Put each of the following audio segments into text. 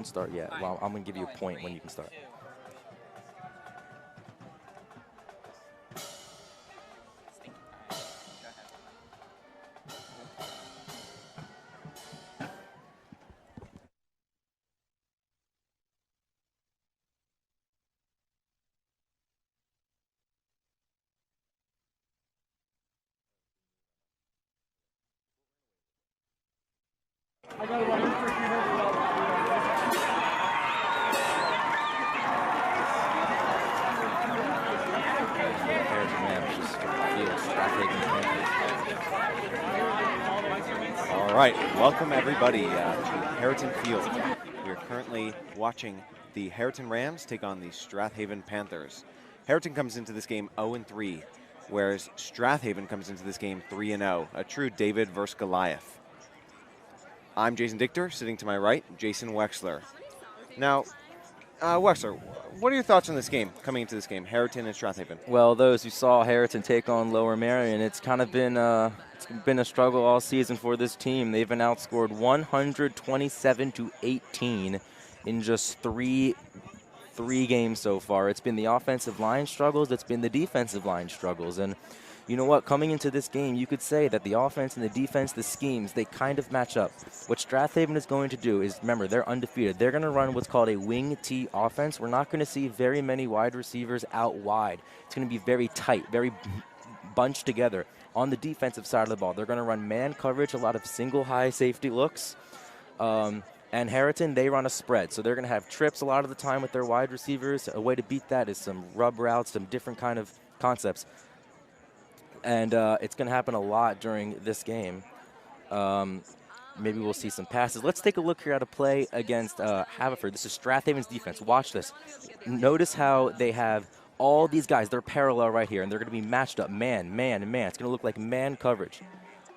Start yet. Well, I'm going to give you a point when you can start. I got it All right, welcome everybody to Harriton Field. We are currently watching the Harriton Rams take on the Strath Haven Panthers. Harriton comes into this game 0-3, whereas Strath Haven comes into this game 3-0, a true David versus Goliath. I'm Jason Dichter, sitting to my right, Jason Wexler. Now, Wexler, what are your thoughts on this game, coming into this game, Harriton and Strath Haven? Well, those who saw Harriton take on Lower Merion, it's kind of been a struggle all season for this team. They've been outscored 127-18 in just three games so far. It's been the offensive line struggles, it's been the defensive line struggles, and you know what? Coming into this game, you could say that the offense and the defense, the schemes, they kind of match up. What Strathaven is going to do is, remember, they're undefeated. They're going to run what's called a wing T offense. We're not going to see very many wide receivers out wide. It's going to be very tight, very bunched together. On the defensive side of the ball, they're going to run man coverage, a lot of single high safety looks. And Harriton, they run a spread. So they're going to have trips a lot of the time with their wide receivers. A way to beat that is some rub routes, some different kind of concepts. And it's going to happen a lot during this game. Maybe we'll see some passes. Let's take a look here at a play against Haverford. This is Strath Haven's defense. Watch this. Notice how they have all these guys. They're parallel right here, and they're going to be matched up man, man, and man. It's going to look like man coverage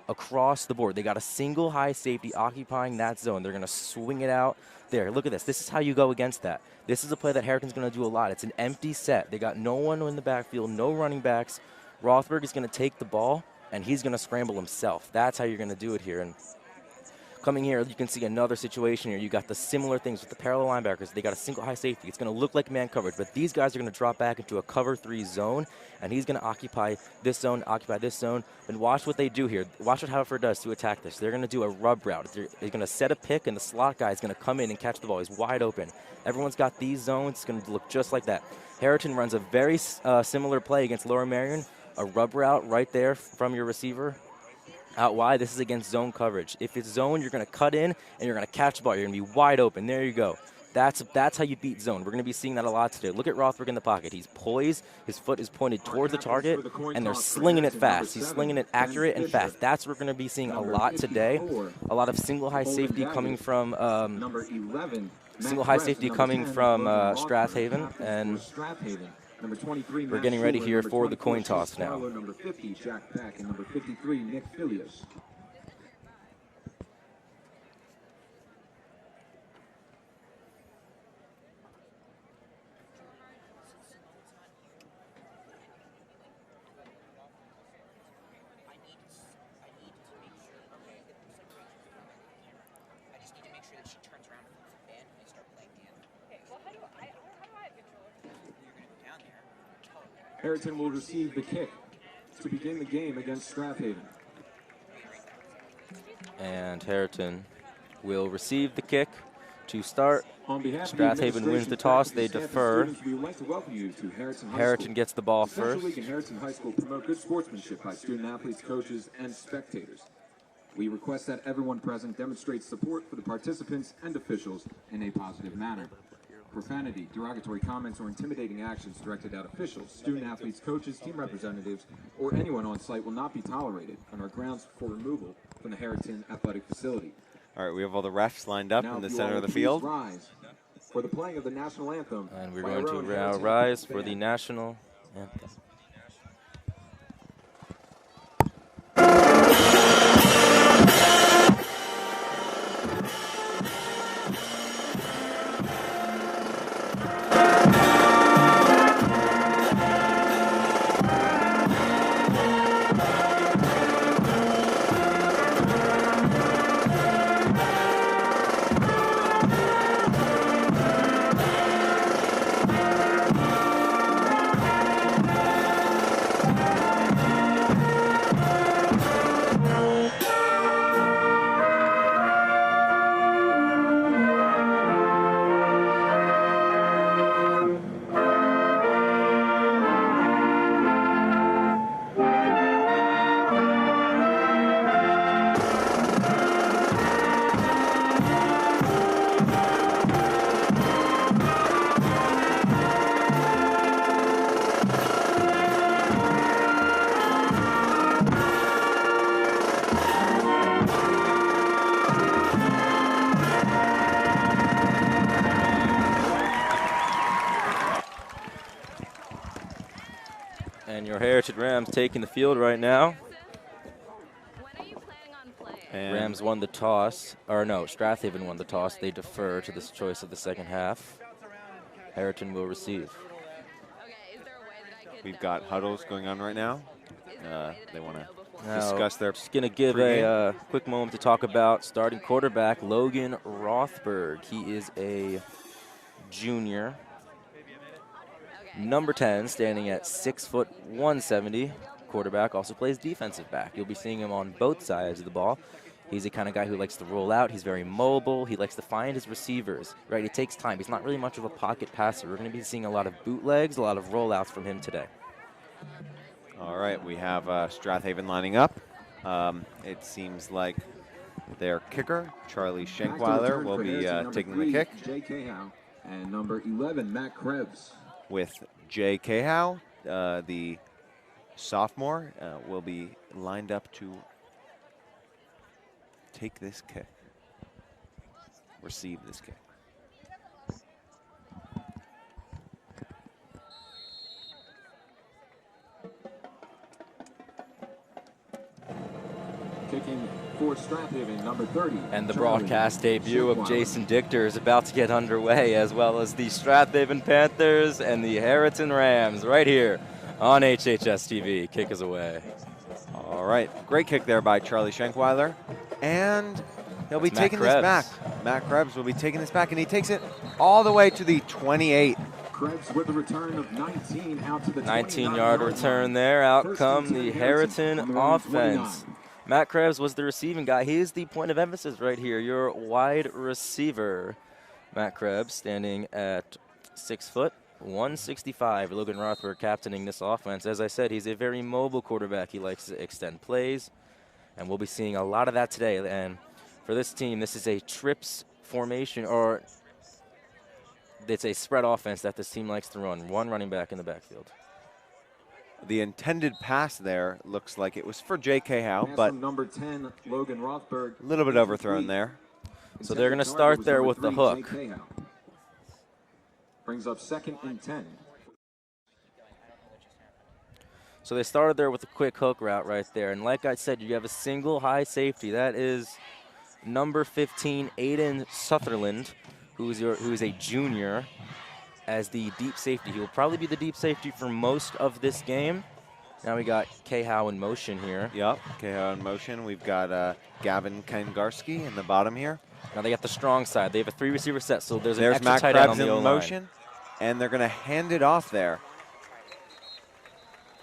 across the board. They got a single high safety occupying that zone. They're going to swing it out there. Look at this. This is how you go against that. This is a play that Harriton's going to do a lot. It's an empty set. They got no one in the backfield, no running backs. Rothberg is going to take the ball, and he's going to scramble himself. That's how you're going to do it here. And coming here, you can see another situation here. You got the similar things with the parallel linebackers. They got a single high safety. It's going to look like man coverage, but these guys are going to drop back into a cover 3 zone, and he's going to occupy this zone. And watch what they do here. Watch what Haverford does to attack this. They're going to do a rub route. They're going to set a pick, and the slot guy is going to come in and catch the ball. He's wide open. Everyone's got these zones. It's going to look just like that. Harriton runs a very similar play against Lower Merion. A rub route right there from your receiver out wide. This is against zone coverage. If it's zone, you're going to cut in and you're going to catch the ball. You're going to be wide open. There you go. That's how you beat zone. We're going to be seeing that a lot today. Look at Rothberg in the pocket. He's poised. His foot is pointed towards the target, and they're slinging it fast. He's slinging it accurate and fast. That's what we're going to be seeing a lot today. A lot of single high safety coming from Strath Haven, and we're getting ready here for the coin toss now. Number 50, Jack Peck, and number 53, Nick Filius. Harriton will receive the kick to begin the game against Strath Haven. And Harriton will receive the kick to start. Strath Haven wins the toss. They defer. Harriton gets the ball first. League and Harriton High School promote good sportsmanship by student athletes, coaches, and spectators. We request that everyone present demonstrate support for the participants and officials in a positive manner. Profanity, derogatory comments, or intimidating actions directed at officials, student athletes, coaches, team representatives, or anyone on site will not be tolerated and are grounds for removal from the Harriton Athletic Facility. All right, we have all the refs lined up in the center of the field. Rise for the playing of the national anthem. And we're going to rise for the national anthem. And your Harriton Rams taking the field right now. And Rams won the toss, or no, Strathaven won the toss. They defer to this choice of the second half. Harriton will receive. we've got huddles going on right now. They want to Now, discuss their just going to give a quick moment to talk about starting quarterback Logan Rothberg. He is a junior. Number 10, standing at 6 foot 170. Quarterback also plays defensive back. You'll be seeing him on both sides of the ball. He's the kind of guy who likes to roll out. He's very mobile. He likes to find his receivers, right? It takes time. He's not really much of a pocket passer. We're going to be seeing a lot of bootlegs, a lot of rollouts from him today. All right, we have Strath Haven lining up. It seems like their kicker, Charlie Schenkweiler, will be taking the kick. Jay Cahow, and number 11, Matt Krebs. With Jay Cahow, the sophomore, will be lined up to take this kick, receive this kick. Kicking for Strathaven, number 30. And the Charlie broadcast debut of Schenkweiler. Jason Dichter is about to get underway, as well as the Strathaven Panthers and the Harriton Rams right here on HHS TV. Kick is away. All right, great kick there by Charlie Schenkweiler. And he'll be That's taking Matt this back. Krebs. Matt Krebs will be taking this back, and he takes it all the way to the 28. Krebs with a return of 19 out to the 19-yard return line. there. Out First come and 10 the Harriton Harriton on the line, offense. 29. Matt Krebs was the receiving guy. He is the point of emphasis right here, your wide receiver. Matt Krebs standing at 6 foot 165. Logan Rothberg captaining this offense. As I said, he's a very mobile quarterback. He likes to extend plays, and we'll be seeing a lot of that today. And for this team, this is a trips formation, or it's a spread offense that this team likes to run. One running back in the backfield. The intended pass there looks like it was for Jay Cahow, Pass but from number 10, Logan Rothberg. a little bit overthrown there. So they're going to start there with the hook. Brings up 2nd and 10. So they started there with a quick hook route right there. And like I said, you have a single high safety. That is number 15, Aiden Sutherland, who is a junior, as the deep safety. He will probably be the deep safety for most of this game. Now we got Cahow in motion here. Yep, Cahow in motion. We've got Gavin Kangarski in the bottom here. Now they got the strong side. They have a 3-receiver set, so there's an There's extra Matt tight end on Krebs the in O-line. motion, and they're going to hand it off there.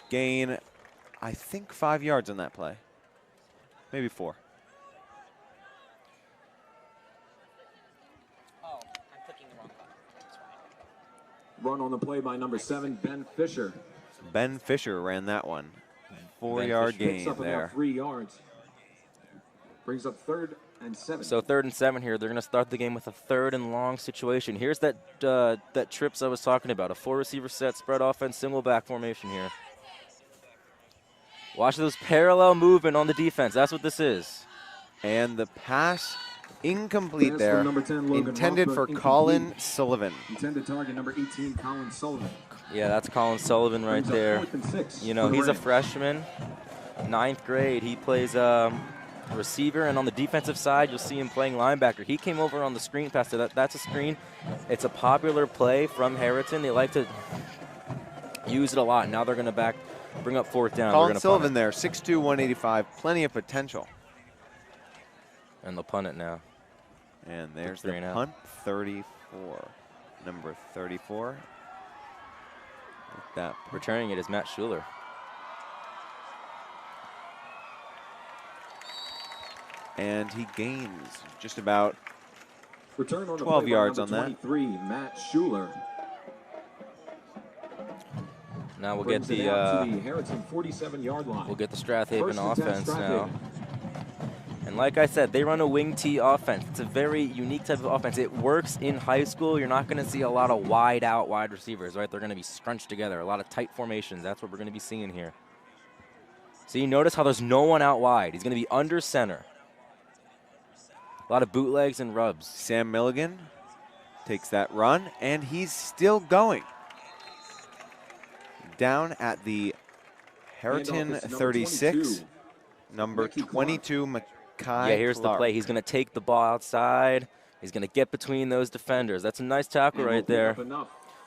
Gain, I think, 5 yards on that play. Maybe 4. Run on the play by number 7, Ben Fisher. Ben Fisher ran that one. 4-yard Picks gain up there. about 3 yards. Brings up 3rd and 7. So 3rd and 7 here. They're going to start the game with a 3rd and long situation. Here's that trips I was talking about. A 4-receiver set, spread offense, single back formation here. Watch those parallel movement on the defense. That's what this is. And the pass incomplete Pass there. from number 10, Logan Intended Rothberg, for incomplete. Colin Sullivan. Intended target number 18, Colin Sullivan. Yeah, that's Colin Sullivan right Brings up there. 4th and 6 You know, for the he's a Rams. freshman, 9th grade. He plays receiver, and on the defensive side, you'll see him playing linebacker. He came over on the screen pass. So that's a screen. It's a popular play from Harriton. They like to use it a lot. Now they're going to bring up 4th down. Colin Sullivan there, 6'2", 185, plenty of potential. And they'll punt it now. And there's 3 the and out. punt, 34. Number 34. With that Returning it is Matt Schuler. and he gains just about Return on the 12 play by yards number on that. 23, Matt Schuler. Now we'll get Brings it out to the the Harriton 47-yard line. we'll get the Strathaven First and 10, offense now. Strathaven. And like I said, they run a wing T offense. It's a very unique type of offense. It works in high school. You're not going to see a lot of wide out wide receivers, right? They're going to be scrunched together, a lot of tight formations. That's what we're going to be seeing here. So you notice how there's no one out wide. He's going to be under center. A lot of bootlegs and rubs. Sam Milligan takes that run, and he's still going. Down at the Harriton Handoff is 36, number 22, Mackay Yeah, here's Clark. the play. He's going to take the ball outside. He's going to get between those defenders. That's a nice tackle right there.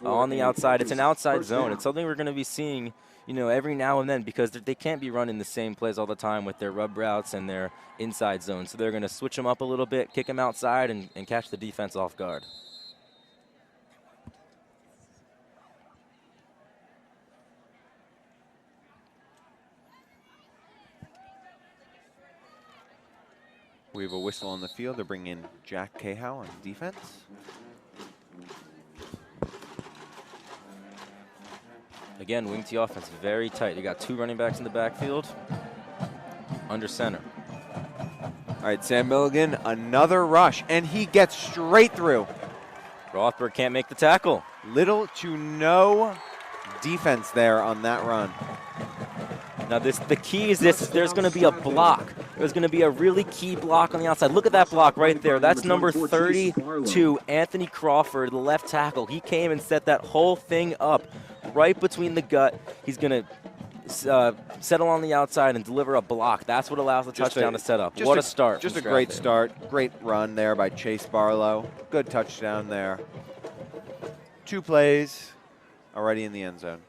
On the outside. It's an outside zone. It's something we're going to be seeing, you know, every now and then because they can't be running the same plays all the time with their rub routes and their inside zone. So they're going to switch them up a little bit, kick them outside, and catch the defense off guard. We have a whistle on the field to bring in Jack Cahow on defense. Again, wing T offense very tight. You got 2 running backs in the backfield, under center. All right, Sam Milligan, another rush, and he gets straight through. Rothberg can't make the tackle. Little to no defense there on that run. Now the key is this: there's going to be a block. There's going to be a really key block on the outside. Look at that block right there. That's number 32, Anthony Crawford, the left tackle. He came and set that whole thing up right between the gut. He's going to settle on the outside and deliver a block. That's what allows the touchdown to set up. What a start. Just a great start. Great run there by Chase Barlow. Good touchdown there. 2 plays already in the end zone.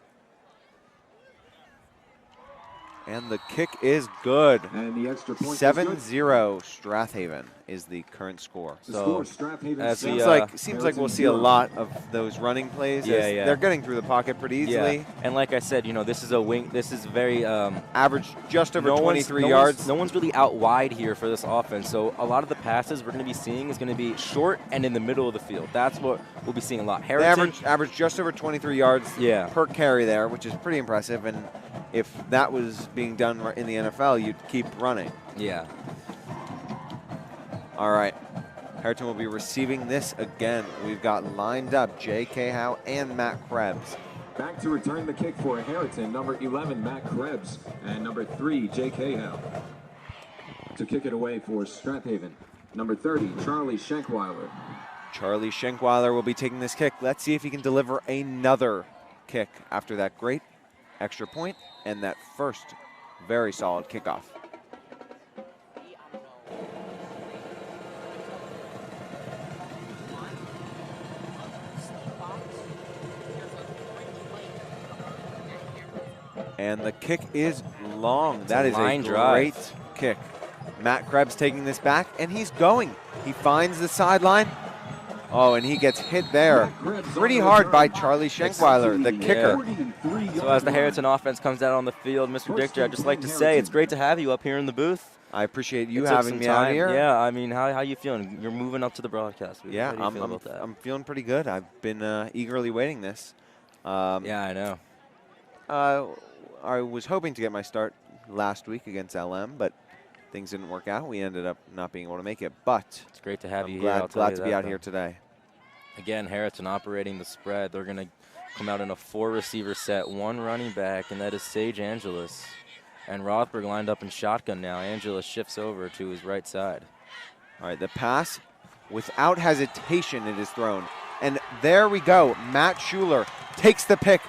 And the kick is good. And the extra point 7-0 Strath Haven is the current score. So seems like we'll see a lot of those running plays. Yeah. They're getting through the pocket pretty easily. Yeah. And like I said, you know, this is a wing. This is very average, just over 23 yards. No one's really out wide here for this offense. So a lot of the passes we're going to be seeing is going to be short and in the middle of the field. That's what we'll be seeing a lot. Harriton, average just over 23 yards per carry there, which is pretty impressive. And if that was being done in the NFL, you'd keep running. Yeah. All right. Harriton will be receiving this again. We've got lined up Jay Cahow and Matt Krebs. Back to return the kick for Harriton, number 11, Matt Krebs, and number 3, Jay Cahow. To kick it away for Strath Haven, number 30, Charlie Schenkweiler. Charlie Schenkweiler will be taking this kick. Let's see if he can deliver another kick after that great extra point and that first very solid kickoff. And the kick is long. That is a great kick. Matt Krebs taking this back, and he's going. He finds the sideline. Oh, and he gets hit there pretty hard by Charlie Schenkweiler, the kicker. So as the Harriton offense comes out on the field, Mr. Dichter, I'd just like to say it's great to have you up here in the booth. I appreciate you having me out here. Yeah, I mean, how you feeling? You're moving up to the broadcast. Yeah, how do you feel about that? I'm feeling pretty good. I've been eagerly waiting this. Yeah, I know. I was hoping to get my start last week against LM, but things didn't work out. We ended up not being able to make it, but it's great to have you here. here. Glad to be out here today. Again, Harriton operating the spread. They're going to come out in a 4-receiver set, 1 running back, and that is Sage Angelus. And Rothberg lined up in shotgun now. Angelus shifts over to his right side. All right, the pass, without hesitation, it is thrown. And there we go. Matt Schuler takes the pick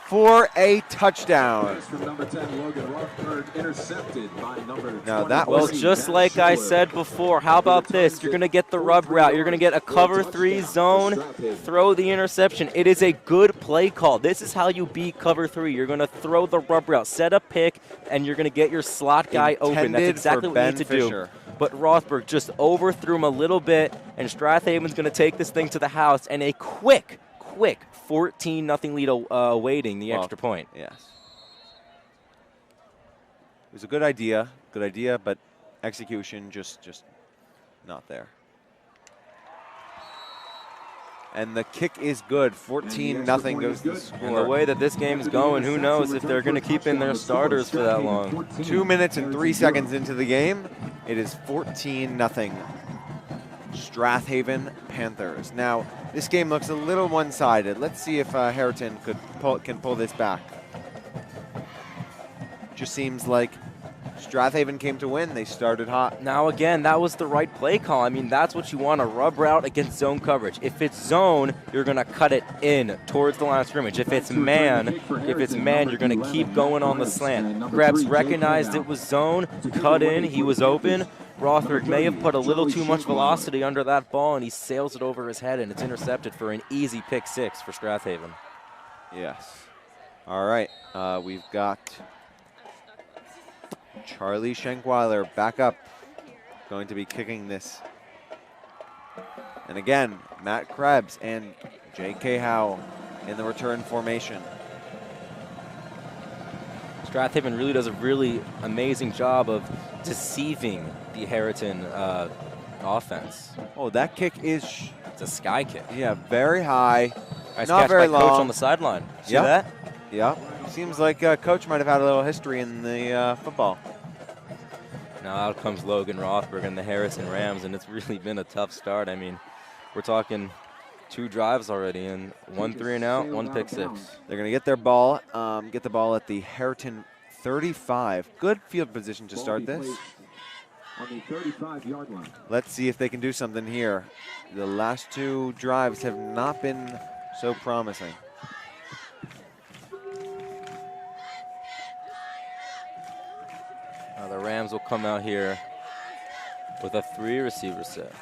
for a touchdown. From number 10, Logan Rothberg, intercepted by number now that well, just like I said before, how about this? You're going to get the rub route. You're going to get a cover 3 zone, throw the interception. It is a good play call. This is how you beat cover 3. You're going to throw the rub route, set a pick, and you're going to get your slot guy open. That's exactly what you need to do. But Rothberg just overthrew him a little bit, and Strath Haven's going to take this thing to the house, and a quick 14-0 lead awaiting the extra point. Yes. It was a good idea, but execution just not there. And the kick is good. 14-0 goes the score. And the way that this game is going, who knows if they're going to keep in their starters for that long. 2 minutes and 3 seconds into the game, it is 14-0. Strath Haven Panthers. Now, this game looks a little one-sided. Let's see if Harriton can pull this back. Just seems like Strathaven came to win. They started hot. Now again, that was the right play call. I mean, that's what you want, a rub route against zone coverage. If it's zone, you're going to cut it in towards the line of scrimmage. If it's man, you're going to keep going on the slant. Krebs recognized it was zone, cut in, he was open. Rothberg may have put a little too much velocity under that ball, and he sails it over his head, and it's intercepted for an easy pick 6 for Strath Haven. Yes. All right, we've got Charlie Schenkweiler back up, going to be kicking this. And again, Matt Krebs and J.K. Howe in the return formation. Strath Haven really does a really amazing job of deceiving the Harriton offense. Oh, that kick is... It's a sky kick. Yeah, very high, Nice not catch very by long. Coach on the sideline. See Yep. that? Yeah, seems like Coach might have had a little history in the football. Now out comes Logan Rothberg and the Harriton Rams, and it's really been a tough start. I mean, we're talking 2 drives already, and 1 3 and out, 1 pick 6. They're going to get their ball, get the ball at the Harriton 35. Good field position to start this. On the 35-yard line. Let's see if they can do something here. The last 2 drives have not been so promising. Now the Rams will come out here with a 3-receiver set.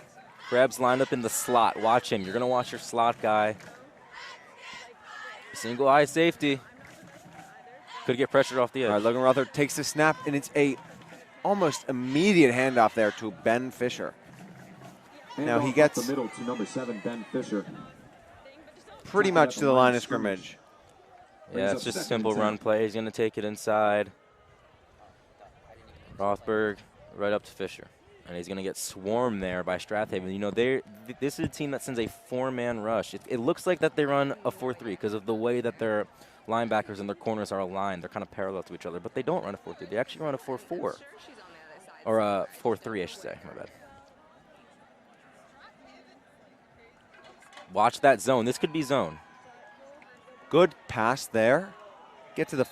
Krebs lined up in the slot. Watch him. You're going to watch your slot guy. Single high safety. Could get pressured off the edge. All right, Logan Rother takes the snap, and it's a almost immediate handoff there to Ben Fisher. Now he gets the middle to number 7, Ben Fisher. Pretty much to the line of scrimmage. Yeah, it's just a simple run play. He's going to take it inside. Rothberg right up to Fisher. And he's going to get swarmed there by Strath Haven. You know, this is a team that sends a 4-man rush. It looks like that they run a 4-3 because of the way that their linebackers and their corners are aligned. They're kind of parallel to each other, but they don't run a 4-3. They actually run a 4-4. Or a 4-3, I should say. My bad. Watch that zone. This could be zone. Good pass there. Get to the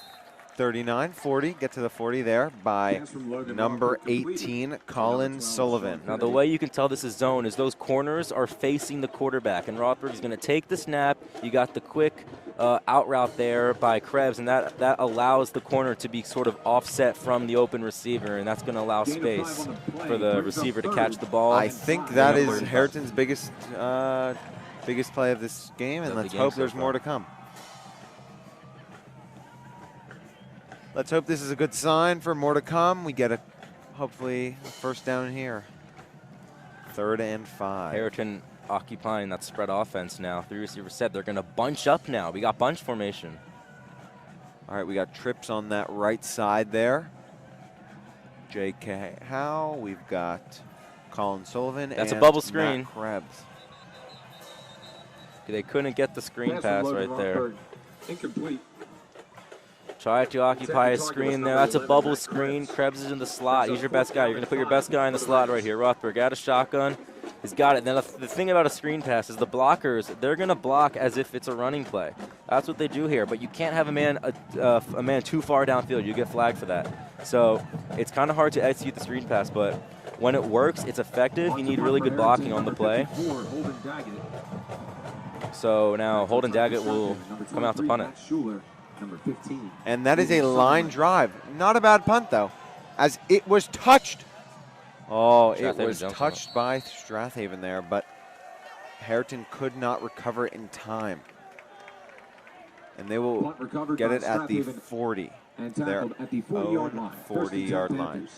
39, 40, get to the 40 there by number 18, Colin Sullivan. Now, the way you can tell this is zone is those corners are facing the quarterback, and Rothberg is going to take the snap. You got the quick out route there by Krebs, and that allows the corner to be sort of offset from the open receiver, and that's going to allow space for the receiver to catch the ball. I think that is Harriton's biggest play of this game, and let's hope there's more to come. Let's hope this is a good sign for more to come. We get hopefully a first down here. 3rd and 5. Harriton occupying that spread offense now. 3-receiver set. They're going to bunch up now. We got bunch formation. All right, we got trips on that right side there. J.K. Howe. We've got Colin Sullivan. That's and a bubble screen. Matt Krebs. They couldn't get the screen pass right there. Incomplete. Try to occupy a screen there. That's a bubble screen. Krebs is in the slot. He's your best guy. You're going to put your best guy in the slot right here. Rothberg out of shotgun. He's got it. Then the thing about a screen pass is the blockers, they're going to block as if it's a running play. That's what they do here. But you can't have a man too far downfield. You get flagged for that. So it's kind of hard to execute the screen pass, but when it works, it's effective. You need really good blocking on the play. So now Holden Daggett will come out to punt it. Number 15. And that is a line drive. Not a bad punt, though, as it was touched. Oh, it was touched by Strath Haven there, but Harriton could not recover in time. And they will get it at the 40. Their own 40-yard line.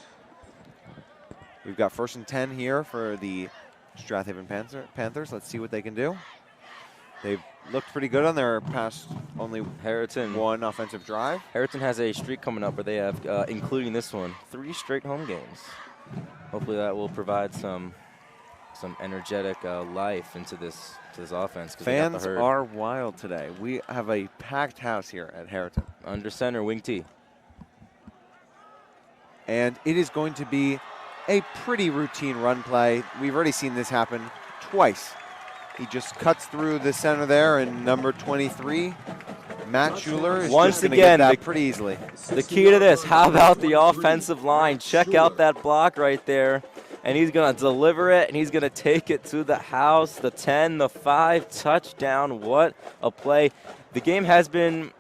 We've got 1st and 10 here for the Strath Haven Panthers. Let's see what they can do. They've looked pretty good on their past only Harriton 1 offensive drive. Harriton has a streak coming up where they have, including this one, 3 straight home games. Hopefully that will provide some energetic life into this offense. Fans are wild today. We have a packed house here at Harriton. Under center, wing T. And it is going to be a pretty routine run play. We've already seen this happen twice. He just cuts through the center there, and number 23, Matt Schuler is Once just going to again, get that pretty easily. The key to this, how about the offensive line? Check out that block right there. And he's going to deliver it, and he's going to take it to the house. The 10, the 5, touchdown. What a play. The game has been,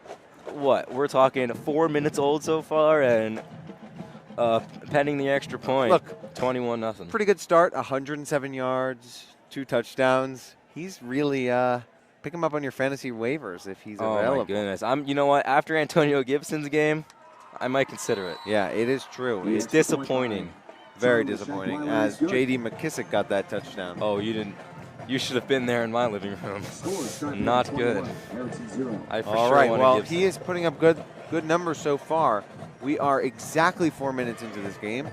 what, we're talking 4 minutes old so far, and pending the extra point, Look, 21-0. Pretty good start, 107 yards, 2 touchdowns. He's really pick him up on your fantasy waivers if he's available. Oh, my goodness. You know what? After Antonio Gibson's game, I might consider it. Yeah, it is true. It's disappointing. Very disappointing, as J.D. McKissick got that touchdown. Oh, you didn't. You should have been there in my living room. Not good. All right, well, he is putting up good numbers so far. We are exactly 4 minutes into this game.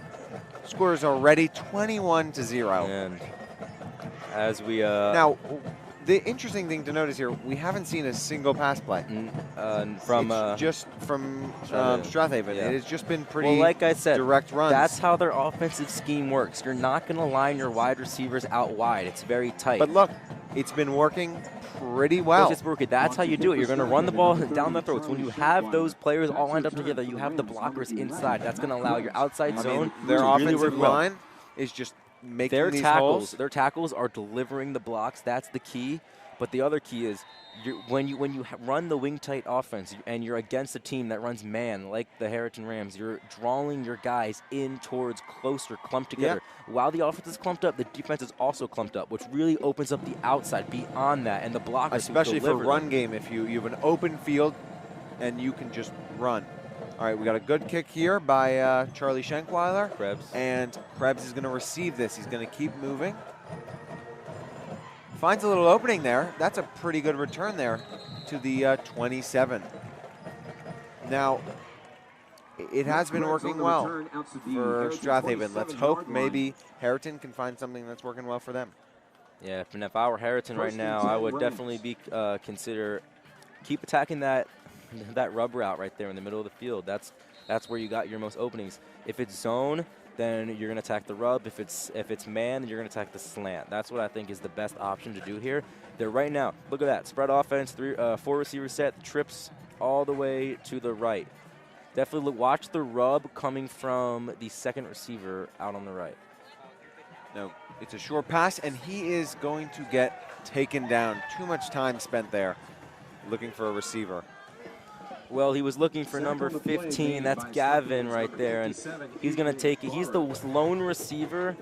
Score is already 21-0. And as we now, the interesting thing to notice here, we haven't seen a single pass play from just from Strathaven. Yeah. It has just been pretty like I said, direct runs. That's how their offensive scheme works. You're not going to line your wide receivers out wide. It's very tight. But look, it's been working pretty well. It's working. That's how you do it. You're going to run the ball down the throats. When you have those players all lined up together, you have the blockers inside. That's going to allow your outside zone their to offensive really work line is just making their these tackles. holes. Their tackles are delivering the blocks. That's the key. But the other key is when you run the wing tight offense and you're against a team that runs man like the Harriton Rams, you're drawing your guys in towards closer, clumped together. Yeah. While the offense is clumped up, the defense is also clumped up, which really opens up the outside beyond that, and the blockers especially for deliver run game, if you have an open field and you can just run. All right, we got a good kick here by Charlie Schenkweiler. Krebs. And Krebs is going to receive this. He's going to keep moving. Finds a little opening there. That's a pretty good return there to the 27. Now, it has been working well for Strathaven. Let's hope maybe Harriton can find something that's working well for them. Yeah, and if I were Harriton right now, I would definitely be keep attacking that rub route right there in the middle of the field. That's where you got your most openings. If it's zone, then you're going to attack the rub. If it's man, then you're going to attack the slant. That's what I think is the best option to do here. They're right now, look at that, spread offense, 4 receiver set, trips all the way to the right. Definitely watch the rub coming from the second receiver out on the right. No, it's a short pass, and he is going to get taken down. Too much time spent there looking for a receiver. Well, he was looking for number 15. That's Gavin right there, and he's going to take it. He's the lone receiver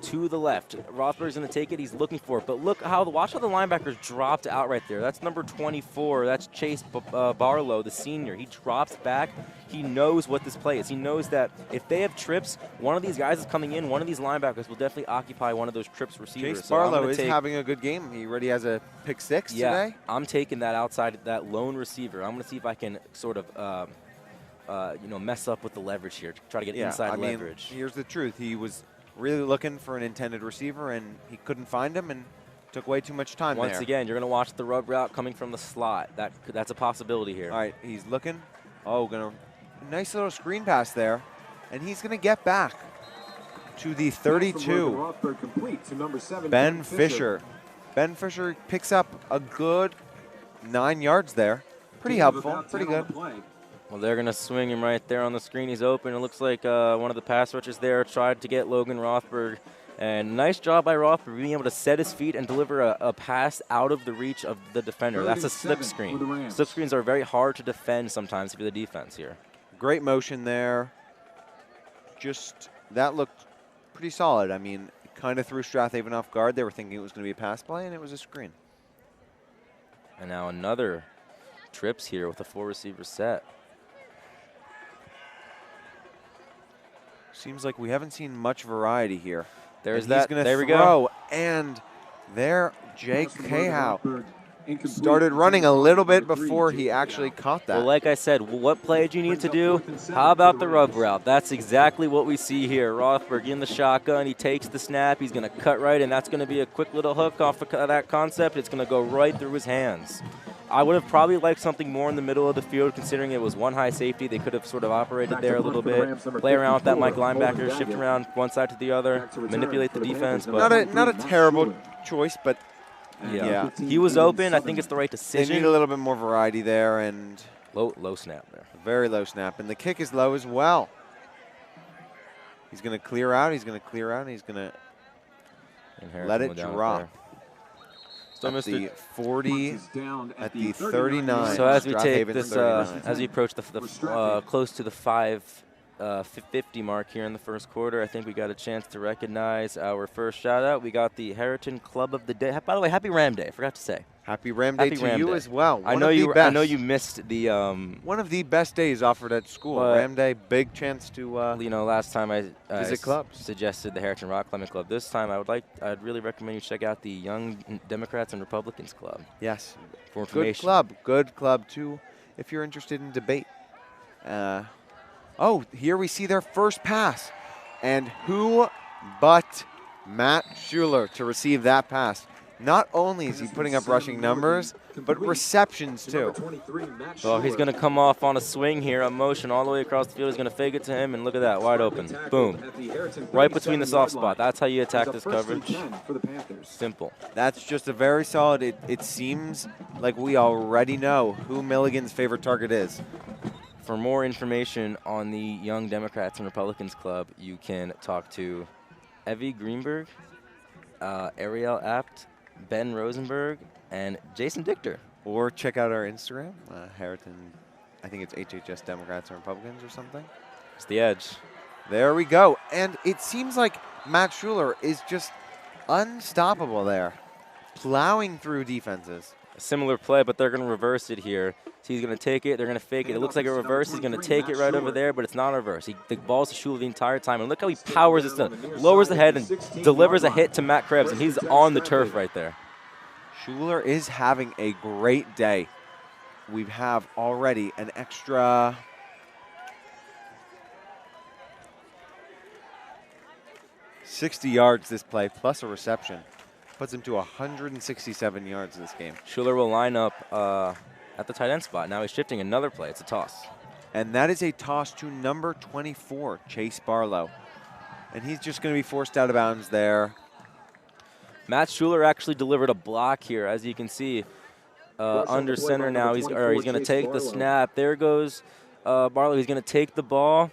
to the left. Rothberg's going to take it. He's looking for it. But watch how the linebackers dropped out right there. That's number 24. That's Chase Barlow, the senior. He drops back. He knows what this play is. He knows that if they have trips, one of these guys is coming in. One of these linebackers will definitely occupy one of those trips receivers. Chase Barlow is having a good game. He already has a pick 6 today. I'm taking that outside, that lone receiver. I'm going to see if I can sort of mess up with the leverage here, try to get inside leverage. Here's the truth. He was really looking for an intended receiver, and he couldn't find him, and took way too much time Once again, you're going to watch the rub route coming from the slot. That's a possibility here. All right, he's looking. Oh, nice little screen pass there, and he's going to get back to the 32. Ben Fisher. Ben Fisher picks up a good 9 yards there. Pretty helpful, pretty good. Well, they're going to swing him right there on the screen. He's open. It looks like one of the pass rushers there tried to get Logan Rothberg. And nice job by Rothberg being able to set his feet and deliver a pass out of the reach of the defender. That's a slip screen. Slip screens are very hard to defend sometimes for the defense here. Great motion there. That looked pretty solid. I mean, it kind of threw Strathaven off guard. They were thinking it was going to be a pass play, and it was a screen. And now another trips here with a 4 receiver set. Seems like we haven't seen much variety here. There's that. There we go. And there, Jake Cahow started running a little bit before he actually caught that. Well, like I said, what play do you need to do? How about the rub route? That's exactly what we see here. Rothberg in the shotgun. He takes the snap. He's going to cut right, and that's going to be a quick little hook off of that concept. It's going to go right through his hands. I would have probably liked something more in the middle of the field, considering it was one high safety. They could have sort of operated there a little bit, play around with that Mike linebacker, shift around one side to the other, manipulate the defense. But not a terrible choice, but Yeah. He was open. I think it's the right They decision. need a little bit more variety there, and Low snap there. very low snap. And the kick is low as well. He's going to clear out. He's going to clear out. And he's going to let it drop. So at the 40, at the 39. So as we Strath take Haven's this, 39. as we approach the close to the 5:50 mark here in the first quarter, I think we got a chance to recognize our first shout out. We got the Harriton Club of the Day. By the way, happy Ram Day. I forgot to say. Happy Ram Day to you as well. I know you missed the one of the best days offered at school. Ram Day, big chance to last time I visit clubs. Suggested the Harriton Rock Climbing Club. This time I'd really recommend you check out the Young Democrats and Republicans Club. Yes, for information. Good club too, if you're interested in debate. Oh, here we see their first pass, and who but Matt Schuler to receive that pass. Not only is he putting up rushing numbers, but receptions too. Well, he's going to come off on a swing here, a motion all the way across the field. He's going to fake it to him, and look at that, wide open. Boom. Right between the soft spot. That's how you attack this coverage. Simple. That's just a very solid. It seems like we already know who Milligan's favorite target is. For more information on the Young Democrats and Republicans Club, you can talk to Evie Greenberg, Ariel Apt, Ben Rosenberg, and Jason Dichter. Or check out our Instagram, Harriton, I think it's HHS Democrats and Republicans or something. It's the edge. There we go. And it seems like Matt Schuler is just unstoppable there, plowing through defenses. A similar play, but they're going to reverse it here. So he's going to take it, they're going to fake it. It looks like a reverse. He's going to take it right over there, but it's not a reverse. The ball's to Schuler the entire time. And look how he powers this down. Lowers the head and delivers a hit to Matt Krebs, and he's on the turf right there. Schuler is having a great day. We have already an extra 60 yards this play, plus a reception. Puts him to 167 yards this game. Schuler will line up at the tight end spot. Now he's shifting another play. It's a toss. And that is a toss to number 24, Chase Barlow. And he's just going to be forced out of bounds there. Matt Schuler actually delivered a block here, as you can see. Under center now. He's going to take the snap. There goes Barlow. He's going to take the ball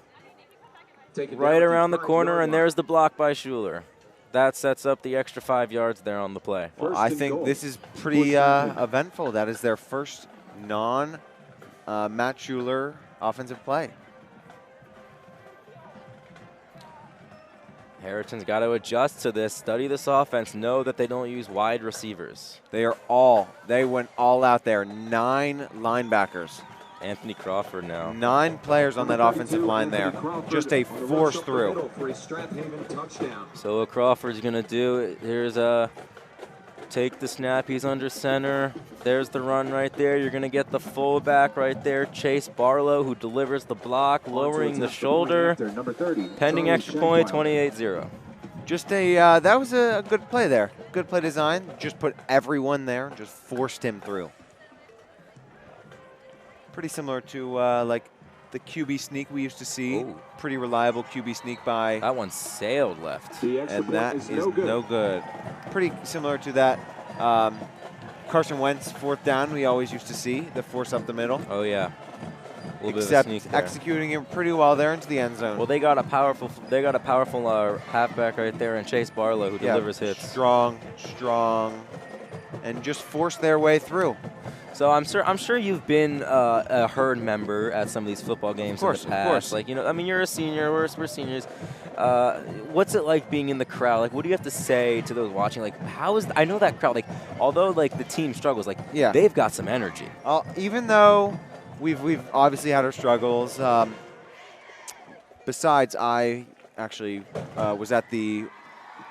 right around the corner, and there's the block by Schuler. That sets up the extra 5 yards there on the play. Well, I think this is pretty eventful. That is their first non-Matt Schuler offensive play. Harriton's got to adjust to this, study this offense, know that they don't use wide receivers. They went all out there. 9 linebackers. Anthony Crawford now. 9 players on that offensive line there. Just a force through. So what Crawford's going to do, here's take the snap. He's under center. There's the run right there. You're going to get the fullback right there, Chase Barlow, who delivers the block, lowering the shoulder. Pending extra point, 28-0. Just that was a good play there. Good play design. Just put everyone there. Just forced him through. Pretty similar to like the QB sneak we used to see. Ooh. Pretty reliable QB sneak by. That one sailed left. And that is no good. Pretty similar to that Carson Wentz 4th down we always used to see, the force up the middle. Oh, yeah. Except executing it pretty well there into the end zone. Well, they got a powerful halfback right there, and Chase Barlow, who delivers hits. Strong, and just forced their way through. So I'm sure you've been a herd member at some of these football games in the past. Of course. Like, I mean, you're a senior. We're seniors. What's it like being in the crowd? Like, what do you have to say to those watching? Like, I know that crowd. Like, although like the team struggles, like they've got some energy. Even though we've obviously had our struggles. Besides, I actually was at the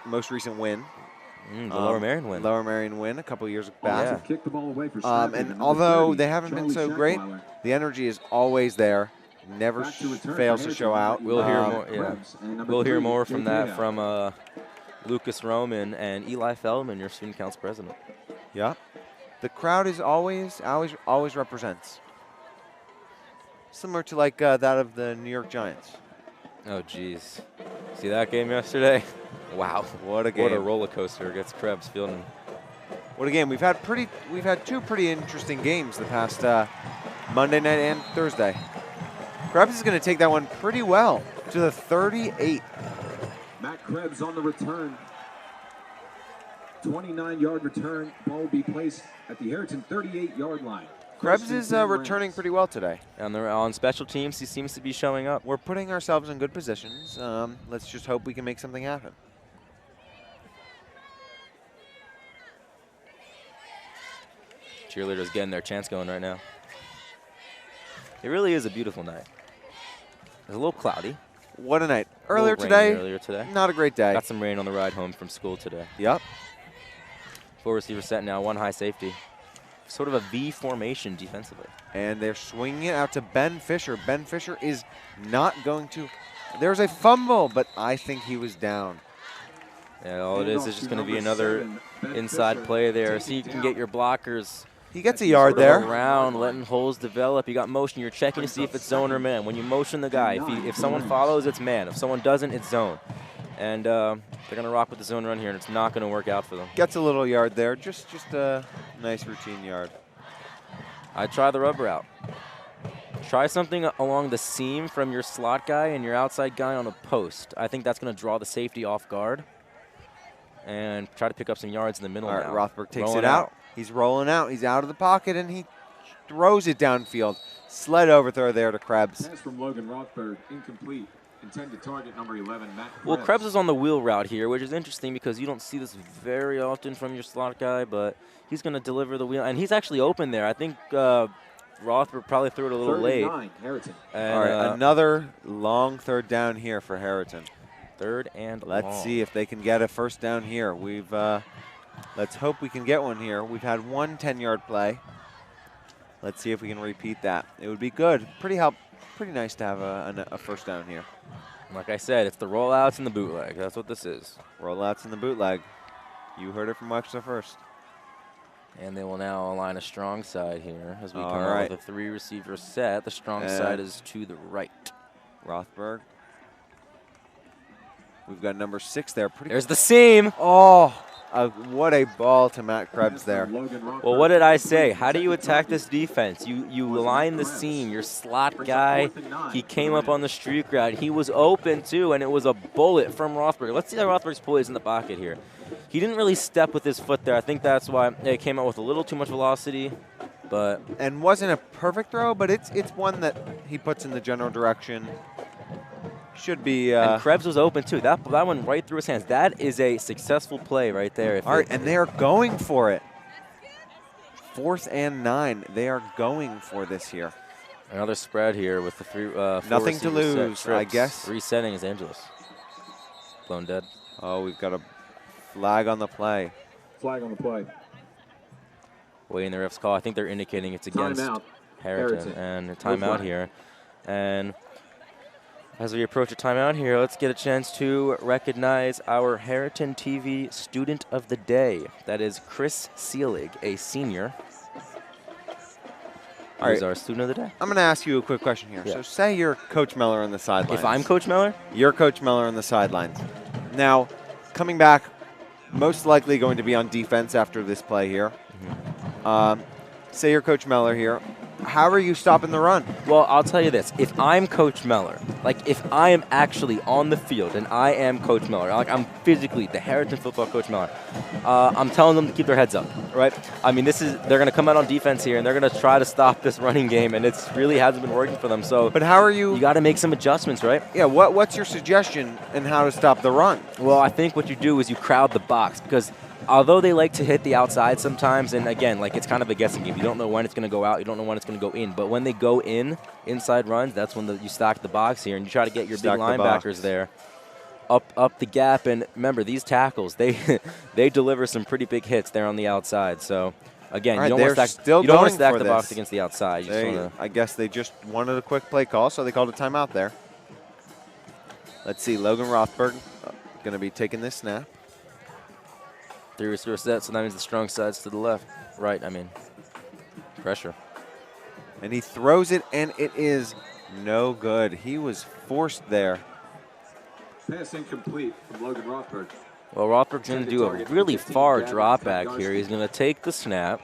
most recent win. The Lower Marion win. Lower Marion win a couple years back. Kicked the ball away for and although they haven't been so great, the energy is always there. Never fails to show out. We'll hear more. Yeah. We'll hear more from that from Lucas Roman and Eli Feldman, your student council president. Yeah, the crowd is always represents. Similar to like that of the New York Giants. Oh, geez. See that game yesterday? Wow. What a game. What a roller coaster against Krebs fielding What a game. We've had two pretty interesting games the past Monday night and Thursday. Krebs is going to take that one pretty well to the 38. Matt Krebs on the return. 29-yard return. Ball will be placed at the Harriton 38-yard line. Krebs is returning pretty well today. And on special teams, he seems to be showing up. We're putting ourselves in good positions. Let's just hope we can make something happen. Cheerleaders getting their chance going right now. It really is a beautiful night. It's a little cloudy. What a night. Earlier today, not a great day. Got some rain on the ride home from school today. Yep. 4 receiver set now, 1 high safety. Sort of a V formation defensively. And they're swinging it out to Ben Fisher. Ben Fisher is not going to. There's a fumble, but I think he was down. Yeah, all it is just going to be another inside play there. See, you can get your blockers. He gets a yard there. Around, letting holes develop. You got motion. You're checking to see if it's zone or man. When you motion the guy, if someone follows, it's man. If someone doesn't, it's zone. And they're going to rock with the zone run here, and it's not going to work out for them. Gets a little yard there. Just a nice routine yard. I'd try the rubber out. Try something along the seam from your slot guy and your outside guy on a post. I think that's going to draw the safety off guard. And try to pick up some yards in the middle. All right, now. Rothberg takes it out. He's rolling out. He's out of the pocket, and he throws it downfield. Sled overthrow there to Krebs. Pass from Logan Rothberg, incomplete. Intended target number 11, Matt Krebs. Well, Krebs is on the wheel route here, which is interesting because you don't see this very often from your slot guy, but he's going to deliver the wheel. And he's actually open there. I think Rothberg probably threw it a little late. Harriton. And, all right, another long third down here for Harriton. Third and Let's long. see if they can get a first down here. Let's hope we can get one here. We've had one 10-yard play. Let's see if we can repeat that. It would be good. Pretty nice to have a first down here. Like I said, it's the rollouts and the bootleg. That's what this is. Rollouts and the bootleg. You heard it from Wexler first. And they will now align a strong side here as we All come right. out with a 3 receiver set. The strong side is to the right. Rothberg. We've got number 6 there. There's the seam. Oh, what a ball to Matt Krebs there. Well, what did I say? How do you attack this defense? You line the seam. Your slot guy, he came up on the streak route. He was open, too, and it was a bullet from Rothberg. Let's see how Rothberg's poise in the pocket here. He didn't really step with his foot there. I think that's why it came out with a little too much velocity. And wasn't a perfect throw, but it's one that he puts in the general direction. Should be. And Krebs was open, too. That one right through his hands. That is a successful play right there. All right, and they are going for it. 4th and 9. They are going for this here. Another spread here with the 4 Nothing to lose, I guess. Resetting is Angeles. Blown dead. Oh, we've got a flag on the play. Flag on the play. Waiting the ref's call. I think they're indicating it's against Harriton. And a timeout here. And as we approach a timeout here, let's get a chance to recognize our HarritonTV Student of the Day. That is Chris Seelig, a senior. All right. He's our Student of the Day. I'm going to ask you a quick question here. Yeah. So say you're Coach Meller on the sidelines. If I'm Coach Meller? You're Coach Meller on the sidelines. Now, coming back, most likely going to be on defense after this play here. Say you're Coach Meller here. How are you stopping the run? Well, I'll tell you this. If I'm Coach Meller, like if I am actually on the field and I am Coach Meller, like I'm physically the Harriton football Coach Meller, I'm telling them to keep their heads up, right? I mean, they're going to come out on defense here and they're going to try to stop this running game, and it's really hasn't been working for them. So, but how are you? You got to make some adjustments, right? Yeah. What's your suggestion in how to stop the run? Well, I think what you do is you crowd the box because although they like to hit the outside sometimes, and again, like it's kind of a guessing game. You don't know when it's going to go out. You don't know when it's going to go in. But when they go inside runs, that's when you stack the box here, and you try to get your big linebackers there up the gap. And remember, these tackles, they deliver some pretty big hits there on the outside. So, again, right, you don't want to stack the box against the outside. I guess they just wanted a quick play call, so they called a timeout there. Let's see, Logan Rothberg going to be taking this snap. 3 receiver set, so that means the strong side's to the left. Right, I mean, pressure. And he throws it, and it is no good. He was forced there. Pass incomplete from Logan Rothberg. Well, Rothberg's going to do a really far drop back here. He's going to take the snap.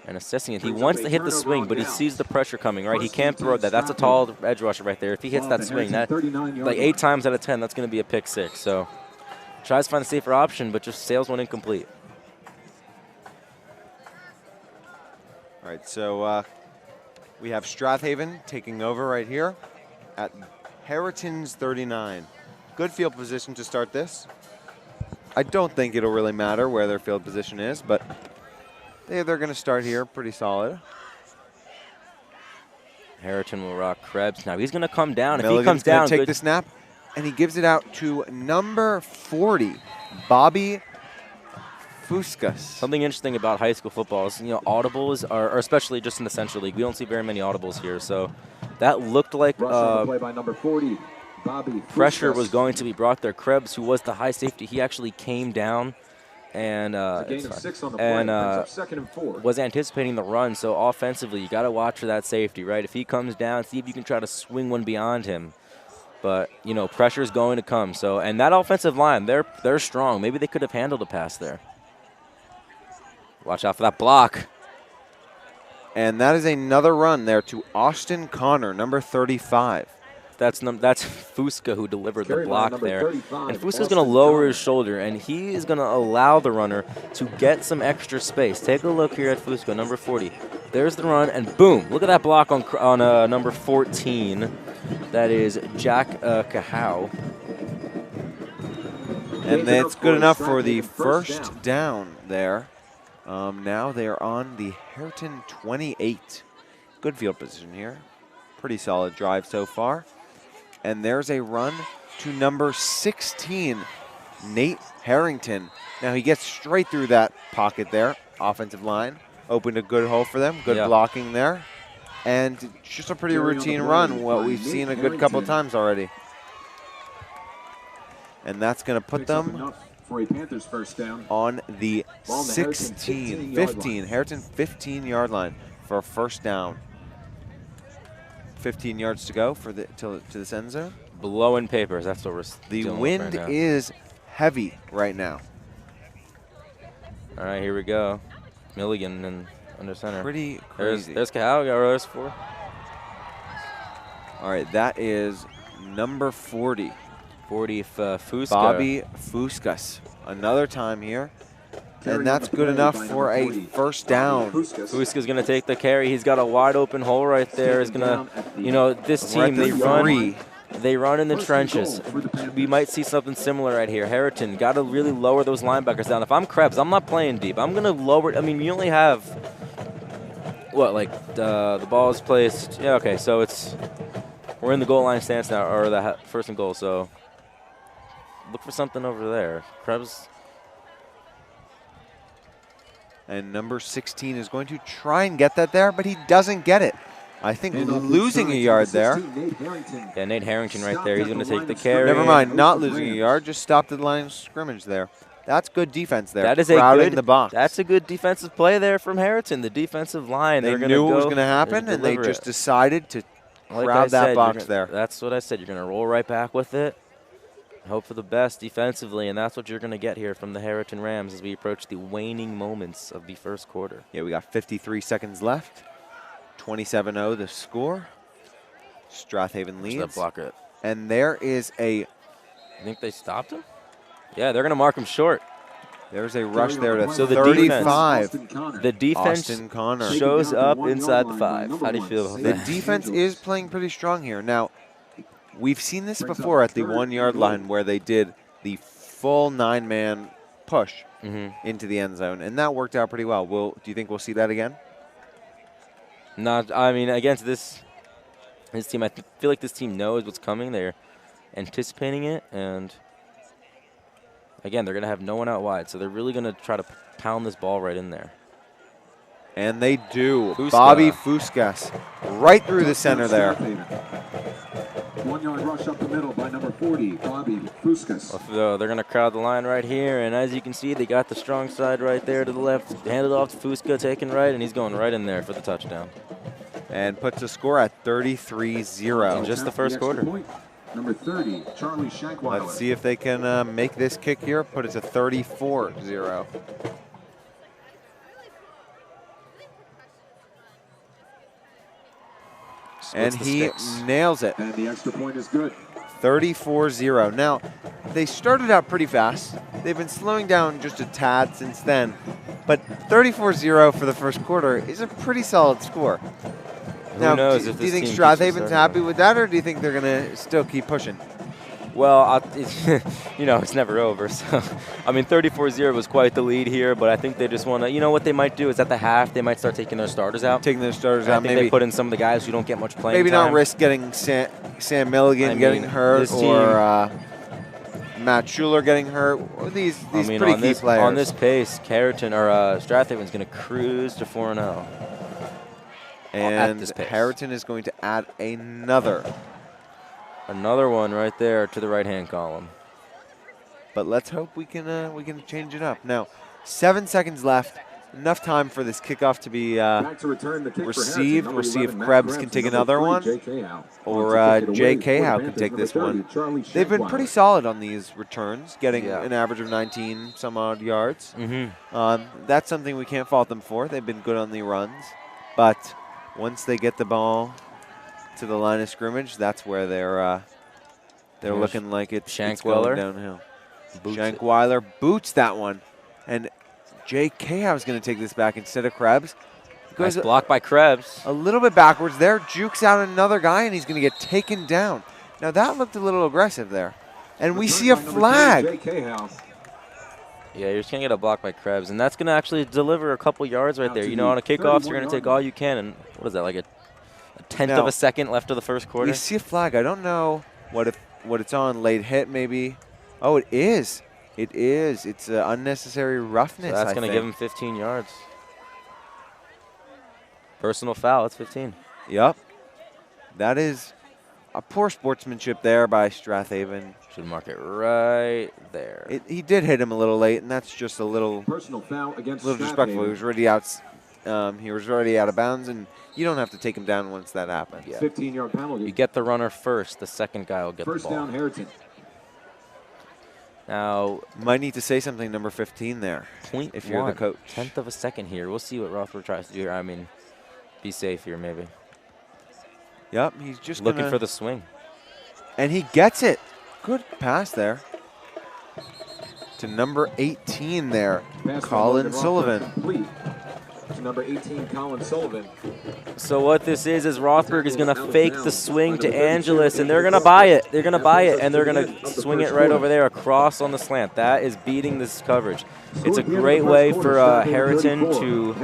And assessing it. He wants to hit the swing, but he sees the pressure coming, right? He can't throw that. That's a tall edge rusher right there. If he hits that swing, that like 8 times out of 10, that's going to be a pick 6. So tries to find a safer option, but just sails one incomplete. All right, so we have Strath Haven taking over right here at Harriton's 39. Good field position to start this. I don't think it'll really matter where their field position is, but they're going to start here pretty solid. Harriton will rock Krebs. Now he's going to come down. Milligan's if he comes down, take the snap, and he gives it out to number 40, Bobby Fuskas. Something interesting about high school football is, audibles are, or especially just in the Central League, we don't see very many audibles here. So that looked like play by number 40, Bobby pressure Fuskas. was going to be brought there. Krebs, who was the high safety, he actually came down and was anticipating the run. So offensively, you got to watch for that safety, right? If he comes down, see if you can try to swing one beyond him. But pressure is going to come. So, and that offensive line, they're strong. Maybe they could have handled a pass there. Watch out for that block. And that is another run there to Austin Connor, number 35. That's Fuska who delivered the block there. And Fuska's going to lower his shoulder, and he is going to allow the runner to get some extra space. Take a look here at Fuska, number 40. There's the run, and boom. Look at that block on number 14. That is Jack Cahow. And that's good enough for the first down there. Now they are on the Harriton 28. Good field position here. Pretty solid drive so far. And there's a run to number 16, Nate Harrington. Now he gets straight through that pocket there. Offensive line opened a good hole for them. Good blocking there. And just a pretty routine run, what we've seen a good couple times already. And that's going to put them for a Panthers first down on the 15, Harriton 15-yard line for a first down. 15 yards to go for to this end zone. Blowing papers. That's what we're The wind is heavy right now. All right, here we go. Milligan and under center. Pretty crazy. There's Cahow. There's 4. All right, that is number 40. 40 Fuska. Bobby Fuskas. Another time here. And that's good enough for a first down. Fuska's going to take the carry. He's got a wide open hole right there. He's going to, this team, they run in the trenches. We might see something similar right here. Harriton got to really lower those linebackers down. If I'm Krebs, I'm not playing deep. I'm going to lower it. I mean, you only have, the ball is placed. Yeah, okay, so we're in the goal line stance now, or the first and goal, so look for something over there. Krebs. And number 16 is going to try and get that there, but he doesn't get it. I think losing a yard there. Yeah, Nate Harrington right there. He's going to take the carry. Never mind, not losing a yard. Just stopped at the line of scrimmage there. That's good defense there. That is crowding the box. That's a good defensive play there from Harriton. The defensive line. They knew what was going to happen, and they just decided to crowd that box there. That's what I said. You're going to roll right back with it. Hope for the best defensively, and that's what you're going to get here from the Harriton Rams as we approach the waning moments of the first quarter. Yeah, we got 53 seconds left. 27-0 the score. Strath Haven leads. That blocker. And there is a... I think they stopped him? Yeah, they're going to mark him short. There's a rush there to so 35. The defense Austin Connor shows up inside the 5. How do you feel about that? The defense is playing pretty strong here. Now, we've seen this before at the 1-yard line where they did the full 9-man push into the end zone, and that worked out pretty well. Do you think we'll see that again? Not. I mean, against this team, I feel like this team knows what's coming. They're anticipating it, and again, they're going to have no one out wide, so they're really going to try to pound this ball right in there. And they do. Bobby Fuskas right through the center there. 1-yard rush up the middle by number 40, Bobby Fuskas. They're going to crowd the line right here, and as you can see, they got the strong side right there to the left. Handed off to Fuska, taken right, and he's going right in there for the touchdown. And puts the score at 33-0. In just the first quarter. Number 30, Charlie Shankweiler. Let's see if they can make this kick here, put it to 34-0. And he nails it. And the extra point is good. 34-0. Now, they started out pretty fast. They've been slowing down just a tad since then. But 34-0 for the first quarter is a pretty solid score. Now, do you think Strath Haven's happy with that, or do you think they're going to still keep pushing? Well, you know, it's never over. So, I mean, 34-0 was quite the lead here, but I think they just want to, you know, what they might do is at the half, they might start taking their starters out. Taking their starters out, maybe. They put in some of the guys who don't get much playing time. Maybe not risk getting Sam Milligan getting hurt or Matt Schuler getting hurt. These pretty key players. On this pace, Harriton or Strath Haven's going to cruise to 4-0. And Harriton is going to add another one right there to the right-hand column. But let's hope we can change it up. Now, 7 seconds left. Enough time for this kickoff to be received. We'll see if Krebs can take another one, or Jay Cahow can take this one. They've been pretty solid on these returns, getting an average of 19 some odd yards. That's something we can't fault them for. They've been good on the runs, but once they get the ball to the line of scrimmage, that's where they're looking like it's going downhill. Shankweiler boots that one, and Jay Cahow is going to take this back instead of Krebs. Nice block by Krebs. A little bit backwards there, jukes out another guy, and he's going to get taken down. Now that looked a little aggressive there, and we see a flag. Yeah, you're just going to get a block by Krebs, and that's going to actually deliver a couple yards right there. You know, on a kickoff, you're going to take all you can, and what is that, like a tenth of a second left of the first quarter? We see a flag. I don't know what it's on. Late hit, maybe. Oh, it is. It is. It's unnecessary roughness. So that's going to give him 15 yards. Personal foul. It's 15. Yep. That is a poor sportsmanship there by Strath Haven. Should mark it right there. He did hit him a little late, and that's just a little personal foul against disrespectful. He was already out. He was already out of bounds, and you don't have to take him down once that happens. Yeah. 15-yard penalty. You get the runner first. The second guy will get the ball. First down, Harriton. Now, might need to say something, number 15 there, if you're the coach. Tenth of a second here. We'll see what Rothberg tries to do here. I mean, be safe here maybe. Yep, he's just looking for the swing. And he gets it. Good pass there to number 18 there, Colin Sullivan. To number 18, Colin Sullivan. So what this is Rothberg is going to fake the swing to Angelus, and they're going to buy it. They're going to buy it, and they're going to swing it right over there across on the slant. That is beating this coverage. It's a great way for Harriton to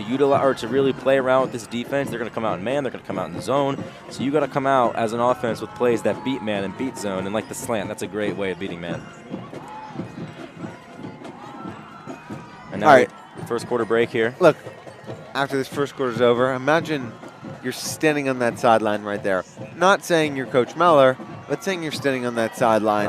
utilize or to really play around with this defense. They're going to come out in man. They're going to come out in zone. So you got to come out as an offense with plays that beat man and beat zone, and like the slant. That's a great way of beating man. And now all right. First quarter break here. Look, after this first quarter is over, imagine you're standing on that sideline right there. Not saying you're Coach Meller, but saying you're standing on that sideline.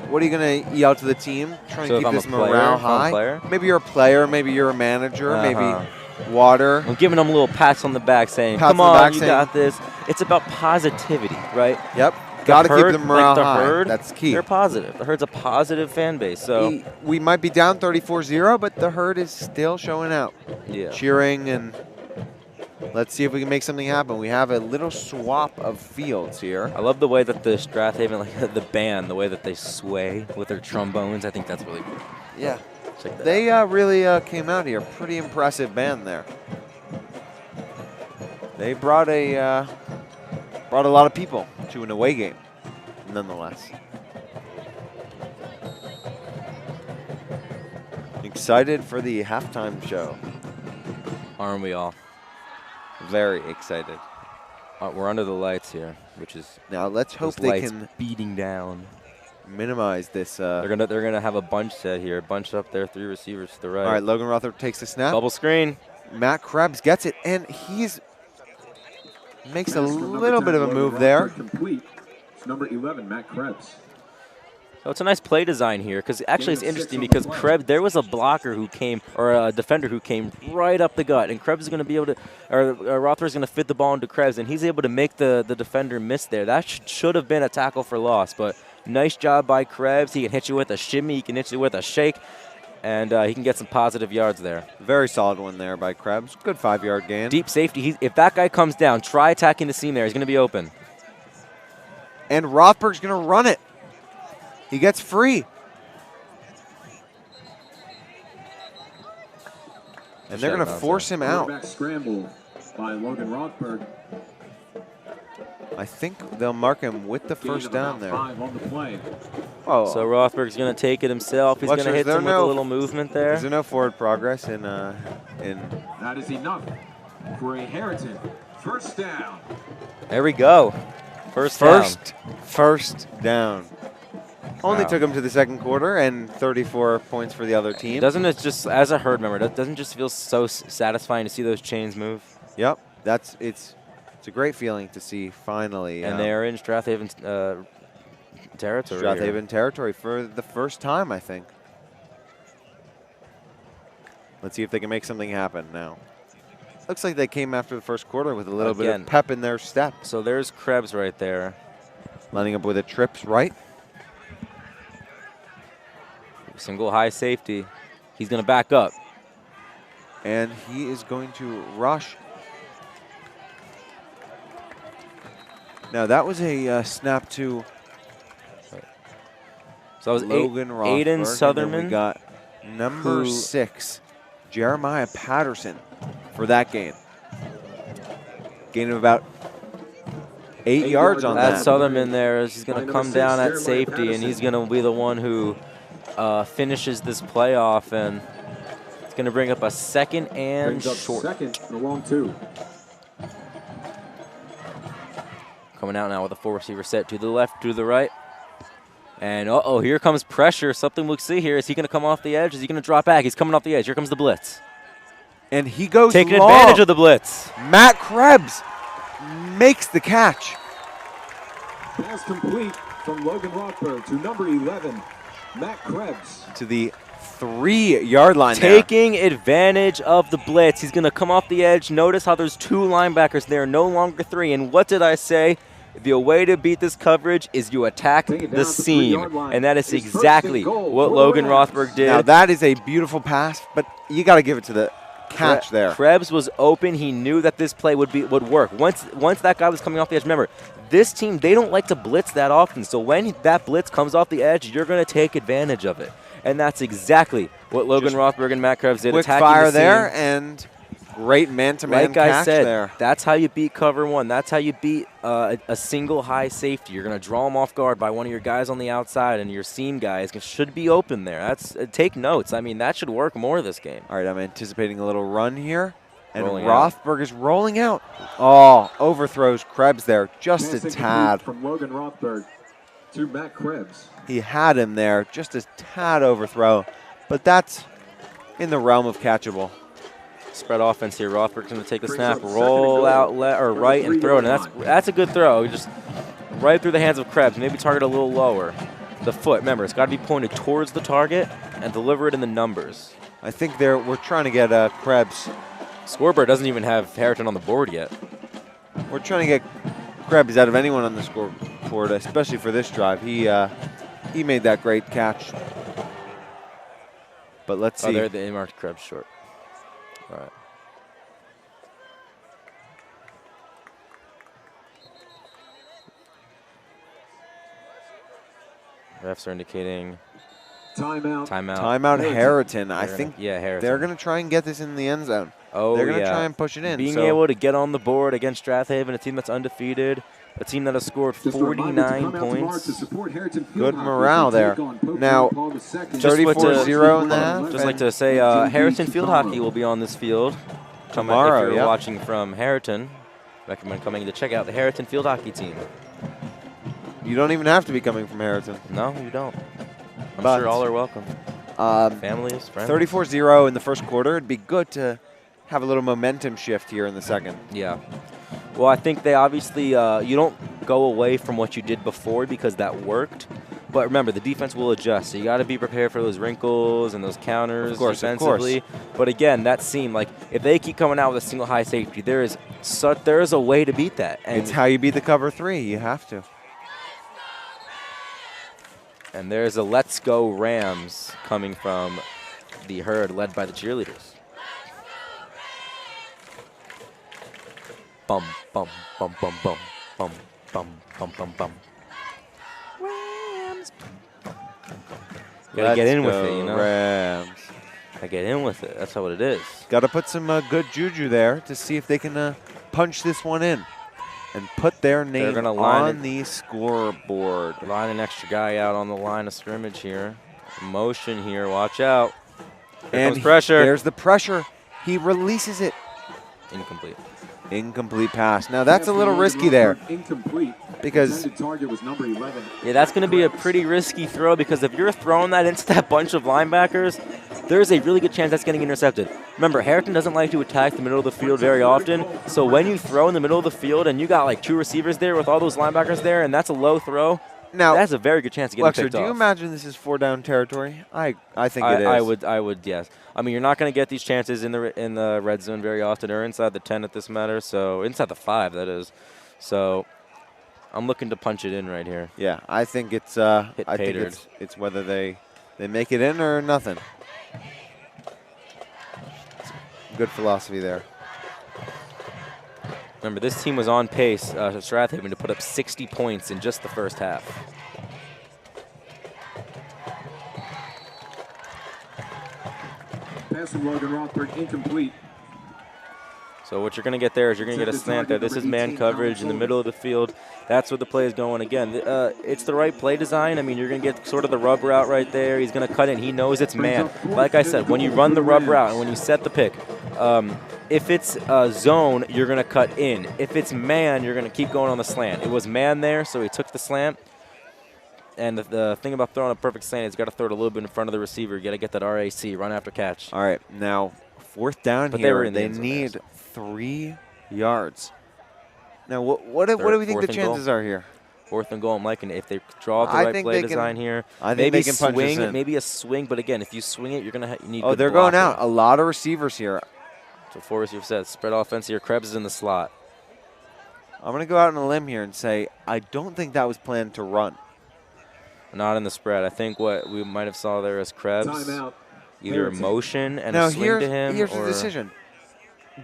What are you going to yell to the team? Try and keep this morale high? Maybe you're a player, maybe you're a manager, maybe water. I'm giving them little pats on the back saying, come on, you got this. It's about positivity, right? Yep. Got to keep the morale high. That's key. They're positive. The Herd's a positive fan base. So we might be down 34-0, but the Herd is still showing out. Yeah. Cheering, and let's see if we can make something happen. We have a little swap of fields here. I love the way that the Strath Haven, like the band, the way that they sway with their trombones. I think that's really cool. Yeah. Check that they really came out here. Pretty impressive band there. They brought a lot of people to an away game, nonetheless. Excited for the halftime show. Aren't we all? Very excited. We're under the lights here, which is now. Let's hope they can beating down, minimize this. They're gonna have a bunch set here, bunch up there, 3 receivers to the right. All right, Logan Rother takes the snap. Bubble screen. Matt Krebs gets it, and makes a little bit of a move there. Complete. It's number 11, Matt Krebs. Oh, it's a nice play design here because actually it's interesting because Krebs, there was a blocker who came, or a defender who came right up the gut, and Krebs is going to be able to, or Rothberg is going to fit the ball into Krebs, and he's able to make the defender miss there. That should have been a tackle for loss, but nice job by Krebs. He can hit you with a shimmy, he can hit you with a shake, and he can get some positive yards there. Very solid one there by Krebs. Good 5-yard gain. Deep safety. If that guy comes down, try attacking the seam there. He's going to be open. And Rothberg's going to run it. He gets free. And they're going to force him out. Scramble by Logan Rothberg. I think they'll mark him with the first down there. 5 on the play. Oh, So Rothberg's going to take it himself. He's going to hit him with a little movement there. Is there no forward progress in That is enough for a Harriton first down. There we go. First down. Only Wow. took him to the second quarter and 34 points for the other team. Doesn't it just, as a herd member, doesn't it just feel so satisfying to see those chains move? Yep, it's a great feeling to see finally. And they're in Strath Haven territory. Strath Haven territory for the first time, I think. Let's see if they can make something happen now. Looks like they came after the first quarter with a little bit of pep in their step. So there's Krebs right there. Lining up with a trips right. Single high safety. He's going to back up. And he is going to rush. Now that was a snap to So that was Logan Rothberg. Aiden And Sutherman. then we got number 6, Jeremiah Patterson, for that gain. Gain of about 8 yards on That that. Sutherman there is he's going to Line come number down 6, at Jeremiah safety, and he's going to be the one who finishes this playoff, and it's going to bring up a second and Brings up short. second and a long 2. Coming out now with a 4 receiver set to the left, to the right. And uh-oh, here comes pressure. Something we'll see here. Is he going to come off the edge? Is he going to drop back? He's coming off the edge. Here comes the blitz. And he goes Taking long. advantage of the blitz. Matt Krebs makes the catch. Pass complete from Logan Rothberg to number 11, Matt Krebs. To the 3-yard line there. Taking advantage of the blitz. He's going to come off the edge. Notice how there's 2 linebackers there, no longer 3. And what did I say? The way to beat this coverage is you attack the seam. And that is exactly what Logan Rothberg did. Now that is a beautiful pass, but you got to give it to the catch there. Krebs was open. He knew that this play would work. Once that guy was coming off the edge, remember, this team, they don't like to blitz that often. So when that blitz comes off the edge, you're going to take advantage of it. And that's exactly what Logan Rothberg and Matt Krebs did. Quick fire there and great man-to-man catch there. That's how you beat cover 1. That's how you beat a single high safety. You're going to draw them off guard by one of your guys on the outside, and your seam guys should be open there. Take notes. I mean, that should work more this game. All right, I'm anticipating a little run here. And Rolling Rothberg is rolling out. Oh, overthrows Krebs there just a Passing tad. complete from Logan Rothberg to Matt Krebs. He had him there, just a tad overthrow. But that's in the realm of catchable. Spread offense here. Rothberg's going to take the Brings snap, up second roll and goal. out right and throw it. And that's a good throw. Just right through the hands of Krebs. Maybe target a little lower. The foot, remember, it's got to be pointed towards the target and deliver it in the numbers. I think we're trying to get Krebs. Scoreboard doesn't even have Harriton on the board yet. We're trying to get Krebs out of anyone on the scoreboard, especially for this drive. He made that great catch. But let's see. Oh, there they marked Krebs short. All right. Refs are indicating Timeout. Timeout Harriton. I think Harriton. they're going to try and get this in the end zone. Oh, they're going to try and push it in. Being able to get on the board against Strath Haven, a team that's undefeated, a team that has scored 49 points. Good morale there. Now, 34-0 in the half. Just like to say, Harriton Field Hockey will be on this field tomorrow. If you're watching from Harriton, recommend coming to check out the Harriton Field Hockey team. You don't even have to be coming from Harriton. No, you don't. I'm But sure all are welcome. Families, friends. 34-0 in the first quarter. It'd be good to have a little momentum shift here in the second. Yeah. Well, I think they obviously, you don't go away from what you did before because that worked. But remember, the defense will adjust, so you got to be prepared for those wrinkles and those counters defensively. But again, that seam, like if they keep coming out with a single high safety, there is a way to beat that. And it's how you beat the cover 3. You have to. And there's a Let's Go Rams coming from the herd led by the cheerleaders. Bum, bum, bum, bum, bum, bum, bum, bum, bum, bum. Rams. Gotta get in with it, you know? Rams. Gotta get in with it. That's what it is. Got to put some good juju there to see if they can punch this one in and put their name on the scoreboard. Line an extra guy out on the line of scrimmage here. Motion here. Watch out. Here comes pressure. There's the pressure. He releases it. Incomplete. Incomplete pass. Now that's a little risky there. Incomplete. Because target was number 11. Yeah, that's going to be a pretty risky throw because if you're throwing that into that bunch of linebackers, there's a really good chance that's getting intercepted. Remember, Harriton doesn't like to attack the middle of the field very often, so when you throw in the middle of the field and you got like 2 receivers there with all those linebackers there and that's a low throw, now that's a very good chance to get picked off. Do you imagine this is 4-down territory? I think it is. I would, yes. I mean, you're not going to get these chances in the red zone very often or inside the 10 at this matter, so inside the 5, that is. So I'm looking to punch it in right here. Yeah, I think it's it's whether they make it in or nothing. Good philosophy there. Remember, this team was on pace, Strath Haven, to put up 60 points in just the first half. Pass from Logan Rothberg, incomplete. So what you're going to get there is you're going to get a slant there. This is man coverage in the middle of the field. That's where the play is going. Again, it's the right play design. I mean, you're going to get sort of the rub route right there. He's going to cut in. He knows it's man. Like I said, when you run the rub route and when you set the pick, if it's zone, you're going to cut in. If it's man, you're going to keep going on the slant. It was man there, so he took the slant. And the thing about throwing a perfect slant is you got to throw it a little bit in front of the receiver. You got to get that RAC, run after catch. All right, now 4th down but here. They need 3 yards. Now, what do we think the chances are here? 4th and goal. I'm liking it. If they draw up the right play design here, I think maybe they can punch this in. Maybe a swing. But again, if you swing it, you're gonna need. Oh, they're going out. A lot of receivers here. So 4 receivers set. Spread offense here. Krebs is in the slot. I'm gonna go out on a limb here and say I don't think that was planned to run. Not in the spread. I think what we might have saw there is Krebs. Timeout. Either a motion and a swing to him. Here's the decision.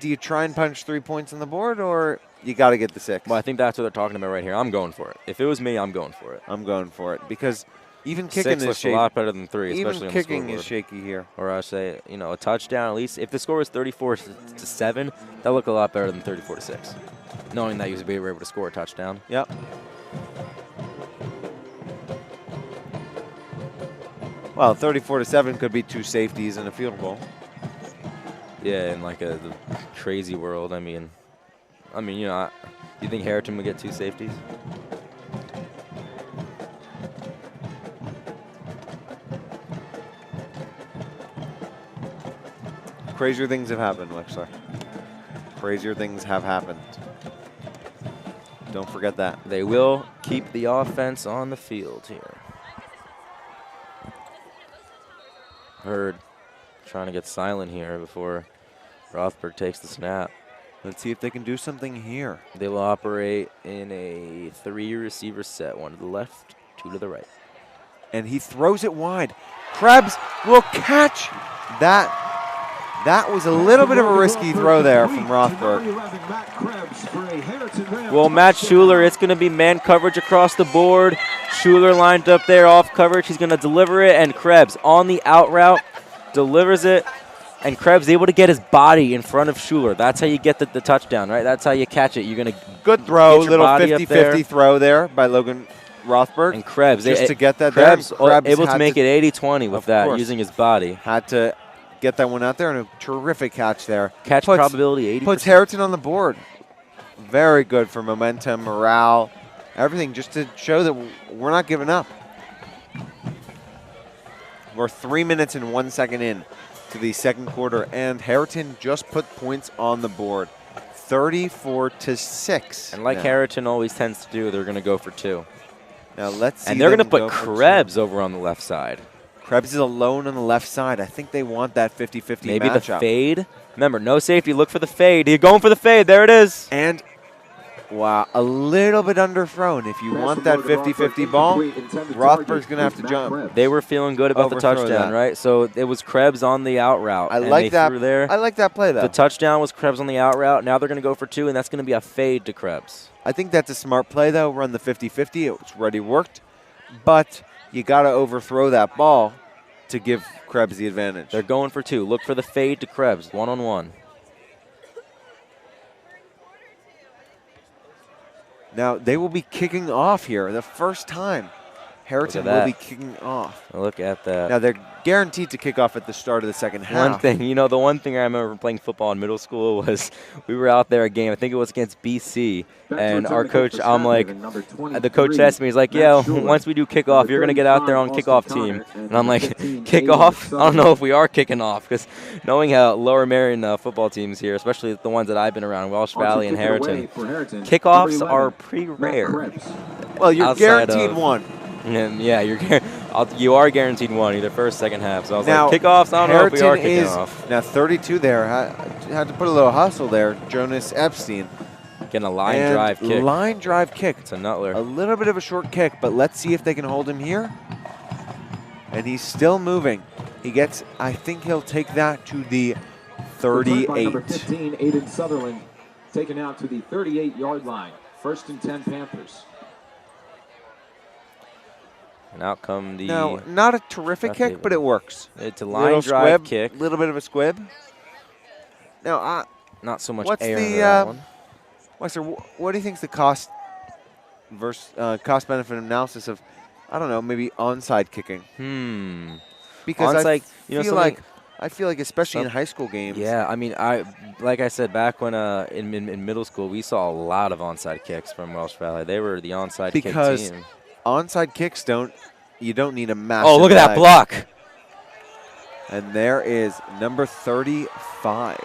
Do you try and punch 3 points on the board, or you got to get the 6? Well, I think that's what they're talking about right here. I'm going for it. If it was me, I'm going for it. I'm going for it because even kicking 6 looks a lot better than 3, especially on the kicking is shaky here. Or I say, a touchdown at least. If the score was 34-7, that look a lot better than 34-6. Knowing that you would be able to score a touchdown. Yep. Well, 34-7 could be 2 safeties and a field goal. Yeah, in like the crazy world. I mean, you think Harriton would get 2 safeties? Crazier things have happened, Wexler. Crazier things have happened. Don't forget that. They will keep the offense on the field here. Herd trying to get silent here before Rothberg takes the snap. Let's see if they can do something here. They will operate in a 3-receiver set, 1 to the left, 2 to the right. And he throws it wide. Krebs will catch that. That was a little bit of a risky throw there from Rothberg. Well, Matt Schuler, it's going to be man coverage across the board. Schuler lined up there off coverage. He's going to deliver it, and Krebs on the out route delivers it. And Krebs able to get his body in front of Schuler. That's how you get the touchdown, right? That's how you catch it. You're going to good throw, little 50-50 throw there by Logan Rothberg. And Krebs, just to get that Krebs there. Able to make it 80-20 with that, using his body. Had to get that one out there, and a terrific catch there. Catch probability 80%. Puts Harriton on the board. Very good for momentum, morale, everything, just to show that we're not giving up. We're 3 minutes and 1 second in to the second quarter, and Harriton just put points on the board, 34-6. And like Harriton always tends to do, they're going to go for 2. Now let's see. And they're going to them put go for Krebs over on the left side. Krebs is alone on the left side. I think they want that 50-50 Maybe matchup. the fade. Remember, no safety. Look for the fade. You're going for the fade. There it is. And, wow, a little bit underthrown. If you want that 50-50 ball, Rothberg's going to have to jump. They were feeling good about the touchdown, that. right? So it was Krebs on the out route. I like that. There. I like that play, though. The touchdown was Krebs on the out route. Now they're going to go for 2, and that's going to be a fade to Krebs. I think that's a smart play, though. Run the 50-50. It's already worked. But you got to overthrow that ball to give Krebs the advantage. They're going for 2. Look for the fade to Krebs, one-on-one. Now, they will be kicking off here the first time. Harriton will be kicking off. Look at that. Now, they're guaranteed to kick off at the start of the second half. One thing, the one thing I remember playing football in middle school was we were out there a game, I think it was against BC, and our coach, I'm like, the coach asked me, he's like, yeah, once we do kickoff, you're going to get out there on kickoff team. And I'm like, kickoff? I don't know if we are kicking off, because knowing how Lower Marion football teams here, especially the ones that I've been around, Welsh Valley and Harriton, kickoffs are pretty rare. Well, you're guaranteed one. And yeah, you are guaranteed one, either first, second half. So I was now, like, kickoffs, I don't know if we are kicking is, off. Now 32 there. Had to put a little hustle there. Jonas Epstein. Getting a line drive kick. Line drive kick. It's a Nutler. A little bit of a short kick, but let's see if they can hold him here. And he's still moving. He gets, I think he'll take that to the 38. By number 15, Aiden Sutherland, taken out to the 38-yard line. 1st and 10 Panthers. And out come the... Now, not a terrific kick, but it works. It's a line drive kick. A little bit of a squib. Now, not so much what's air the, in that one. Wexler, what do you think is the cost benefit analysis of, I don't know, maybe onside kicking? Because onside, I feel like especially in high school games. Yeah, I mean, like I said, back when in middle school, we saw a lot of onside kicks from Welsh Valley. They were the onside kick team. Onside kicks you don't need a massive Oh, look at that block. And there is number 35.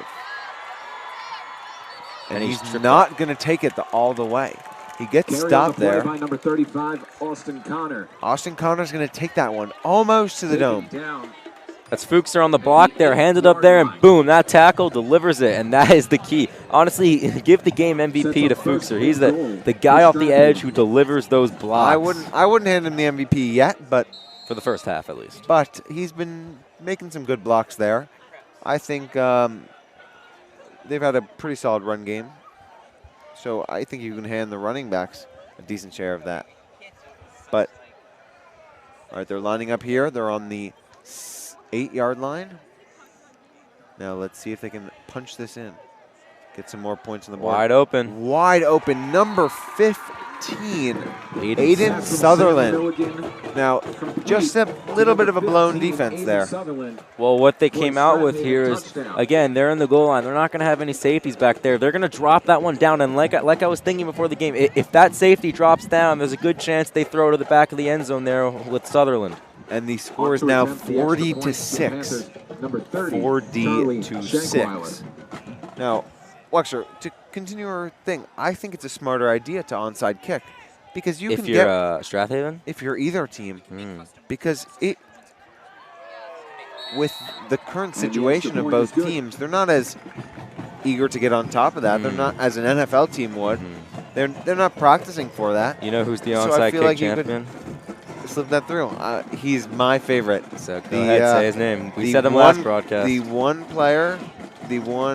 And he's not going to take it all the way. He gets stopped there. By number 35, Austin Connor. Austin Connor's going to take that one almost to the dome. That's Fuchser on the block there, hands it up there, and boom, that tackle delivers it, and that is the key. Honestly, give the game MVP to Fuchser. He's the guy off the edge who delivers those blocks. I wouldn't hand him the MVP yet, but for the first half at least. But he's been making some good blocks there. I think they've had a pretty solid run game, so I think you can hand the running backs a decent share of that. But all right, they're lining up here. They're on the 8-yard line. Now let's see if they can punch this in. Get some more points on the board. Wide open. Wide open. Number 15, Aiden Sutherland. Now, just a little bit of a blown defense there. Well, what they came out with here is, again, they're in the goal line. They're not going to have any safeties back there. They're going to drop that one down. And like I was thinking before the game, if that safety drops down, there's a good chance they throw to the back of the end zone there with Sutherland. And the score is now 40-6. 40-6. Now, Wexler, to continue our thing, I think it's a smarter idea to onside kick because you can get. If you're Strath Haven? If you're either team, because with the current situation of both teams, they're not as eager to get on top of that. They're not as an NFL team would. They're not practicing for that. You know who's the onside kick champion? Slip that through. He's my favorite. So go ahead, say his name. We said him last broadcast. The one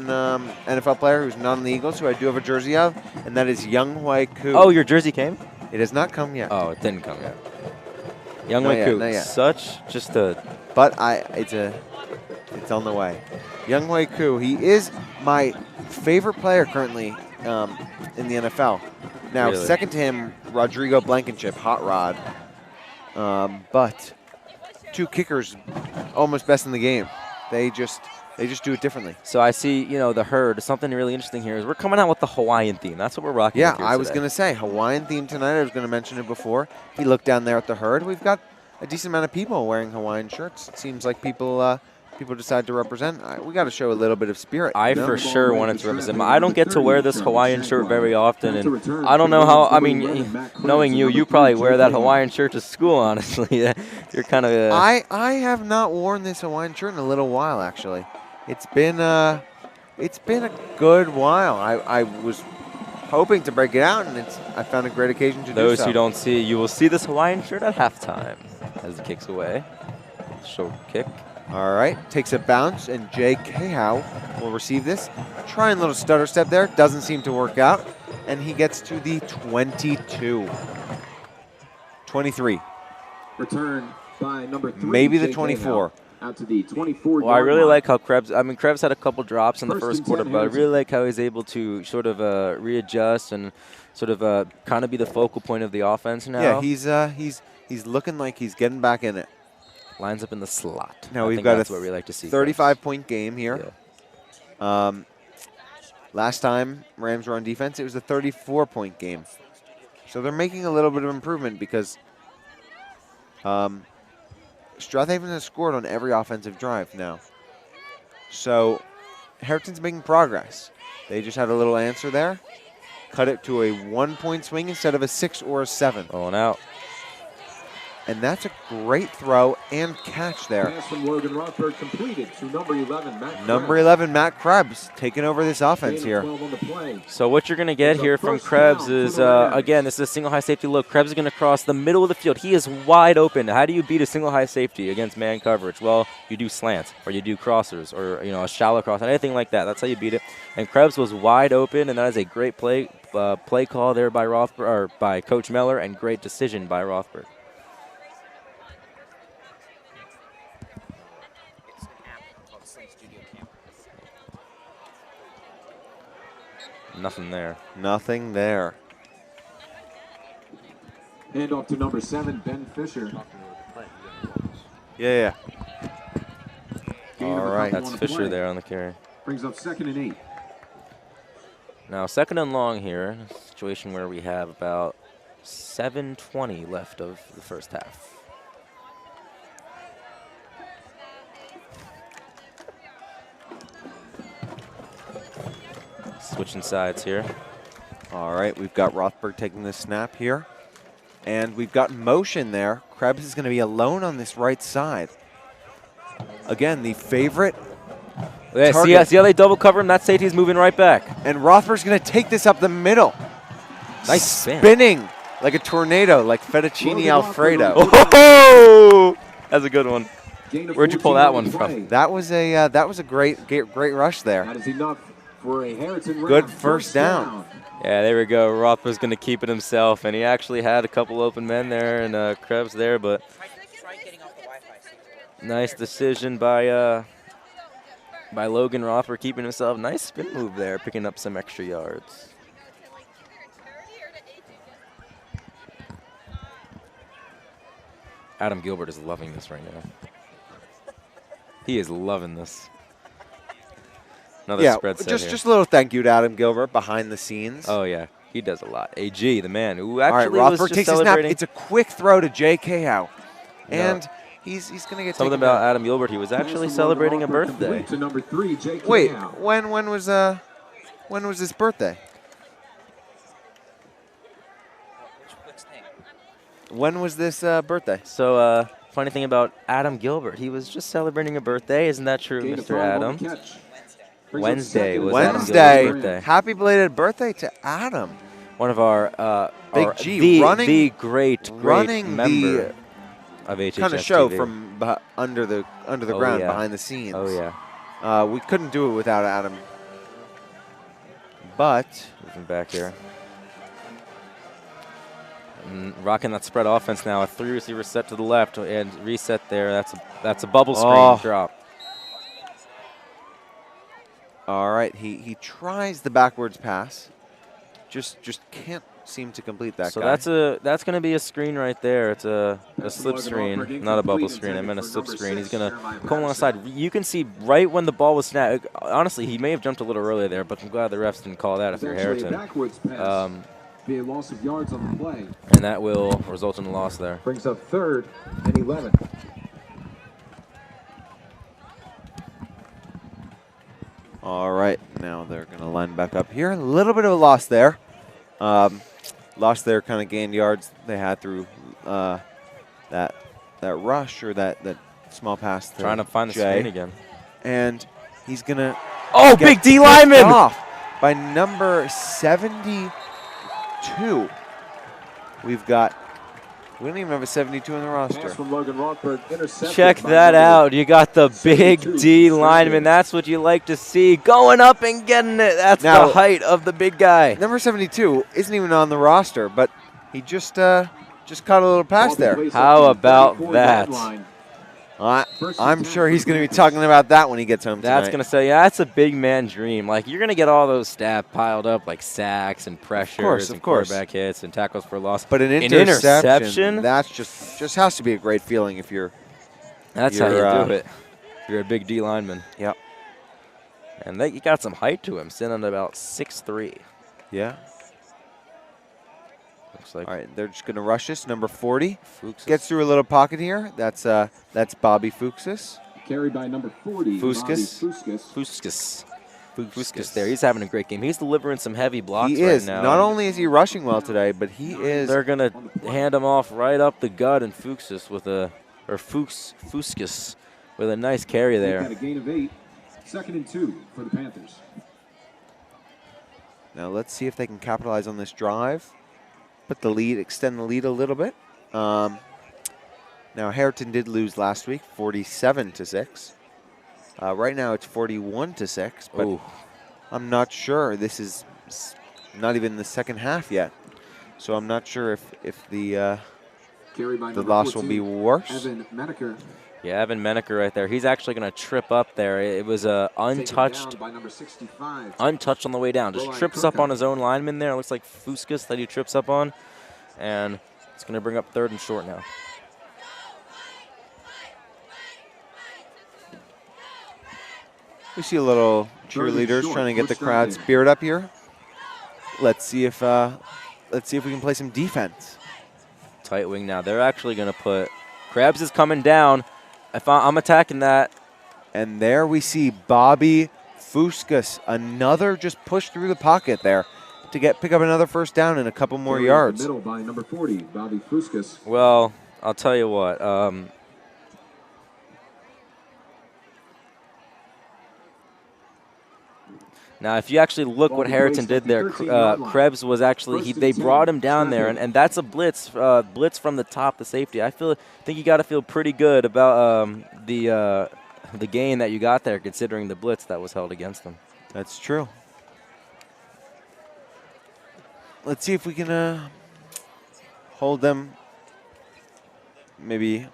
NFL player who's not on the Eagles, who I do have a jersey of, and that is Younghoe Koo. Oh, your jersey came? It has not come yet. Oh, it didn't come yet. Younghoe Koo, such just a. But it's on the way. Younghoe Koo, he is my favorite player currently in the NFL. Now, really? Second to him, Rodrigo Blankenship, Hot Rod. But two kickers, almost best in the game. They just do it differently. So I see, the herd. Something really interesting here is we're coming out with the Hawaiian theme. That's what we're rocking. Yeah, I was going to say Hawaiian theme tonight. I was going to mention it before. If you look down there at the herd, we've got a decent amount of people wearing Hawaiian shirts. It seems like people people decide to represent, we got to show a little bit of spirit. I you know? for sure wanted to represent. I don't get to wear this Hawaiian shirt very often, and I don't know how. I mean, knowing you probably wear that Hawaiian shirt to school. Honestly, you're kind of. I have not worn this Hawaiian shirt in a little while, actually. It's been a good while. I was hoping to break it out, and I found a great occasion to do so. Those who don't see, you will see this Hawaiian shirt at halftime as he kicks away. Short kick. All right, takes a bounce, and Jay Cahow will receive this. Trying a little stutter step there, doesn't seem to work out, and he gets to the 22. 23. Return by number 3. Maybe the 24. Out to the 24. Well, I really like how Krebs, Krebs had a couple drops in the first quarter, but I really like how he's able to sort of readjust and sort of kind of be the focal point of the offense now. Yeah, he's looking like he's getting back in it. Lines up in the slot. Now we've got that's what we like to see. 35-point game here. Yeah. Last time Rams were on defense, it was a 34-point game. So they're making a little bit of improvement because Strathaven has scored on every offensive drive now. So Harriton's making progress. They just had a little answer there. Cut it to a 1-point swing instead of a 6 or a 7. Rolling out. And that's a great throw and catch there. Pass from Logan Rothberg completed to number 11, Matt Number 11, Matt Krebs, taking over this offense here. So what you're going to get here from Krebs is, again, this is a single high safety look. Krebs is going to cross the middle of the field. He is wide open. How do you beat a single high safety against man coverage? Well, you do slants, or you do crossers, or a shallow cross, anything like that. That's how you beat it. And Krebs was wide open, and that is a great play call there by by Coach Meller, and great decision by Rothberg. Nothing there. Nothing there. Hand off to number 7, Ben Fisher. Yeah. All right. That's Fisher there on the carry. Brings up 2nd and 8. Now 2nd and long here. A situation where we have about 7:20 left of the first half. Switching sides here. All right, we've got Rothberg taking the snap here. And we've got motion there. Krebs is going to be alone on this right side. Again, the favorite Yeah, see how they double cover him? That safety's moving right back. And Rothberg's going to take this up the middle. Nice spin. Spinning like a tornado, like fettuccine Alfredo. Oh, that's a good one. Where'd you pull that one from? That was a great rush there. That is enough for a Harriton good first down. Yeah, there we go. Rothberg's going to keep it himself, and he actually had a couple open men there and Krebs there, but nice decision by Logan Rothberg keeping himself. Nice spin move there, picking up some extra yards. Adam Gilbert is loving this right now. He is loving this. Another spread set just a little thank you to Adam Gilbert behind the scenes. Oh, yeah. He does a lot. AG, the man who actually All right, was Rothberg just takes a snap. It's a quick throw to Jay Cahow. And he's going to get something about Adam Gilbert. He was actually celebrating a birthday. To number 3, Jay Cahow. Wait, when was his birthday? When was this birthday? So, funny thing about Adam Gilbert, he was just celebrating a birthday. Isn't that true, Mr. Adam? Wednesday was Adam Gilbert's birthday. Happy belated birthday to Adam. One of our Big G, the great member of HHS kind of show TV. from under the ground, behind the scenes. Oh yeah. We couldn't do it without Adam. But moving back here. Rocking that spread offense now. A 3-receiver set to the left and reset there. That's a bubble screen drop. All right, he tries the backwards pass. Just can't seem to complete that. So guy. that's going to be a screen right there. It's a slip screen, not a bubble screen. I meant a slip screen. He's going to come alongside. You can see right when the ball was snapped. Honestly, he may have jumped a little earlier there, but I'm glad the refs didn't call that if you're Harriton. Be a loss of yards on the play. And that will result in a loss there. Brings up 3rd and 11. All right, now they're going to line back up here. A little bit of a loss there. Lost their kind of gained yards they had through that rush or that small pass. Trying to find the Jay. screen again. And he's going to big D lineman! Off by number 72. We don't even have a 72 in the roster. Check that out. You got the big D lineman. That's what you like to see. Going up and getting it. That's the height of the big guy. Number 72 isn't even on the roster, but he just caught a little pass there. How about that? I'm sure he's going to be talking about that when he gets home tonight. That's going to say, yeah, that's a big man dream. Like, you're going to get all those stats piled up, like sacks and pressures and quarterback hits and tackles for loss. But an interception, that's just has to be a great feeling if you're. That's how you do it. You're a big D lineman. Yep. And you got some height to him, sitting at about 6'3". Yeah. Looks like. All right, they're just going to rush this. Number 40 Fuchs gets through a little pocket here. That's Bobby Fuchs. Carried by number 40. Fuchs there. He's having a great game. He's delivering some heavy blocks right now. Not only is he rushing well today, but he is. They're going to hand him off right up the gut, and Fuchs with a nice carry there. Got a gain of 8. 2nd and 2 for the Panthers. Now let's see if they can capitalize on this drive. Extend the lead a little bit. Now Harriton did lose last week, 47-6. Right now it's 41-6, but Ooh. I'm not sure. This is not even the second half yet, so I'm not sure if the loss will be worse. Evan Menaker. Yeah, Evan Menaker right there. He's actually going to trip up there. It was untouched By number 65. untouched on the way down. Just trips up on his own lineman there. It looks like Fuskis that he trips up on. And it's going to bring up 3rd and short now. We see a little cheerleaders trying to get the crowd spirit up here. Let's see if we can play some defense. Tight wing now. They're actually going to put Krebs is coming down. I'm attacking that. And there we see Bobby Fuskis. Another just push through the pocket there to pick up another first down and a couple more yards. Middle by number 40, Bobby Fuskis. Well, I'll tell you what. Now, if you actually look what Harriton did there, Krebs was actually they brought him down there, and that's a blitz from the top, the safety. I think you got to feel pretty good about the gain that you got there, considering the blitz that was held against them. That's true. Let's see if we can hold them. Maybe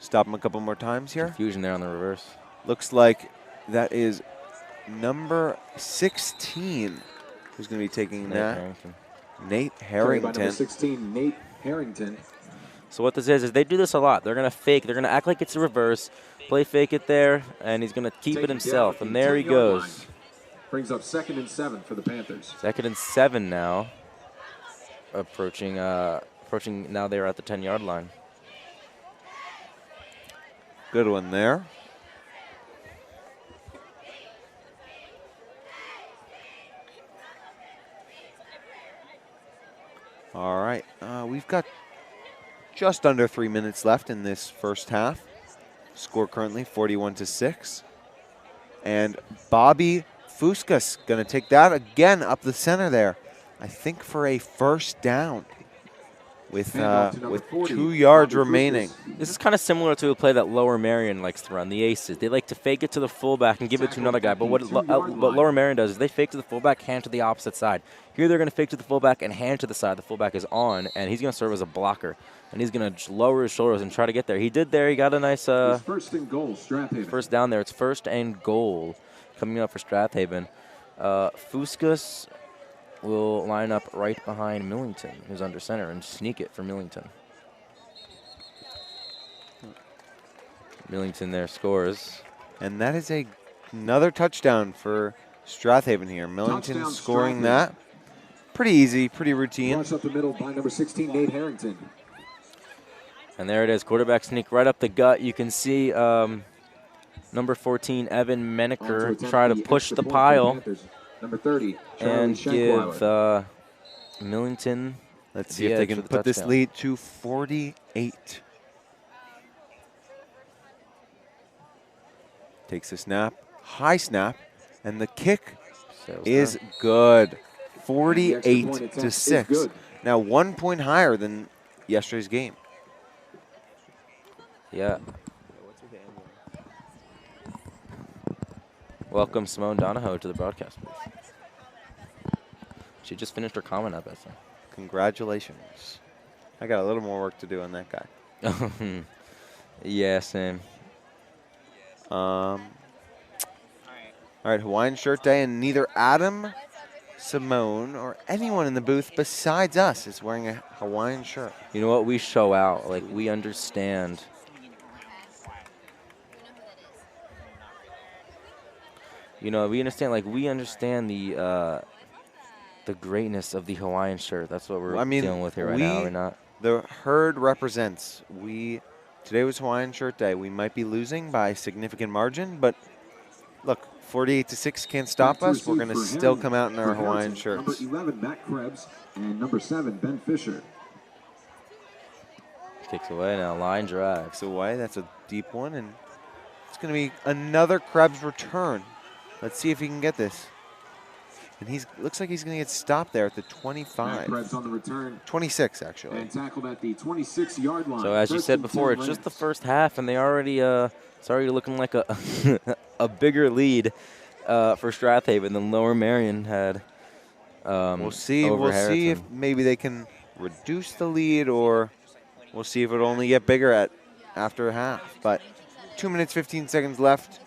stop them a couple more times here. Confusion there on the reverse. Looks like that is number 16 who's going to be taking that. Nate Harrington. Number 16, Nate Harrington. So what this is they do this a lot. They're going to fake. They're going to act like it's a reverse, play fake it there, and he's going to keep it himself. And there he goes. Brings up 2nd and 7 for the Panthers. 2nd and 7 now. Approaching now they're at the 10-yard line. Good one there. All right, we've got just under 3 minutes left in this first half. Score currently 41-6. And Bobby Fuskis going to take that again up the center there. I think for a first down with 2 yards remaining. This is kind of similar to a play that Lower Marion likes to run, the Aces. They like to fake it to the fullback and give it to another guy. But what Lower Marion does is they fake to the fullback, hand to the opposite side. Here they're going to fake to the fullback and hand to the side. The fullback is on, and he's going to serve as a blocker. And he's going to lower his shoulders and try to get there. He did there. He got a nice first and goal, Strathaven. First down there. It's 1st and goal coming up for Strathaven. Fuskis will line up right behind Millington, who's under center, and sneak it for Millington. Millington there scores. And that is another touchdown for Strathaven here. Millington Touchdown, scoring Strathaven. that. Pretty easy, pretty routine. Rush up the middle by number 16, Nate Harrington. And there it is, quarterback sneak right up the gut. You can see not Number 14, Evan On to Menaker, attempt try to the push extra the point for pile Panthers. Number 30, Charlie and give Shankweiler. Millington Let's see the if they edge can for the put this touchdown. lead to 48. Takes a snap, high snap, and the kick Sails is down. good. And 48 the extra point to attempt is 6. good. Now 1 point higher than yesterday's game. Yeah. Welcome Simone Donahoe to the broadcast booth. She just finished her comment up, I think. Congratulations. I got a little more work to do on that guy. Yeah, same. All right, Hawaiian Shirt Day, and neither Adam, Simone, or anyone in the booth besides us is wearing a Hawaiian shirt. You know what? We show out. Like, we understand. You know, we understand. Like, we understand the greatness of the Hawaiian shirt. That's what we're dealing with here right now. We're not. The herd represents. Today was Hawaiian Shirt Day. We might be losing by a significant margin, but look, 48 to 6 can't stop us. We're going to still come out in our Hawaiian shirts. Number 11, Matt Krebs, and number 7, Ben Fisher. Kicks away now. Line drive. Kicks away. That's a deep one, and it's going to be another Krebs return. Let's see if he can get this. And looks like he's going to get stopped there at the 25. Matt Krebs on the return. 26, actually. And tackled at the 26-yard line. So as you said before, it's just the first half, and they already it's already looking like a a bigger lead for Strath Haven than Lower Marion had. We'll see. Over We'll see Harriton. if maybe they can reduce the lead, or we'll see if it'll only get bigger after a half. But 2 minutes, 15 seconds left.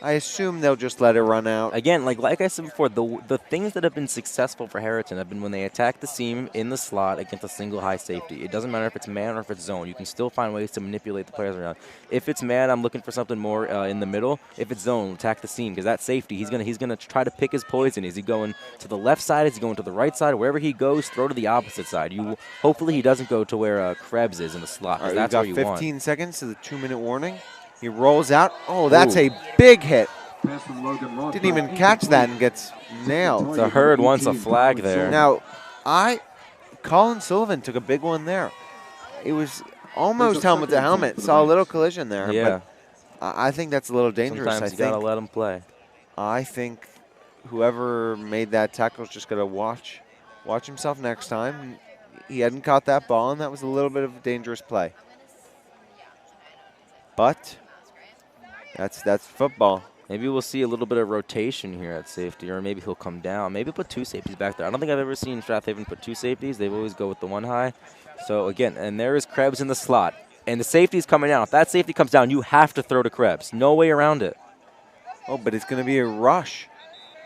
I assume they'll just let it run out. Again, like I said before, the things that have been successful for Harriton have been when they attack the seam in the slot against a single high safety. It doesn't matter if it's man or if it's zone. You can still find ways to manipulate the players around. If it's man, I'm looking for something more in the middle. If it's zone, attack the seam because that safety, he's gonna try to pick his poison. Is he going to the left side? Is he going to the right side? Wherever he goes, throw to the opposite side. Hopefully he doesn't go to where Krebs is in the slot. All right, That's we've where you got want. 15 seconds to the 2-minute warning. He rolls out. Oh, that's a big hit. Pass from Logan Rothberg. Didn't even catch that and gets nailed. The herd wants a flag there. Now, Colin Sullivan took a big one there. It was almost helmet to helmet. Saw a little collision there. Yeah. But I think that's a little dangerous. Sometimes you gotta let him play. I think whoever made that tackle is just gonna watch himself next time. He hadn't caught that ball, and that was a little bit of a dangerous play. But that's football. Maybe we'll see a little bit of rotation here at safety, or maybe he'll come down. Maybe put 2 safeties back there. I don't think I've ever seen Strath Haven put 2 safeties. They always go with the 1 high. So, again, and there is Krebs in the slot. And the safety's coming down. If that safety comes down, you have to throw to Krebs. No way around it. Oh, but it's going to be a rush.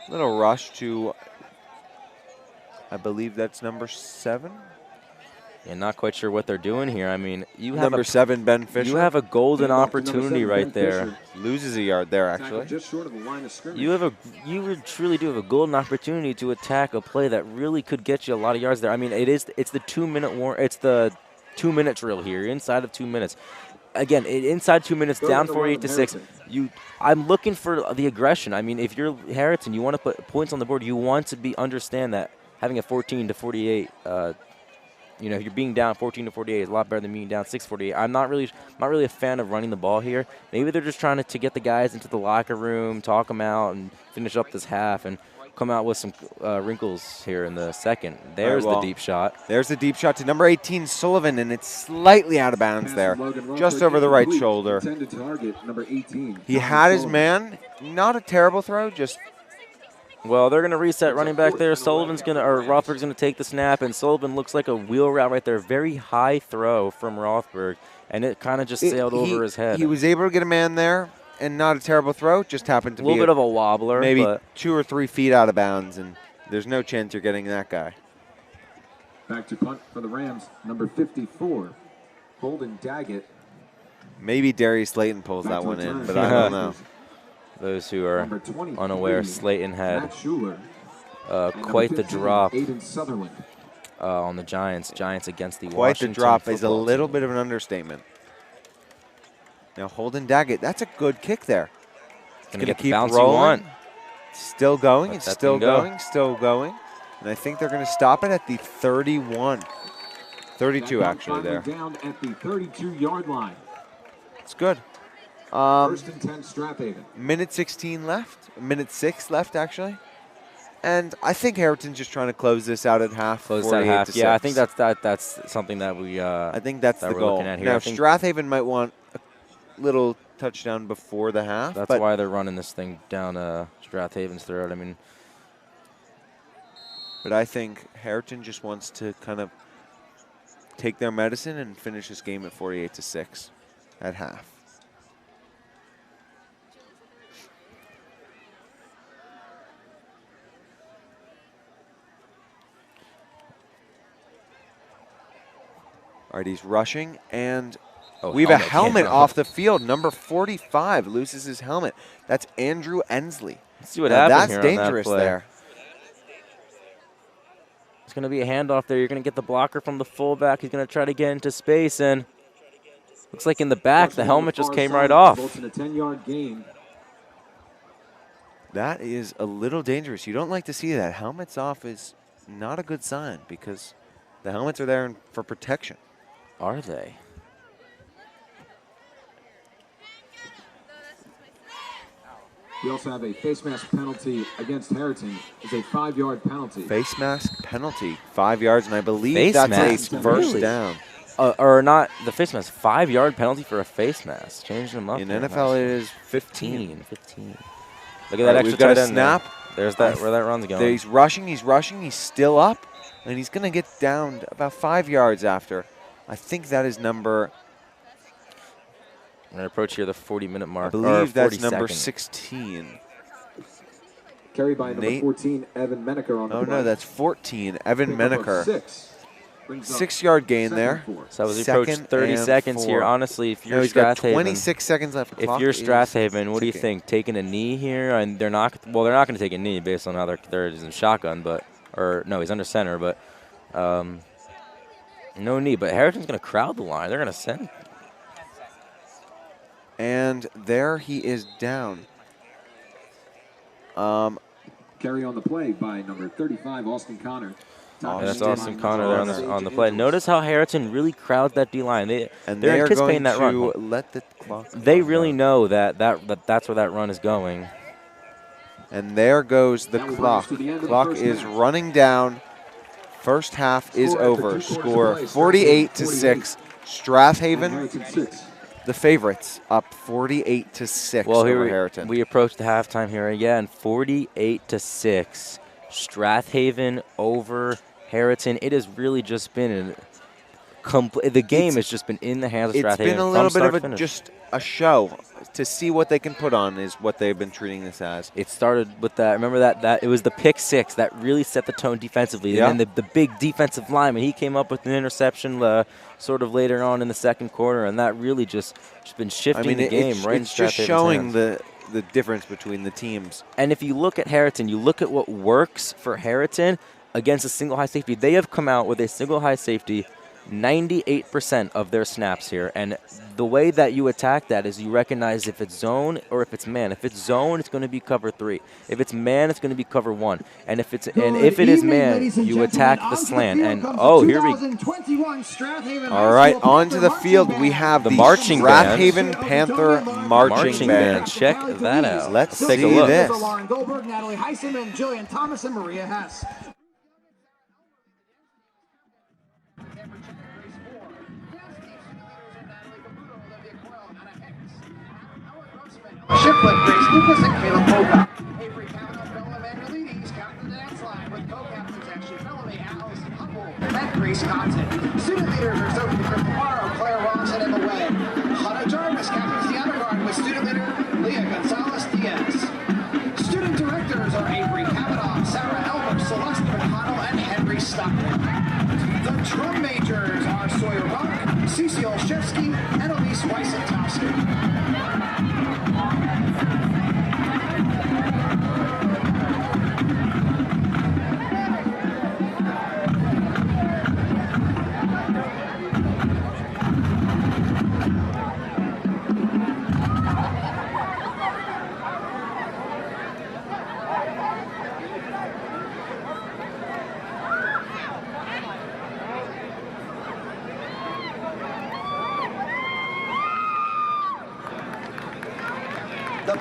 Little rush to, I believe that's number 7. Yeah, not quite sure what they're doing here. I mean, you have Number 7, Ben Fisher. You have a golden Back to number opportunity 7, right Ben there. Fisher. Loses a yard there, Tackled actually. just short of the line of scrimmage. You truly do have a golden opportunity to attack a play that really could get you a lot of yards there. I mean, it's the 2-minute it's the 2-minute drill here. You're inside of 2 minutes. Again, inside 2 minutes, down 48 to 6. I'm looking for the aggression. I mean, if you're Harriton, you want to put points on the board. You want to understand that having a 14 to 48. You're being down 14 to 48 is a lot better than being down 6-48. I'm not really a fan of running the ball here. Maybe they're just trying to get the guys into the locker room, talk them out, and finish up this half and come out with some wrinkles here in the second. There's the deep shot. There's the deep shot to number 18, Sullivan, and it's slightly out of bounds there, just over the right shoulder. Intended target, number 18. He had his man. Not a terrible throw, just Well, they're going to reset running back there. Rothberg's going to take the snap, and Sullivan looks like a wheel route right there. Very high throw from Rothberg, and it kind of just sailed over his head. He was able to get a man there, and not a terrible throw. Just happened to be a little bit of a wobbler. maybe but 2 or 3 feet out of bounds, and there's no chance you're getting that guy. Back to punt for the Rams, number 54, Holden Daggett. Maybe Darius Slayton pulls that one in, but I Yeah. don't know. Those who are Number 23, unaware, Slayton had Matt Schuler. And number quite the 15, drop Aiden Sutherland. on the Giants. Giants against the Quite the Washington drop is a football little team. bit of an understatement. Now Holden Daggett, that's a good kick there. Gonna get the keep bounce you rolling. want. Still going. Let It's that still thing go. going. Still going. And I think they're going to stop it at the 31. 32 actually there. Down at the 32-yard line. It's good. First and 10, Strathaven. Minute 16 left. Minute 6 left actually. And I think Harriton's just trying to close this out at half. Close at half. Yeah, I think that's something that we. I think that's that the we're goal. looking at here. Now I think Strathaven might want a little touchdown before the half. that's why they're running this thing down Strath Haven's throat. I mean, but I think Harriton just wants to kind of take their medicine and finish this game at 48-6 at half. All right, he's rushing, and we have a helmet off the field. Number 45 loses his helmet. That's Andrew Ensley. Let's see what happens That's here dangerous on that play. there. It's going to be a handoff there. You're going to get the blocker from the fullback. He's going to try to get into space, and looks like in the back, the helmet just came right off. In a 10-yard gain. That is a little dangerous. You don't like to see that. Helmets off is not a good sign because the helmets are there for protection. Are they? We also have a face mask penalty against Harriton. It's a 5-yard penalty. Face mask penalty, 5 yards, and I believe Face that's mask? a first Really? down. Or not the face mask. 5-yard penalty for a face mask. Changing them up. In there. NFL, it is 15. 15. Look at All that right, extra we've got a tight end there. snap. There's that where that run's going. He's rushing, he's still up, and he's going to get down about 5 yards after. I think that is number, We're going to approach here the 40-minute I mark. believe that's 40 number seconds. 16. Carried by number Nate. 14, Evan Menaker on the Oh, play. no, that's 14, Evan Pickup of Menaker. 6. Brings up 6-yard gain second there. and 4. So as we approach Second 30 and seconds here, 4. honestly, if No, you're he's got Strathaven, 26 seconds left. if Clock you're is Strathaven, what do you ticking. think? Taking a knee here, and they're not. Well, they're not going to take a knee based on how they're in shotgun, but no, he's under center, but no knee. But Harriton's going to crowd the line. They're going to send. And there he is down. Carry on the play by number 35, Austin Connor. Oh, That's Austin Austin Connor there Connor. on the play. Notice how Harriton really crowds that D-line. They're They're anticipating going that to run. let the clock They run really down. know that's where that run is going. And there goes the That will bring clock. us to the end of the Clock first is half. running down. First half is Score after over. 2 quarters of Score play, 48-6. Strath Haven, Harriton 6. the favorites, up 48-6 Well, over here Harriton. we approach the halftime here again, 48-6. Strath Haven over Harriton. It has really just been the game has just been in the hands of Strath Haven. It's been a little from bit of start to finish. just a show to see what they can put on is what they've been treating this as. It started with that. Remember that it was the pick six that really set the tone defensively. Yeah. And then the big defensive lineman, he came up with an interception sort of later on in the second quarter, and that really just been shifting the game right in it's Strath just Haven's showing hands. the difference between the teams. And if you look at Harriton, you look at what works for Harriton against a single high safety. They have come out with a single high safety 98% of their snaps here. And the way that you attack that is you recognize if it's zone or if it's man. If it's zone, it's going to be cover 3. If it's man, it's going to be cover 1. And if it is man, you attack the slant. And here we go. All right, onto the field we have the marching Strath band. Haven Panther marching band. Check that out. Let's take see a look. this. Lauren Goldberg, Natalie Heisen, and Jillian Thomas, and Maria Hess. Shiplet, Grace Lucas, and Caleb Boga. Avery Kavanaugh, Bella Manuelides, captain the dance line with co-captains Ashley Bellamy, Allison Humble, and Grace Cotton. Student leaders are Sophie Cristofaro, Claire Ross, and Emma Way. Hannah Jarvis captains the honor guard with student leader Leah Gonzalez Diaz. Student directors are Avery Kavanaugh, Sarah Elmer, Celeste McConnell, and Henry Stockton. The drum majors are Sawyer Rock, Cecil Olszewski, and Elise Weissentowski.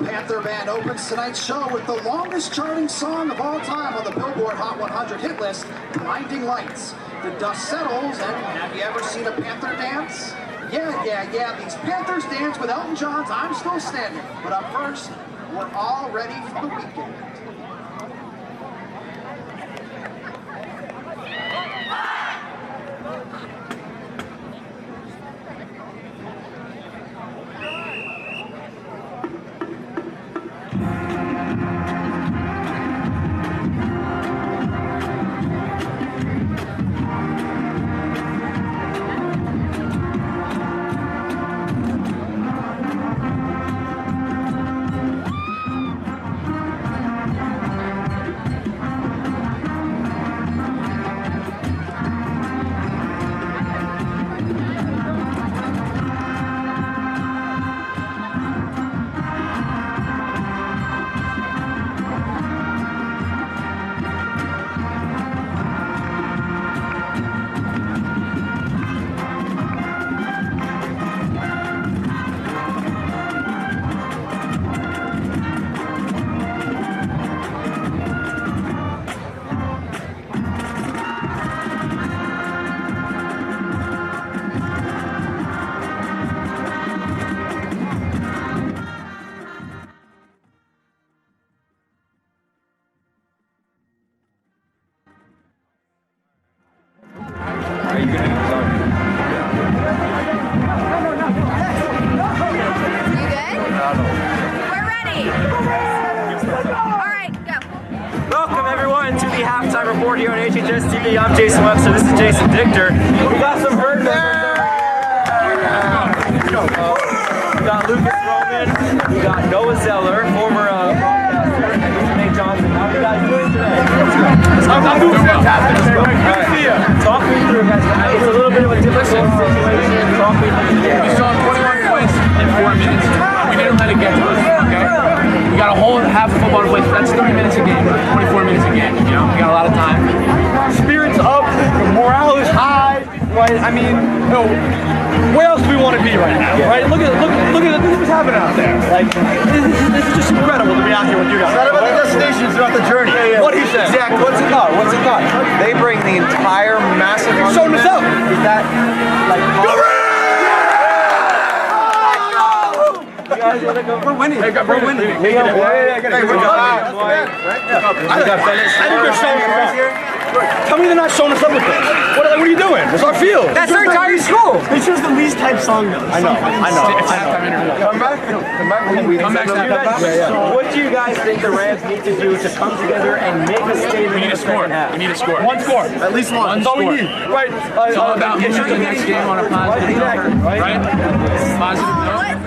Panther Band opens tonight's show with the longest charting song of all time on the Billboard Hot 100 hit list, Blinding Lights. The dust settles, and have you ever seen a Panther dance? Yeah, these Panthers dance with Elton John's I'm Still Standing. But up first, we're all ready for the weekend. Here on HarritonTV. I'm Jason Webster. This is Jason Dichter. We got some herd members. We got Lucas Roman. We got Noah Zeller, former broadcaster, and Nate Johnson. How are you guys doing today? I'm doing fantastic. All right. Talk me through, guys. It's a little bit of a difficult situation. Talk me through the game. We saw 21 points in 4 minutes. We didn't let it get to us. Okay. We got a whole half a football to play. That's 30 minutes a game, 24 minutes a game. You know, we got a lot of time. Spirits up, morale is high, right? I mean, you know, where else do we want to be right now, right? Look at what's happening out there. Like, this is just incredible to be out here with you guys. It's not about the destination, it's about the journey. What he said. Zach, what's it got? What's it got? They bring the entire massive. Showing us up. Is that like? We're winning. We're winning. Hey, we're Tell me they're not showing us up with this. What are you doing? It's our field. That's our entire school. It's just the least type song though. I know. It's halftime interview. Come back. What do you guys think the Rams need to do to come together and make a statement? We need a score. We need a score. One score. At least one. That's all we need. Right. It's all about moving the next game on a positive note. Right? Positive note?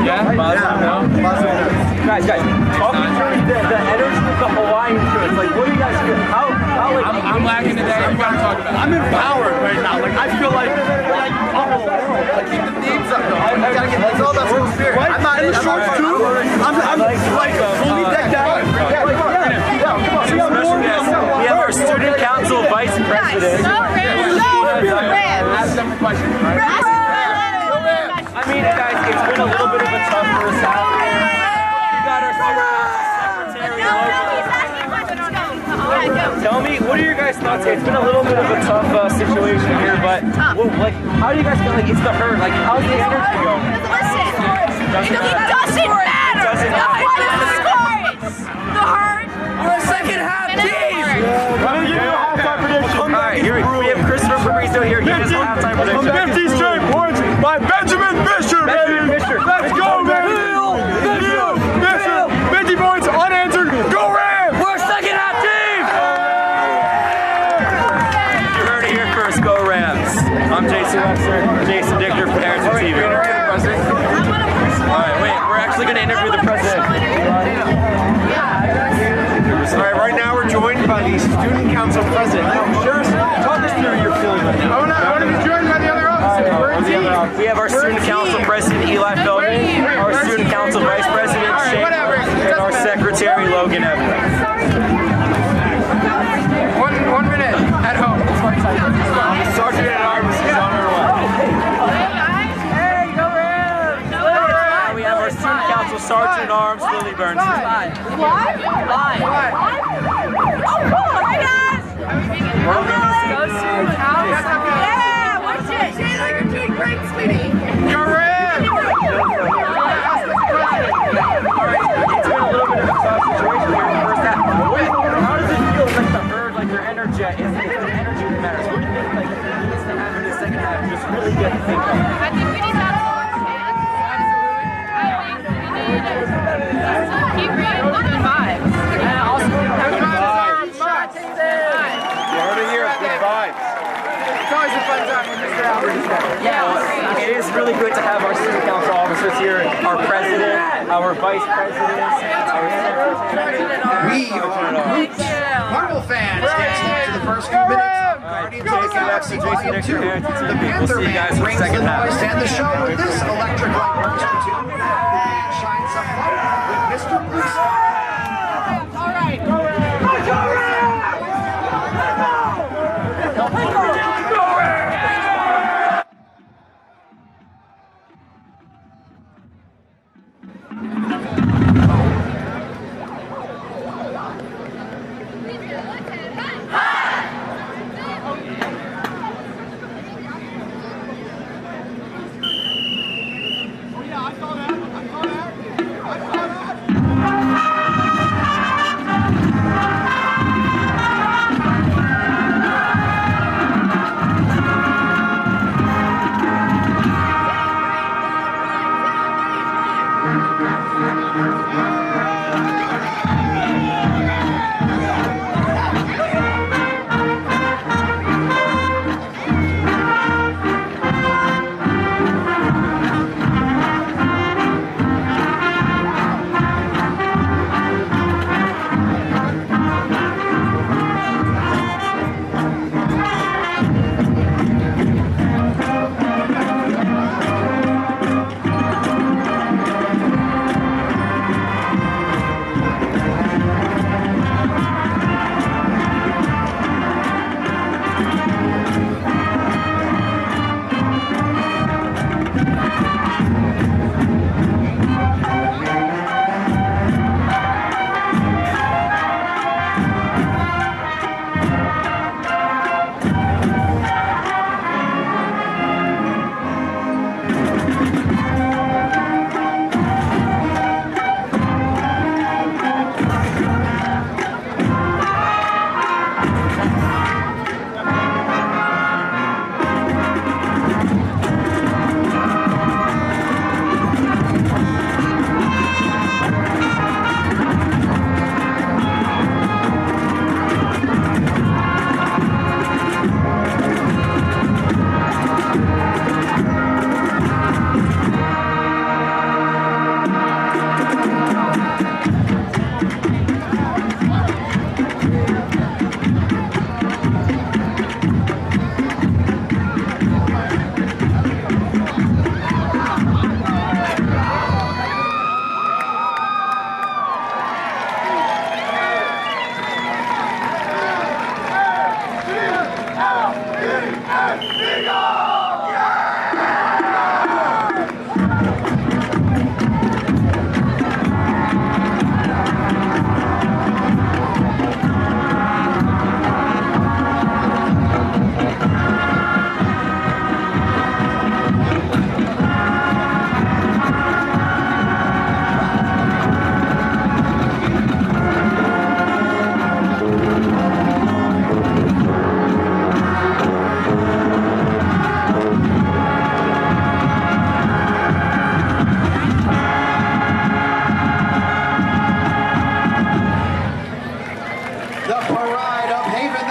Yeah? Positive note? Guys, talk me through the energy of the Hawaiian shirts. Like, what do you guys feel? I'm lacking today. We gotta talk about it. I'm empowered right now. Like, I feel like Keep the themes up though. It's all about school spirit. right? I'm not in the shorts too. I'm like fully decked out. We have our student council vice president. Ask them a question. I mean, guys, it's been a little bit of a tough first half. We got our secretary. Tell me, what are your guys' thoughts here? It's been a little bit of a tough situation here, but like, how do you guys feel like it's the herd? Like, how's the energy going? Listen, it doesn't matter. Doesn't matter. What is the score? The herd. You're a second half team. All right, here we have Christopher Fabrizio here. He has a halftime prediction. 50 straight points by Benjamin Fisher, baby. Let's go, baby. 50 points unanswered. Go Rams! We're a second half team! You heard it here first. Go Rams. I'm Jason Webster, Jason Dichter for HarritonTV. All right, wait. We're actually going to interview the president. All right, right now we're joined by the student council president. Sure, talk us through your feelings. I want to be joined by the other officers. We have our student council president, Eli Feldman, our student council vice president, Shane, and our secretary, Logan Evans. 1 minute at home. Sergeant at Arms is on her way. We have our student council sergeant at arms, Yeah, it is really good to have our student council officers here, our president, our vice president, our secretary. We are Marvel fans dancing to the first few minutes of Guardians of the Galaxy Volume 2. The Panther Man brings the noise and the show with this electric light orchestra tune and shine some light with Mr. Blue Sky. All right.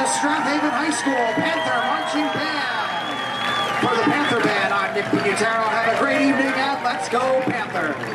Strath Haven High School Panther Marching Band. For the Panther Band, I'm Nick Pinutaro. Have a great evening and let's go Panthers.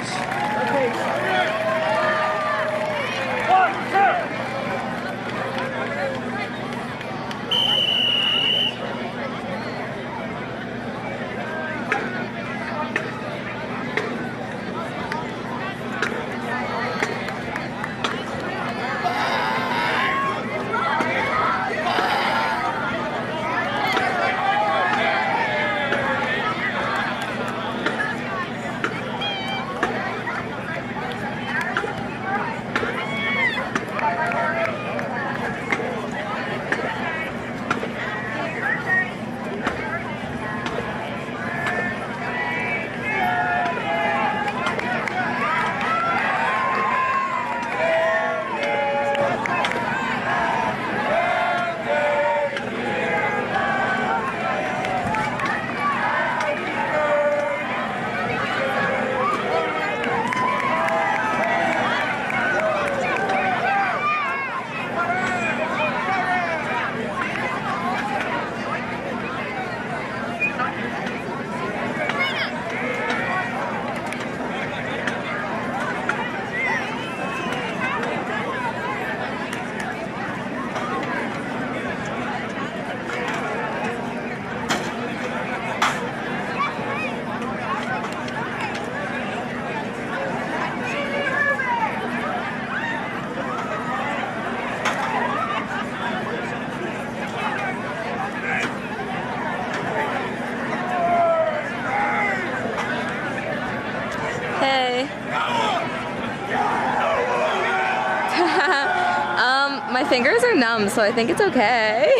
fingers are numb, so I think it's okay.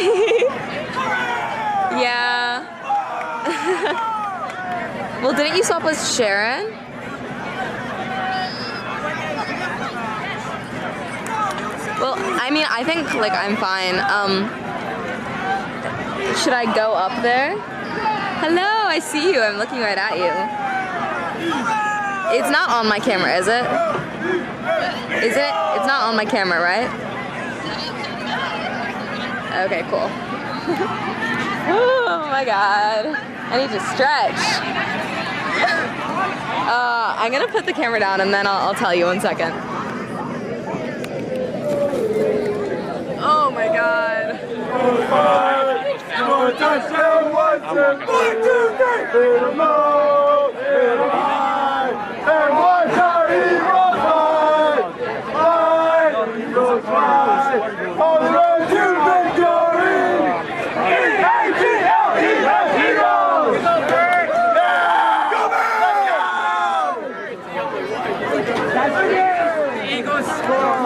Yeah. Well, didn't you swap with Sharon? Well, I mean, I think like I'm fine. Should I go up there? Hello, I see you. I'm looking right at you. It's not on my camera, is it? Is it? It's not on my camera, right? Okay, cool. Oh my god. I need to stretch. I'm gonna put the camera down and then I'll tell you 1 second. Oh my god. Touchdown, 1, 2, 3, and watch our Eagles fly! Eagles fly! On the road to victory! E-A-G-L-E-S, Eagles! Eagles score.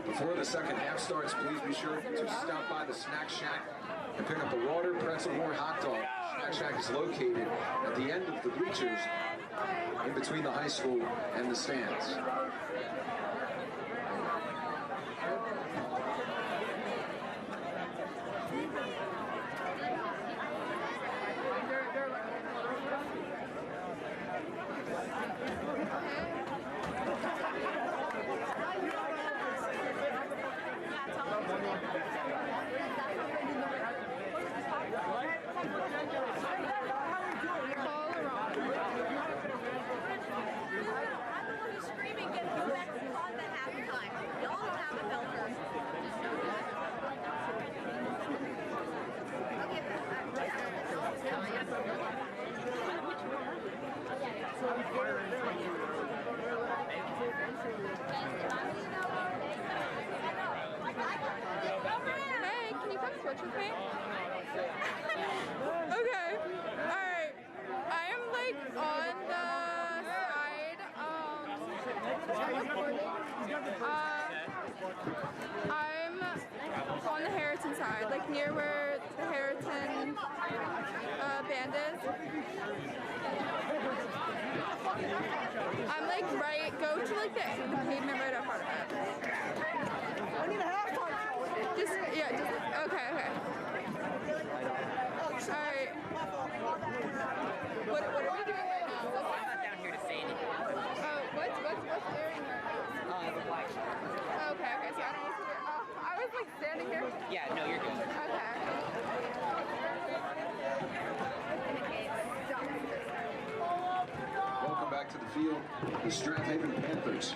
Before the second half starts, please be sure to stop by the Snack Shack and pick up a water, pretzel, or hot dog. Snack Shack is located at the end of the bleachers in between the high school and the stands. Hey, can you come switch with me? Okay, alright. I am like on the side, I'm on the Harriton side, like near where the Harriton band is. I'm like right, go to like the pavement right up front of it. I need a half time. Just, yeah, just, okay. Alright. What are we doing right now? I'm not down here to say anything. What's airing right now? The black shirt. Okay, so I don't want to I was like standing here. Yeah, no, you're good. Okay. Welcome back to the field, the Strath Haven Panthers.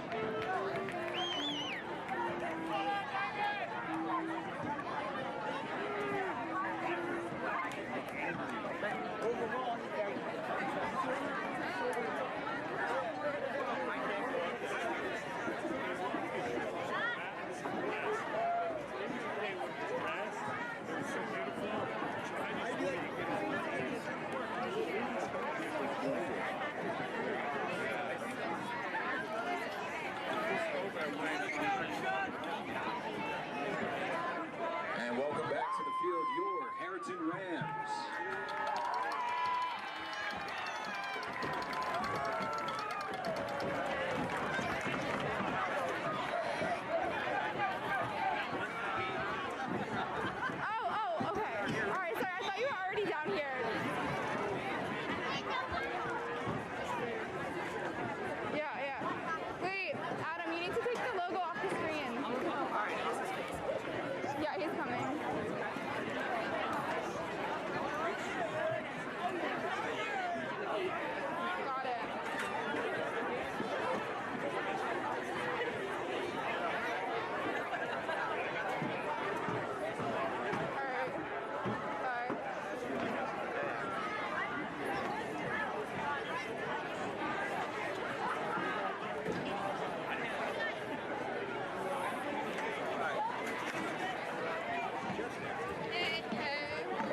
Hey, here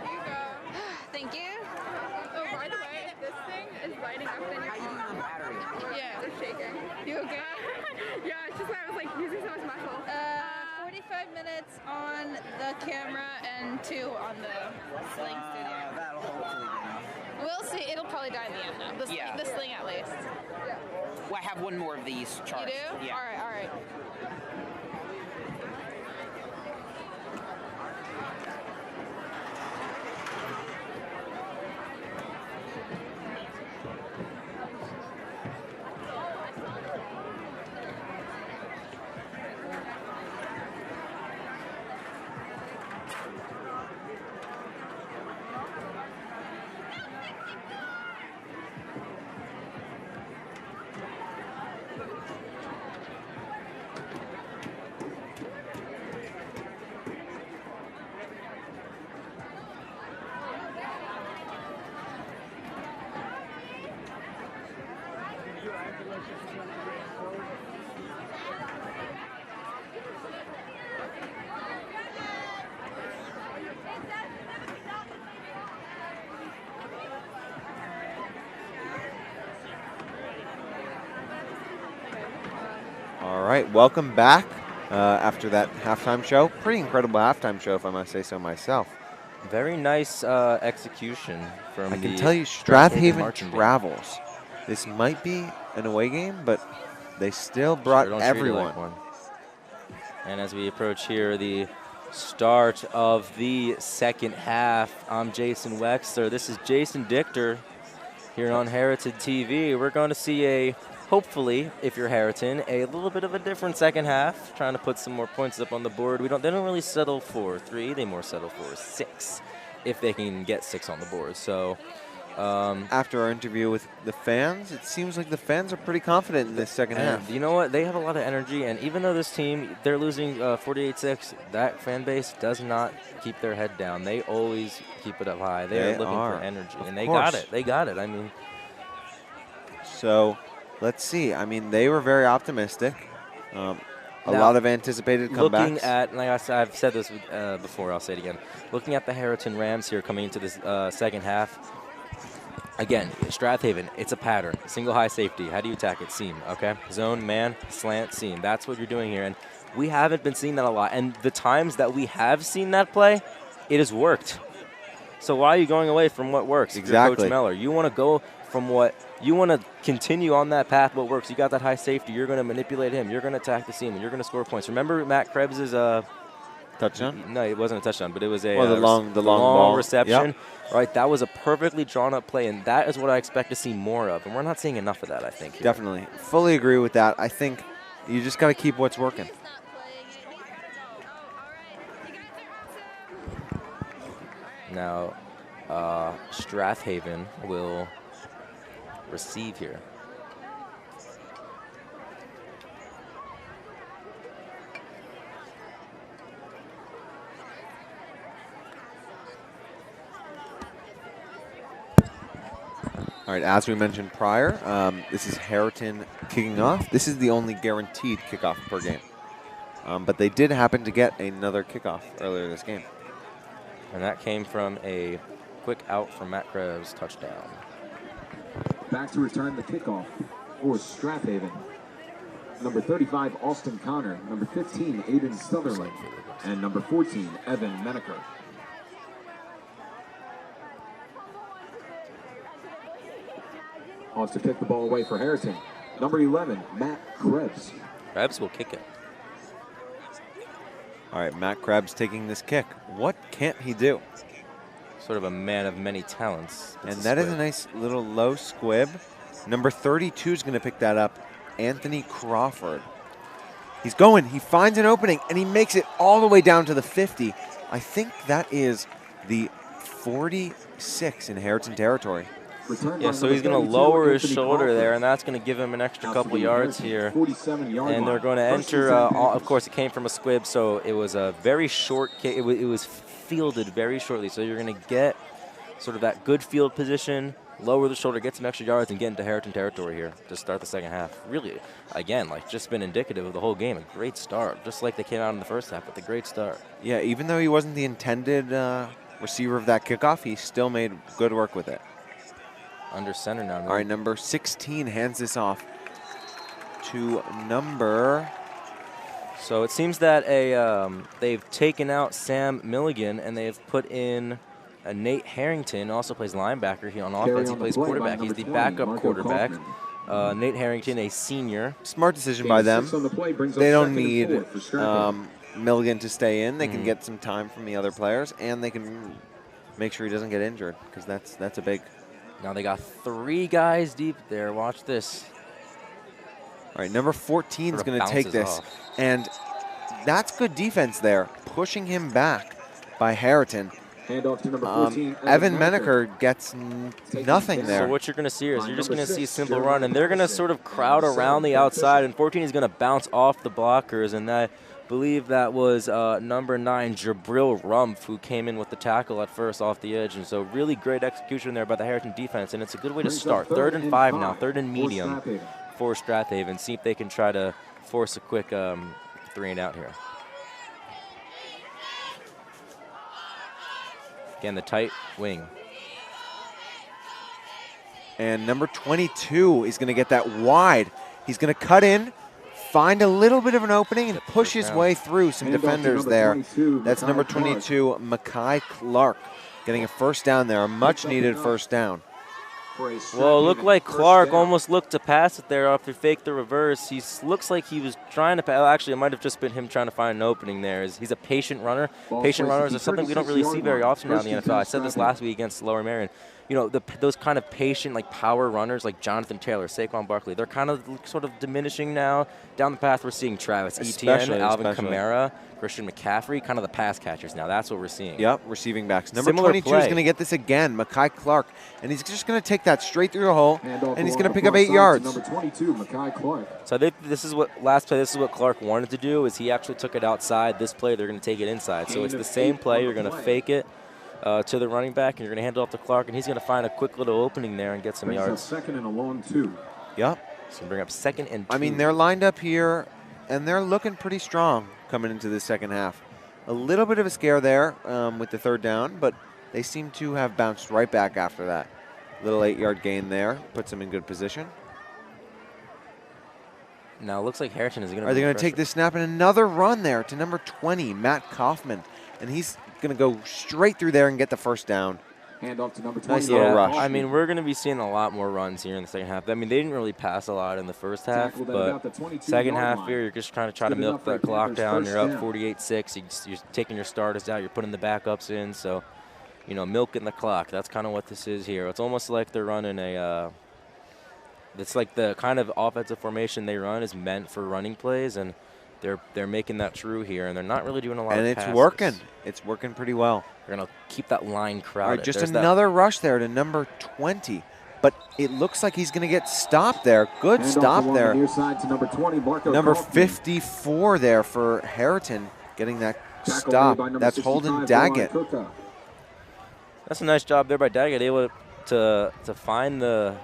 you go. Thank you. Oh, by the way, this thing is lighting up in your phone. Yeah, it's shaking. You okay? Yeah, it's just that I was like using so much muscle. 45 minutes on the camera and 2 on the sling studio. That'll hopefully be enough. We'll see. It'll probably die in the end, though. The sling, at least. Well, I have one more of these charged. You do? Yeah. All right, all right. All right, welcome back after that halftime show. Pretty incredible halftime show, if I must say so myself. Very nice execution from I can tell you, Strath Haven travels. This might be an away game, but they still brought everyone. And as we approach here, the start of the second half, I'm Jason Wexler. This is Jason Dichter here on HarritonTV. We're going to see hopefully, if you're Harriton, a little bit of a different second half, trying to put some more points up on the board. They don't really settle for 3, they more settle for 6 if they can get 6 on the board. So after our interview with the fans, it seems like the fans are pretty confident in this second half. You know what? They have a lot of energy, and even though this team, they're losing 48-6, that fan base does not keep their head down. They always keep it up high. They are looking for energy, and they got it. They got it. I mean, so let's see. I mean, they were very optimistic. A lot of anticipated comebacks. Looking at, like I've said this before, I'll say it again. Looking at the Harriton Rams here coming into this second half, again, Strath Haven, it's a pattern. Single high safety. How do you attack it? Seam, okay? Zone, man, slant, seam. That's what you're doing here. And we haven't been seeing that a lot. And the times that we have seen that play, it has worked. So why are you going away from what works? Exactly. Coach Meller, you want to go from what you want to continue on that path. What works? You got that high safety. You're going to manipulate him. You're going to attack the seam, and you're going to score points. Remember Matt Krebs' touchdown? No, it wasn't a touchdown, but it was a the long ball reception. Yep. Right, that was a perfectly drawn up play, and that is what I expect to see more of. And we're not seeing enough of that, I think. Here. Definitely, fully agree with that. I think you just got to keep what's working. Now, Strath Haven will receive here. All right, as we mentioned prior, this is Harriton kicking off. This is the only guaranteed kickoff per game. But they did happen to get another kickoff earlier this game. And that came from a quick out from Matt Krebs touchdown. Back to return the kickoff for Strath Haven. Number 35, Austin Connor. Number 15, Aiden Sutherland. And number 14, Evan Menaker. On to kick the ball away for Harriton. Number 11, Matt Krebs. Krebs will kick it. All right, Matt Krebs taking this kick. What can't he do? Sort of a man of many talents. And that is a nice little low squib. Number 32 is going to pick that up, Anthony Crawford. He's going. He finds an opening, and he makes it all the way down to the 50. I think that is the 46 in Harriton territory. Yeah, so he's going to lower his shoulder there, and that's going to give him an extra couple yards here. And they're going to enter, of course, it came from a squib, so it was a very short kick. It was fielded very shortly, so you're going to get sort of that good field position lower the shoulder, get some extra yards, and get into Harriton territory here to start the second half. Really, again, like just been indicative of the whole game. A great start, just like they came out in the first half, but a great start. Yeah, even though he wasn't the intended receiver of that kickoff, he still made good work with it. Under center now. All right, number 16 hands this off to number... So it seems that they've taken out Sam Milligan and they've put in Nate Harriton, also plays linebacker. He on offense, he plays quarterback. He's the backup quarterback. Nate Harriton, a senior. Smart decision by them. They don't need Milligan to stay in. They can get some time from the other players, and they can make sure he doesn't get injured, because that's a big... Now they got 3 guys deep there. Watch this. All right, number 14 is going to take this. Off. And that's good defense there, pushing him back by Harriton. Handoff to number 14, Evan Menaker gets nothing there. So what you're going to see here is you're just going to see a simple run, and they're going to sort of crowd around the outside, and 14 is going to bounce off the blockers, and I believe that was number 9, Jabril Rumpf, who came in with the tackle at first off the edge, and so really great execution there by the Harriton defense, and it's a good way to start. 3rd and 5 now, 3rd and medium for Strathaven. See if they can try to force a quick 3 and out here. Again, the tight wing. And number 22 is going to get that wide. He's going to cut in, find a little bit of an opening, and push his way through some defenders there. That's number 22, Makai Clark, getting a first down there, a much-needed first down. Well, it looked like Clark almost looked to pass it there after fake the reverse. He looks like he was trying to pass. Actually, it might have just been him trying to find an opening there. He's a patient runner. Patient runners are something we don't really see very often now in the NFL. I said this last week against Lower Marion. You know, those kind of patient, like power runners like Jonathan Taylor, Saquon Barkley, they're kind of sort of diminishing now. Down the path, we're seeing Travis Etienne, Alvin Kamara, Christian McCaffrey, kind of the pass catchers now. That's what we're seeing. Yep, receiving backs. Number 22 is going to get this again, Makai Clark, and he's just going to take that straight through the hole, and he's going to pick up 8 yards. Number 22, Makai Clark. So this is what last play. This is what Clark wanted to do. Is he actually took it outside? This play, they're going to take it inside. So it's the same play. You're going to fake it to the running back, and you're going to hand it off to Clark, and he's going to find a quick little opening there and get some yards. 2nd and a long 2. Yep. So bring up 2nd and 2. I mean, they're lined up here, and they're looking pretty strong coming into the second half. A little bit of a scare there with the 3rd down, but they seem to have bounced right back after that. Little 8-yard gain there, puts them in good position. Now it looks like Harriton is going to. Are they going to take this snap and another run there to number 20, Matt Kaufman, and he's going to go straight through there and get the first down. Handoff to number 20. Yeah, rush. I mean, we're going to be seeing a lot more runs here in the second half. I mean, they didn't really pass a lot in the first half, but second half here, you're just trying to milk that clock down. You're up 48-6. You're taking your starters out. You're putting the backups in. So, you know, milking the clock. That's kind of what this is here. It's almost like they're running it's like the kind of offensive formation they run is meant for running plays, and they're making that true here, and they're not really doing a lot of passes. And it's working. It's working pretty well. They're going to keep that line crowded. All right, just another rush there to number 20. But it looks like he's going to get stopped there. Good stop there. Near side to number 20, number 54 there for Harriton, getting that stop. That's Holden Daggett. That's a nice job there by Daggett, able to find the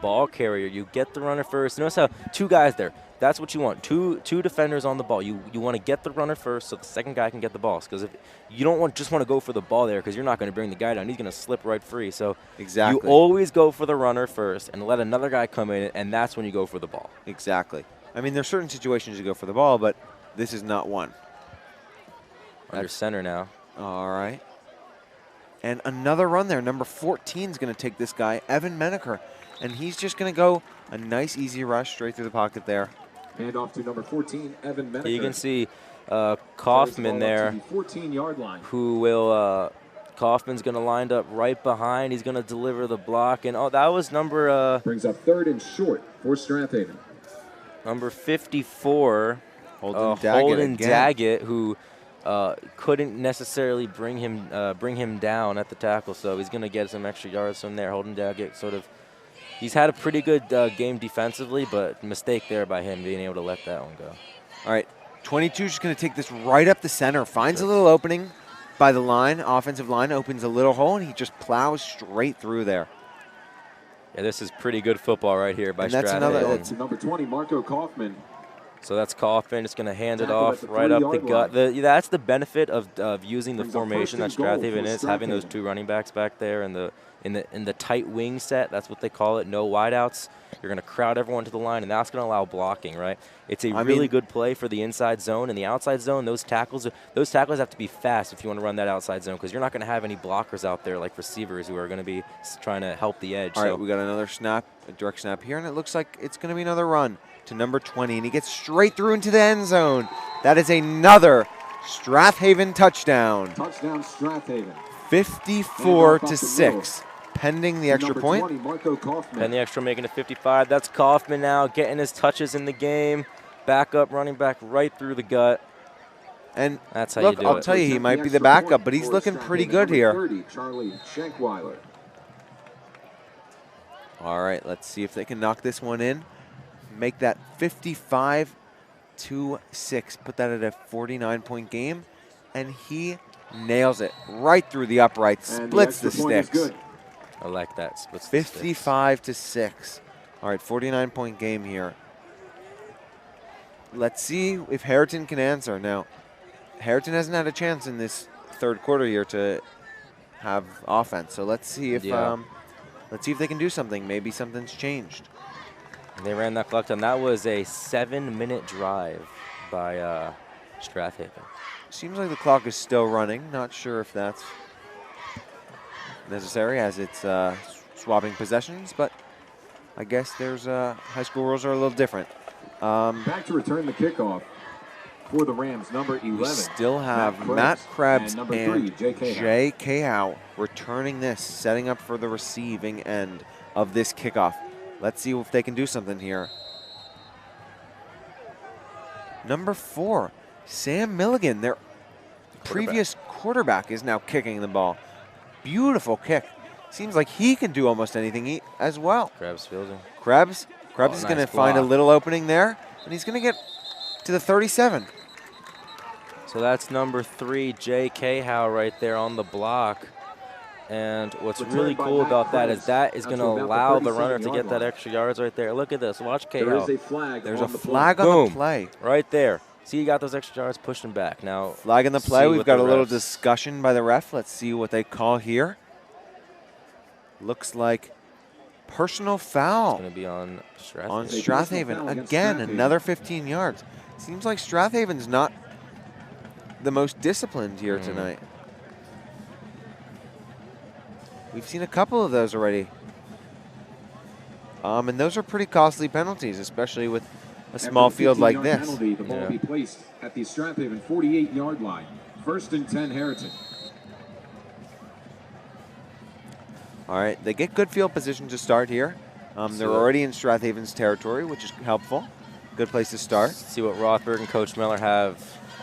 ball carrier. You get the runner first. Notice how 2 guys there. That's what you want. Two defenders on the ball. You want to get the runner first so the second guy can get the ball. Because if you don't just want to go for the ball there, because you're not going to bring the guy down. He's going to slip right free. So exactly, you always go for the runner first and let another guy come in, and that's when you go for the ball. Exactly. I mean, there's certain situations you go for the ball, but this is not one. Under center now. All right. And another run there. Number 14 is going to take this guy, Evan Menaker. And he's just going to go a nice, easy rush straight through the pocket there. Handoff to number 14, Evan Menaker. You can see Kaufman there, 14-yard line. Who will Kaufman's going to line up right behind. He's going to deliver the block. And, oh, that was number brings up 3rd and short for Strathaven. Number 54, Holden Daggett, who couldn't necessarily bring him down at the tackle. So he's going to get some extra yards from there. Holden Daggett sort of. He's had a pretty good game defensively, but mistake there by him being able to let that one go. All right, 22 is just going to take this right up the center. Finds a little opening by the line, offensive line, opens a little hole, and he just plows straight through there. Yeah, this is pretty good football right here by And that's Strath another- Haven. To number 20, Marco Kaufman. So that's Kaufman. It's going to hand it Tackle off at the right up the 3-yard gut. line. That's the benefit of using the Brings up formation that first and goal Strathaven for is, having those Strathaven. 2 running backs back there in the tight wing set. That's what they call it. No wideouts. You're going to crowd everyone to the line, and that's going to allow blocking, right? It's a really good play for the inside zone. And the outside zone, those tackles have to be fast if you want to run that outside zone, because you're not going to have any blockers out there like receivers who are going to be trying to help the edge. All right, we got another snap, a direct snap here, and it looks like it's going to be another run to number 20, and he gets straight through into the end zone. That is another Strath Haven touchdown. Touchdown, Strath Haven. 54-6, pending the extra Number point. 20, Marco Kaufman. And the extra making it 55. That's Kaufman now getting his touches in the game. Backup running back right through the gut. And that's how look, you do I'll it. tell you, he might be the Extra backup, point but he's for looking Strath pretty Haven. good Number here. 30, Charlie Schenkweiler. All right, let's see if they can knock this one in. Make that 55-6. Put that at a 49-point game. And he nails it right through the uprights. And Splits the the extra point is sticks. good. I like that. Splits the sticks. 55-6. All right, 49-point game here. Let's see if Harriton can answer. Now, Harriton hasn't had a chance in this third quarter here to have offense. So let's see if they can do something. Maybe something's changed. They ran that clock down. That was a 7-minute drive by Strath Haven. Seems like the clock is still running. Not sure if that's necessary as it's swapping possessions, but I guess there's high school rules are a little different. Back to return the kickoff for the Rams, number 11. We still have Matt Krebs and J.K. Howe returning this, setting up for the receiving end of this kickoff. Let's see if they can do something here. Number 4, Sam Milligan, their previous quarterback, is now kicking the ball. Beautiful kick. Seems like he can do almost anything as well. Krebs fielding. Krebs is going to find a little opening there, and he's going to get to the 37. So that's number 3, J.K. Howe right there on the block. And what's really cool about that is going to allow the runner to get that extra yards right there. Look at this. Watch K. There Howe. is a flag. There's a flag on the play. Right there. See, you got those extra yards, pushed him back. Now, flag on the play. We've got a little refs. discussion by the ref. Let's see what they call here. Looks like personal foul. It's going to be on Strathaven. On Strathaven. Again, another 15 yards. Seems like Strathaven's not the most disciplined here tonight. We've seen a couple of those already. And those are pretty costly penalties, especially with a small field like this. Penalty, the ball will be placed at the Strathaven 48-yard line. 1st and 10, Harriton. All right, they get good field position to start here. They're already in Strathaven's territory, which is helpful. Good place to start. Let's see what Rothberg and Coach Miller have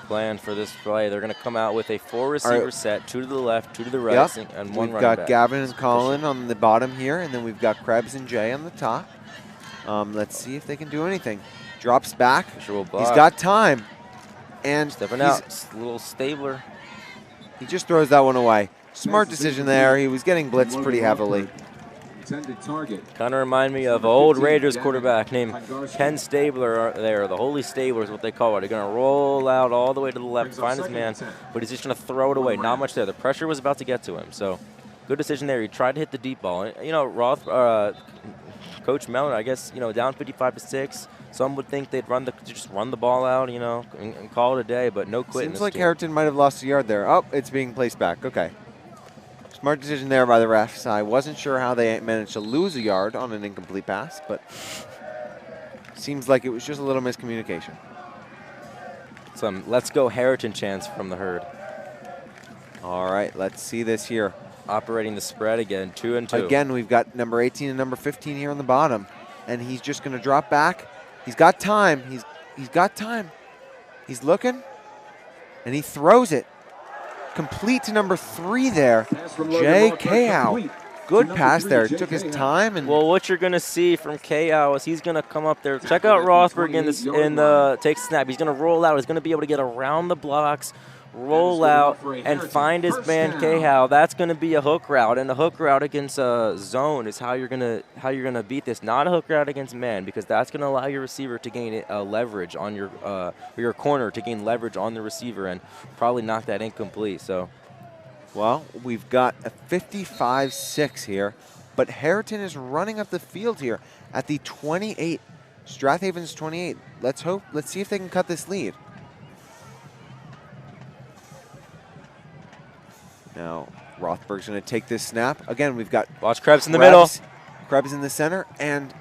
planned for this play. They're going to come out with a 4-receiver set, 2 to the left, 2 to the right, and 1 running back. We've got Gavin and Colin on the bottom here, and then we've got Krebs and Jay on the top. Let's see if they can do anything. Drops back. Sure, he's got time. And stepping out, little Stabler. He just throws that one away. Smart decision there. He was getting blitzed pretty heavily. Target. Kind of remind me of an old Raiders quarterback named Ken Stabler there. The Holy Stabler is what they call it. They're going to roll out all the way to the left, find his man, but he's just going to throw it away. Not much there. The pressure was about to get to him. So good decision there. He tried to hit the deep ball. You know, Coach Miller, I guess, you know, down 55-6. Some would think they'd just run the ball out, you know, and call it a day, but no quitting. Seems like Harriton might have lost a yard there. Oh, it's being placed back. Okay. Smart decision there by the refs. I wasn't sure how they managed to lose a yard on an incomplete pass, but seems like it was just a little miscommunication. Some let's go Harriton chants from the herd. All right, let's see this here. Operating the spread again, 2 and 2. Again, we've got number 18 and number 15 here on the bottom, and he's just going to drop back. He's got time. He's got time. He's looking, and he throws it. Complete to number 3 there, J.K. Howe. Good pass there. Took his time. And well, what you're going to see from K.O. is he's going to come up there. Check out Rothberg in the takes snap. He's going to roll out. He's going to be able to get around the blocks, roll out, and find his man Cahill. That's going to be a hook route, and a hook route against a zone is how you're gonna beat this. Not a hook route against man, because that's going to allow your receiver to gain leverage on your corner to gain leverage on the receiver and probably knock that incomplete. So, well, we've got a 55-6 here, but Harriton is running up the field here at the 28. Strath Haven's 28. Let's see if they can cut this lead. Now, Rothberg's going to take this snap. Again, we've got... Watch Krebs in the middle. Krebs in the center, and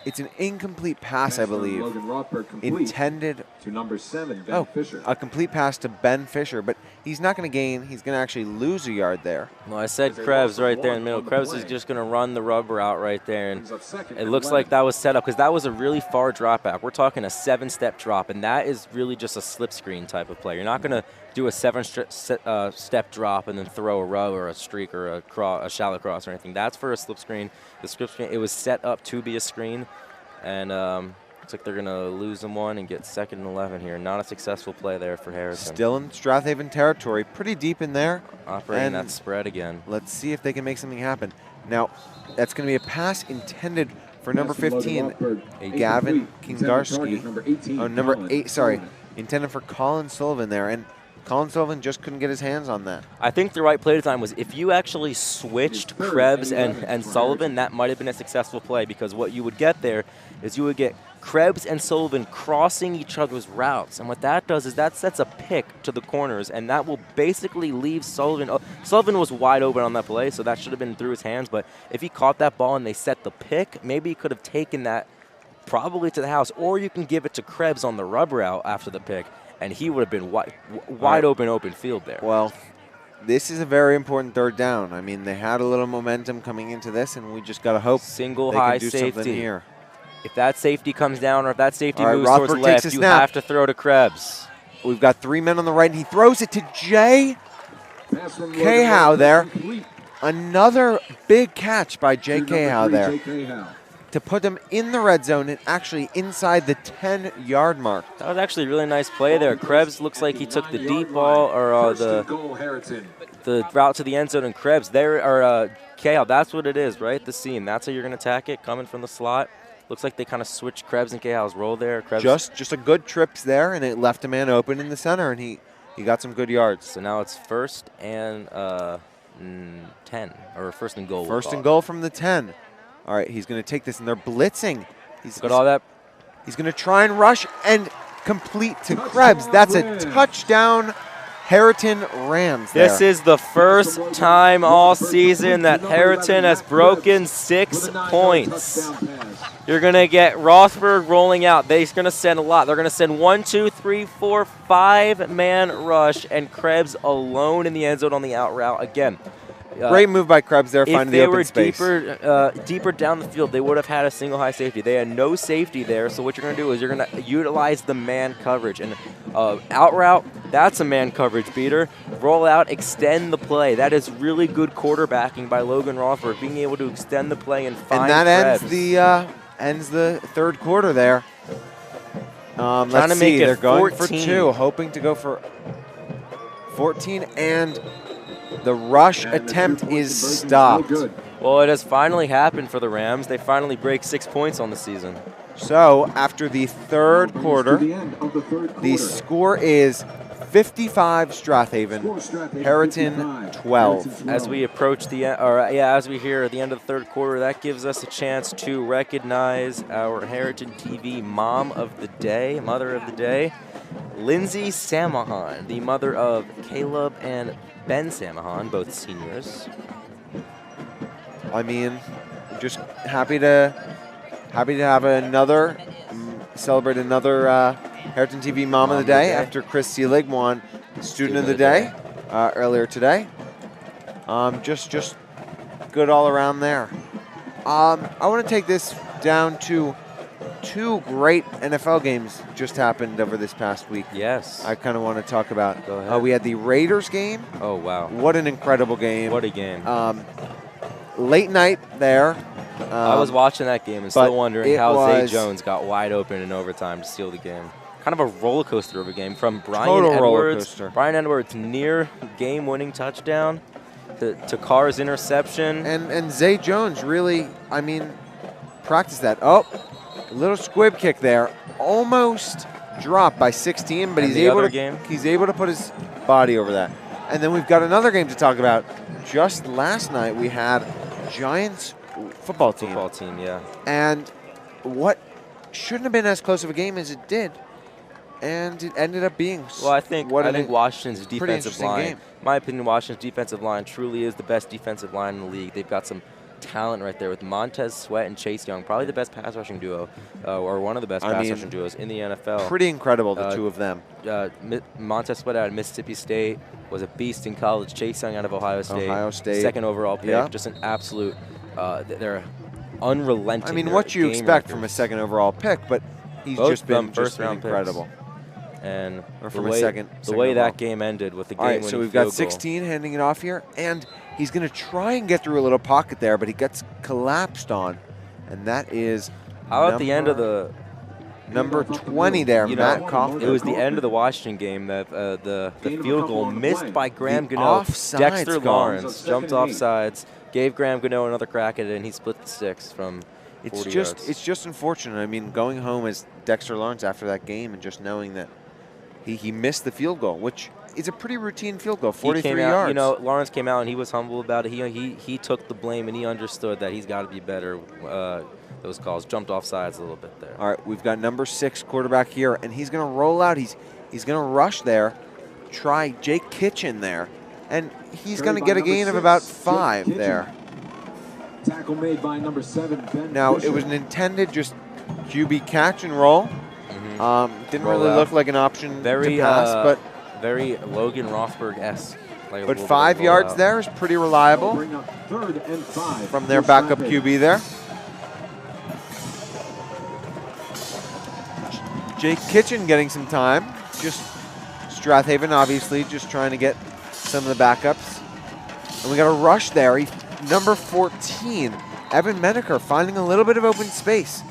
it's an incomplete pass, I believe. Logan Rothberg Intended to number 7, Ben Fisher. A complete pass to Ben Fisher, but he's not going to gain. He's going to actually lose a yard there. Well, I said Krebs right there in the middle. Krebs is just going to run the rubber out right there, and it looks like that was set up because that was a really far drop back. We're talking a 7-step drop, and that is really just a slip screen type of play. You're not going to do a 7-step drop and then throw a rub or a streak or a shallow cross or anything. That's for a slip screen. The slip screen, it was set up to be a screen, and looks like they're going to lose them one and get 2nd and 11 here. Not a successful play there for Harriton. Still in Strath Haven territory, pretty deep in there. Operating that spread again. Let's see if they can make something happen. Now, that's going to be a pass intended for number 15, Gavin Kingarski. Oh, number 8, sorry. Intended for Colin Sullivan there, and Colin Sullivan just couldn't get his hands on that. I think the right play design was if you actually switched Krebs and Sullivan, that might have been a successful play, because what you would get there is you would get Krebs and Sullivan crossing each other's routes. And what that does is that sets a pick to the corners, and that will basically leave Sullivan. Sullivan was wide open on that play, so that should have been through his hands. But if he caught that ball and they set the pick, maybe he could have taken that probably to the house, or you can give it to Krebs on the rub route after the pick, and he would have been wide open field there. Well, this is a very important 3rd down. I mean, they had a little momentum coming into this, and we just got to hope single they high can do safety something here. If that safety comes down, or if that safety moves Rothberg towards takes left, a you snap. have to throw to Krebs. We've got 3 men on the right, and he throws it to Jay Cahow there. Another big catch by Jay Cahow there to put them in the red zone and actually inside the 10-yard mark. That was actually a really nice play there. Krebs looks like he took the deep ball, or the route to the end zone, and Krebs there, or Cahill, that's what it is, right? The seam. That's how you're going to attack it, coming from the slot. Looks like they kind of switched Krebs and Cahill's roll there. Krebs just a good trips there, and it left a man open in the center, and he got some good yards. So now it's 1st and 10, or 1st and goal. 1st and goal from the 10. All right, he's going to take this, and they're blitzing. He's got all that. He's going to try and rush and complete to Krebs. That's a touchdown, Harriton Rams there. This is the first time all season that Harriton has broken 6 points. You're going to get Rothberg rolling out. They're going to send a lot. They're going to send 1, 2, 3, 4, 5-man rush, and Krebs alone in the end zone on the out route again. Great move by Krebs there, finding the open space. If they were deeper down the field, they would have had a single high safety. They had no safety there, so what you're going to do is you're going to utilize the man coverage. And out route, that's a man coverage beater. Roll out, extend the play. That is really good quarterbacking by Logan Rothberg, being able to extend the play and find Krebs. And that ends the 3rd quarter there. Let's see, they're going for 2, hoping to go for 14, and the rush attempt is stopped. Well, it has finally happened for the Rams. They finally break 6 points on the season. So after the 3rd quarter, the score is 55 Strath Haven, Harriton 12. As we approach as we hear at the end of the 3rd quarter, that gives us a chance to recognize our HarritonTV Mother of the Day, Lindsay Samahan, the mother of Caleb and Ben Samahan, both seniors. I mean, just happy to have another celebrate another HarritonTV Mom of the Day after Chris Seelig won Student of the Day earlier today. Just good all around there. I want to take this down to 2 great NFL games just happened over this past week. Yes. I kind of want to talk about. Go ahead. We had the Raiders game. Oh, wow. What an incredible game. What a game. Late night there. I was watching that game and still wondering how Zay Jones got wide open in overtime to steal the game. kind of a roller coaster of a game from Brian Total roller Edwards. coaster. Brian Edwards near game-winning touchdown to Carr's interception. And Zay Jones really, I mean, practiced that. Oh, a little squib kick there. Almost dropped by 16, but And he's able to put his body over that. And then we've got another game to talk about. Just last night we had Giants football team. Football team, yeah. And what shouldn't have been as close of a game as it did, and it ended up being. Well, I think Washington's pretty defensive interesting line, game. in my opinion, Washington's defensive line truly is the best defensive line in the league. They've got some talent right there with Montez Sweat and Chase Young, probably the best pass rushing duo, or one of the best pass rushing duos in the NFL. Pretty incredible, the two of them. Montez Sweat out of Mississippi State was a beast in college. Chase Young out of Ohio State. Second overall pick. Yeah. Just an absolute, they're unrelenting. I mean, what you expect from a second overall pick, but he's just been incredible. And or from a second the way overall. that game ended with the game. All right, so we've got 16 handing it off here, and he's going to try and get through a little pocket there, but he gets collapsed on, and that is. How at the end of the number 20 there, Matt Kaufman. It was the end of the Washington game that the field goal missed by Graham Gano. Dexter Lawrence jumped off sides, gave Graham Gano another crack at it, and he split the sticks from 40 yards. It's just unfortunate. I mean, going home as Dexter Lawrence after that game and just knowing that he missed the field goal, which is a pretty routine field goal, 43 yards. You know, Lawrence came out and he was humble about it. He took the blame and he understood that he's got to be better. Those calls jumped off sides a little bit there. All right, we've got number 6 quarterback here, and he's going to roll out. He's going to rush there, try Jake Kitchen there, and he's going to get a gain of about 5 there. Tackle made by number 7, Ben Now, Fisher. it was an intended just QB catch and roll. Didn't Roll really out. look like an option to pass, but very Logan Rothberg-esque. Like but 5 yards there is pretty reliable Bring up 3rd and 5 from their for backup Strathaven. QB there. Jake Kitchen getting some time. Just Strathaven, obviously, just trying to get some of the backups. And we got a rush there. Number 14, Evan Menaker, finding a little bit of open space.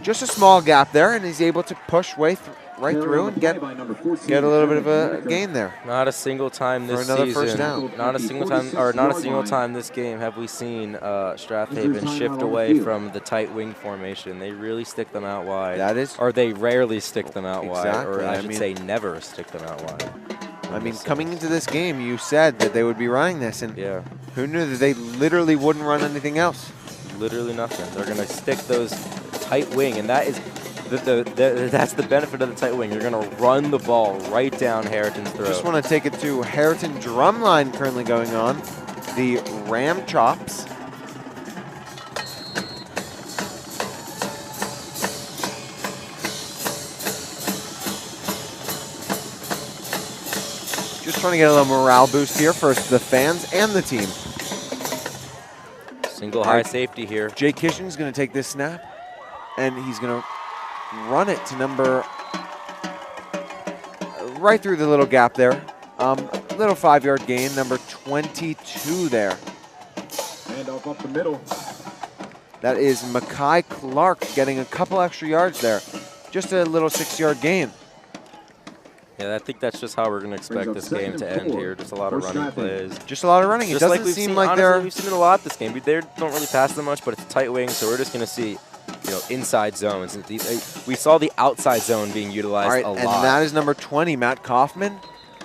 Just a small gap there, and he's able to push right through and get a little bit of a gain there. Not a single time this for another season. first down. Not a single time this game have we seen Strathaven shift away from the tight wing formation. They really stick them out wide. That is, or they rarely stick them out wide, exactly. or I should say never stick them out wide. I mean, coming into this game, you said that they would be running this, and yeah, who knew that they literally wouldn't run anything else? Literally nothing. They're going to stick those tight wing, and that is that's the benefit of the tight wing. You're going to run the ball right down Harriton's throat. Just want to take it to Harriton drumline currently going on. The Ram Chops. Just trying to get a little morale boost here for the fans and the team. Single high safety here. Jay Kitchen's going to take this snap, and he's going to run it to number, right through the little gap there. Little 5-yard gain, number 22 there. Handoff up the middle. That is Makai Clark getting a couple extra yards there. Just a little 6-yard gain. Yeah, I think that's just how we're going to expect this game to end here. Just a lot of running plays. Just a lot of running. It doesn't seem like they're... We've seen it a lot this game. They don't really pass them much, but it's a tight wing, so we're just going to see, inside zones. We saw the outside zone being utilized a lot. And that is number 20, Matt Kaufman.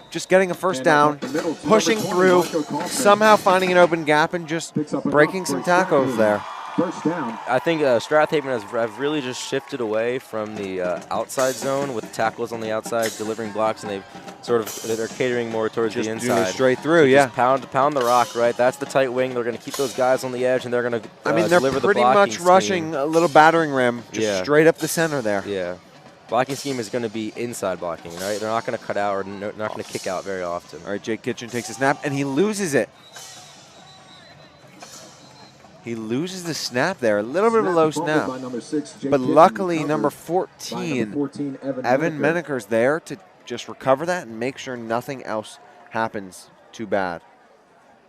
Just getting a first down, pushing through, somehow finding an open gap and just breaking some tackles there. First down. I think Strathaven have really just shifted away from the outside zone with tackles on the outside delivering blocks, and they're catering more towards the inside. Doing it straight through, yeah. Just pound the rock, right? That's the tight wing. They're going to keep those guys on the edge, and they're going to they're pretty much rushing a little battering ram just straight up the center there. Yeah. Blocking scheme is going to be inside blocking, right? They're not going to cut out or not going to kick out very often. All right, Jake Kitchen takes a snap, and he loses it. He loses the snap there, a little bit of a low snap. But luckily, number 14, Evan Menaker's there to just recover that and make sure nothing else happens too bad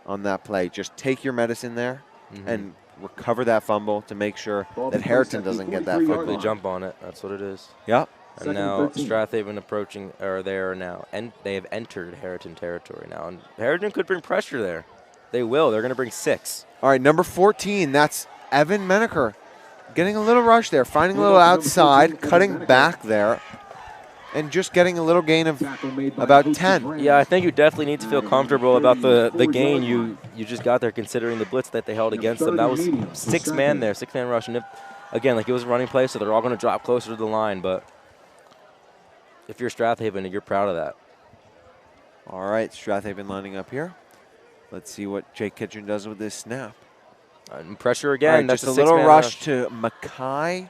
on that play. Just take your medicine there and recover that fumble to make sure that Harriton doesn't get that fumble. Quickly jump on it. That's what it is. Yep. And now Strathaven approaching, or they are now, and they have entered Harriton territory now. And Harriton could bring pressure there. They will. They're going to bring 6. All right, number 14, that's Evan Menaker. Getting a little rush there, finding a little outside, cutting back there, and just getting a little gain of about 10. Yeah, I think you definitely need to feel comfortable about the gain you just got there, considering the blitz that they held against them. That was 6-man there, 6-man rush. And again, like it was a running play, so they're all going to drop closer to the line. But if you're Strathaven, you're proud of that. All right, Strathaven lining up here. Let's see what Jake Kitchen does with this snap. And pressure again. Right, that's just a little rush to Mackay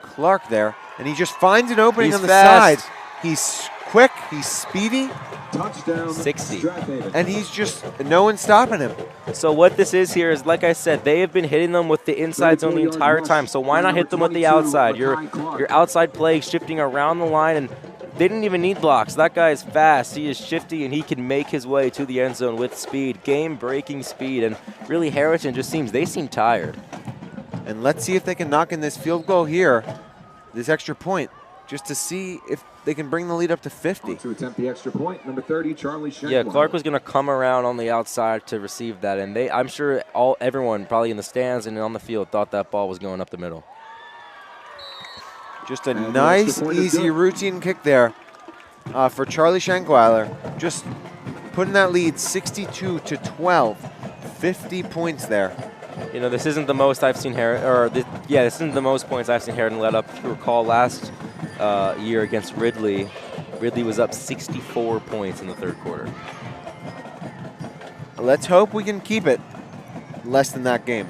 Clark there, and he just finds an opening on the side. He's quick, he's speedy. Touchdown, 60. And he's just, no one stopping him. So what this is here is, like I said, they have been hitting them with the inside zone the entire time. So why not hit them with the outside? Your outside play shifting around the line, and they didn't even need blocks. That guy is fast. He is shifty, and he can make his way to the end zone with speed, game-breaking speed. And really, Harriton just they seem tired. And let's see if they can knock in this field goal here, this extra point, just to see if they can bring the lead up to 50. To attempt the extra point, number 30, Charlie Shankweiler. Yeah, Clark was going to come around on the outside to receive that, and I'm sure everyone probably in the stands and on the field thought that ball was going up the middle. Just a nice, easy routine kick there for Charlie Shankweiler. Just putting that lead 62-12, 50 points there. You know, this isn't the most I've seen this isn't the most points I've seen Harriton let up. If you recall last year against Ridley, Ridley was up 64 points in the third quarter. Let's hope we can keep it less than that game.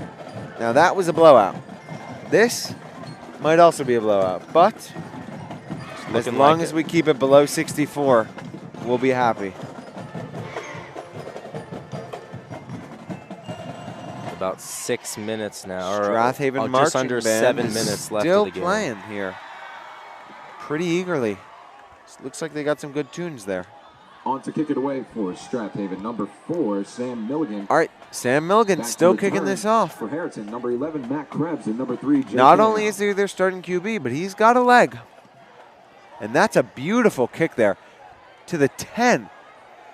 Now that was a blowout. This might also be a blowout, but as long as we keep it below 64, we'll be happy. About 6 minutes now, Strathaven or marching just under band 7 is minutes left still of the game. playing here pretty eagerly. Looks like they got some good tunes there. On to kick it away for Strathaven, number 4, Sam Milligan. All right, Sam Milligan still kicking this off. For Harriton, number 11, Matt Krebs, and number 3, Jake Not only is he their starting QB, but he's got a leg. And that's a beautiful kick there to the 10.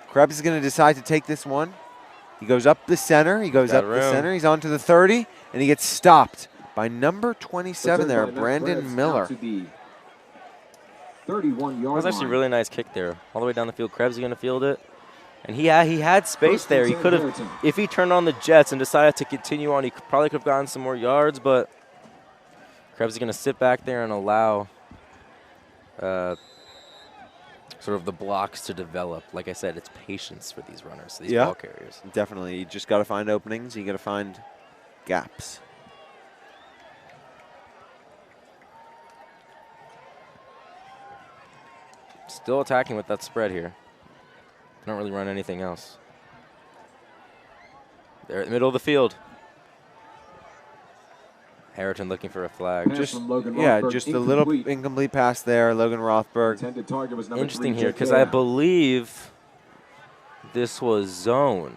Krebs is going to decide to take this one. He goes up the center. He's on to the 30, and he gets stopped by number 27 there, Brandon Miller. 31-yard That was actually a really nice kick there. All the way down the field. Krebs is going to field it. And he had space there. He could have, if he turned on the jets and decided to continue on, he probably could have gotten some more yards, but Krebs is going to sit back there and allow sort of the blocks to develop. Like I said, it's patience for these runners, these ball carriers. Definitely. You just got to find openings. You got to find gaps. Still attacking with that spread here. They don't really run anything else. They're in the middle of the field. Harriton looking for a flag. Just a little incomplete pass there, Logan Rothberg. Interesting here, because I believe this was zone.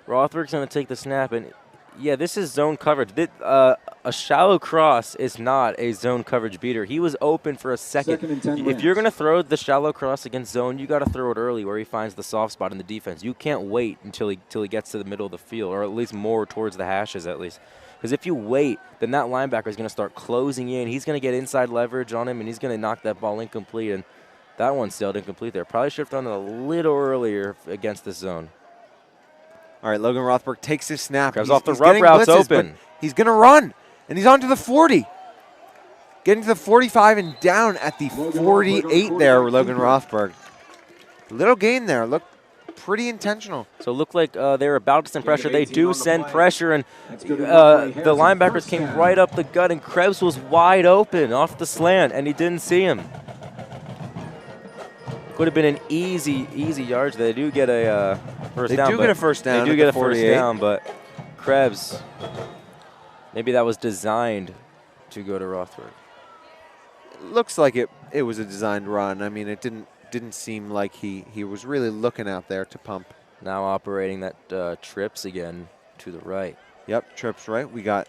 Rothberg's going to take the snap, and yeah, this is zone coverage. A shallow cross is not a zone coverage beater. He was open for a second. If you're going to throw the shallow cross against zone, you got to throw it early where he finds the soft spot in the defense. You can't wait until he gets to the middle of the field, or at least more towards the hashes at least. Because if you wait, then that linebacker is going to start closing in. He's going to get inside leverage on him, and he's going to knock that ball incomplete. And that one sailed incomplete there. Probably should have thrown it a little earlier against this zone. All right, Logan Rothberg takes his snap. Grabs off the rough routes open. He's going to run, and he's on to the 40. Getting to the 45 and down at the 48 there, Logan Rothberg. Little gain there. Look pretty intentional. So it looked like they're about to send pressure. They do send pressure, and the linebackers came right up the gut, and Krebs was wide open off the slant, and he didn't see him. Could have been an easy yardage. They do get a first down. They do get a first down. They do get a first down, but Krebs, maybe that was designed to go to Rothberg. It looks like it was a designed run. I mean, it didn't seem like he was really looking out there to pump. Now operating that trips again to the right. Yep, trips right. We got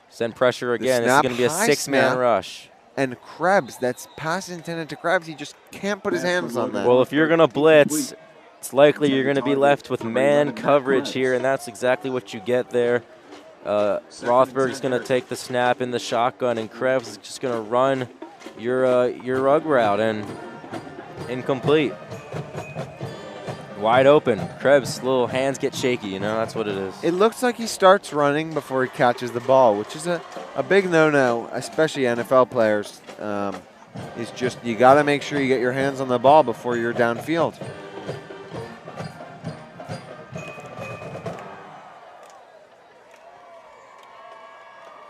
send pressure again. This is going to be a 6-man rush. And Krebs, that's pass intended to Krebs. He just can't put his hands on that. Well, if you're going to blitz, it's likely you're going to be left with man coverage here, and that's exactly what you get there. Rothberg's going to take the snap in the shotgun, and Krebs is just going to run your rug route, and incomplete. Wide open. Krebs' little hands get shaky, you know, that's what it is. It looks like he starts running before he catches the ball, which is a big no-no, especially NFL players. Is just you got to make sure you get your hands on the ball before you're downfield.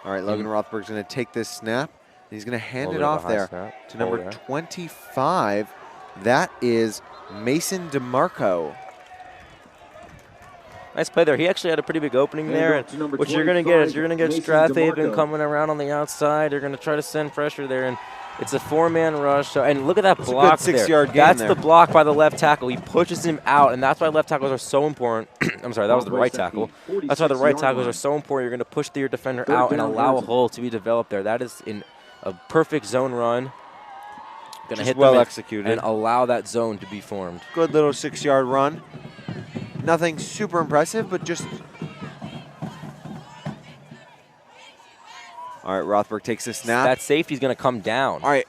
All right, Logan Rothberg's going to take this snap. And he's going to hand it off there to number 25. That is Mason DeMarco. Nice play there. He actually had a pretty big opening there. And what you're going to get is you're going to get Strathaven coming around on the outside. They're going to try to send pressure there, and it's a 4-man rush. So, and look at that block there. 6-yard gain that's there. the block by the left tackle. He pushes him out, and that's why left tackles are so important. I'm sorry, that was the right tackle. That's why the right tackles are so important. You're going to push your defender out and allow a hole to be developed there. That is in a perfect zone run. Going to hit well them executed and allow that zone to be formed. Good little 6-yard run. Nothing super impressive, but just. All right, Rothberg takes the snap. That safety's going to come down. All right.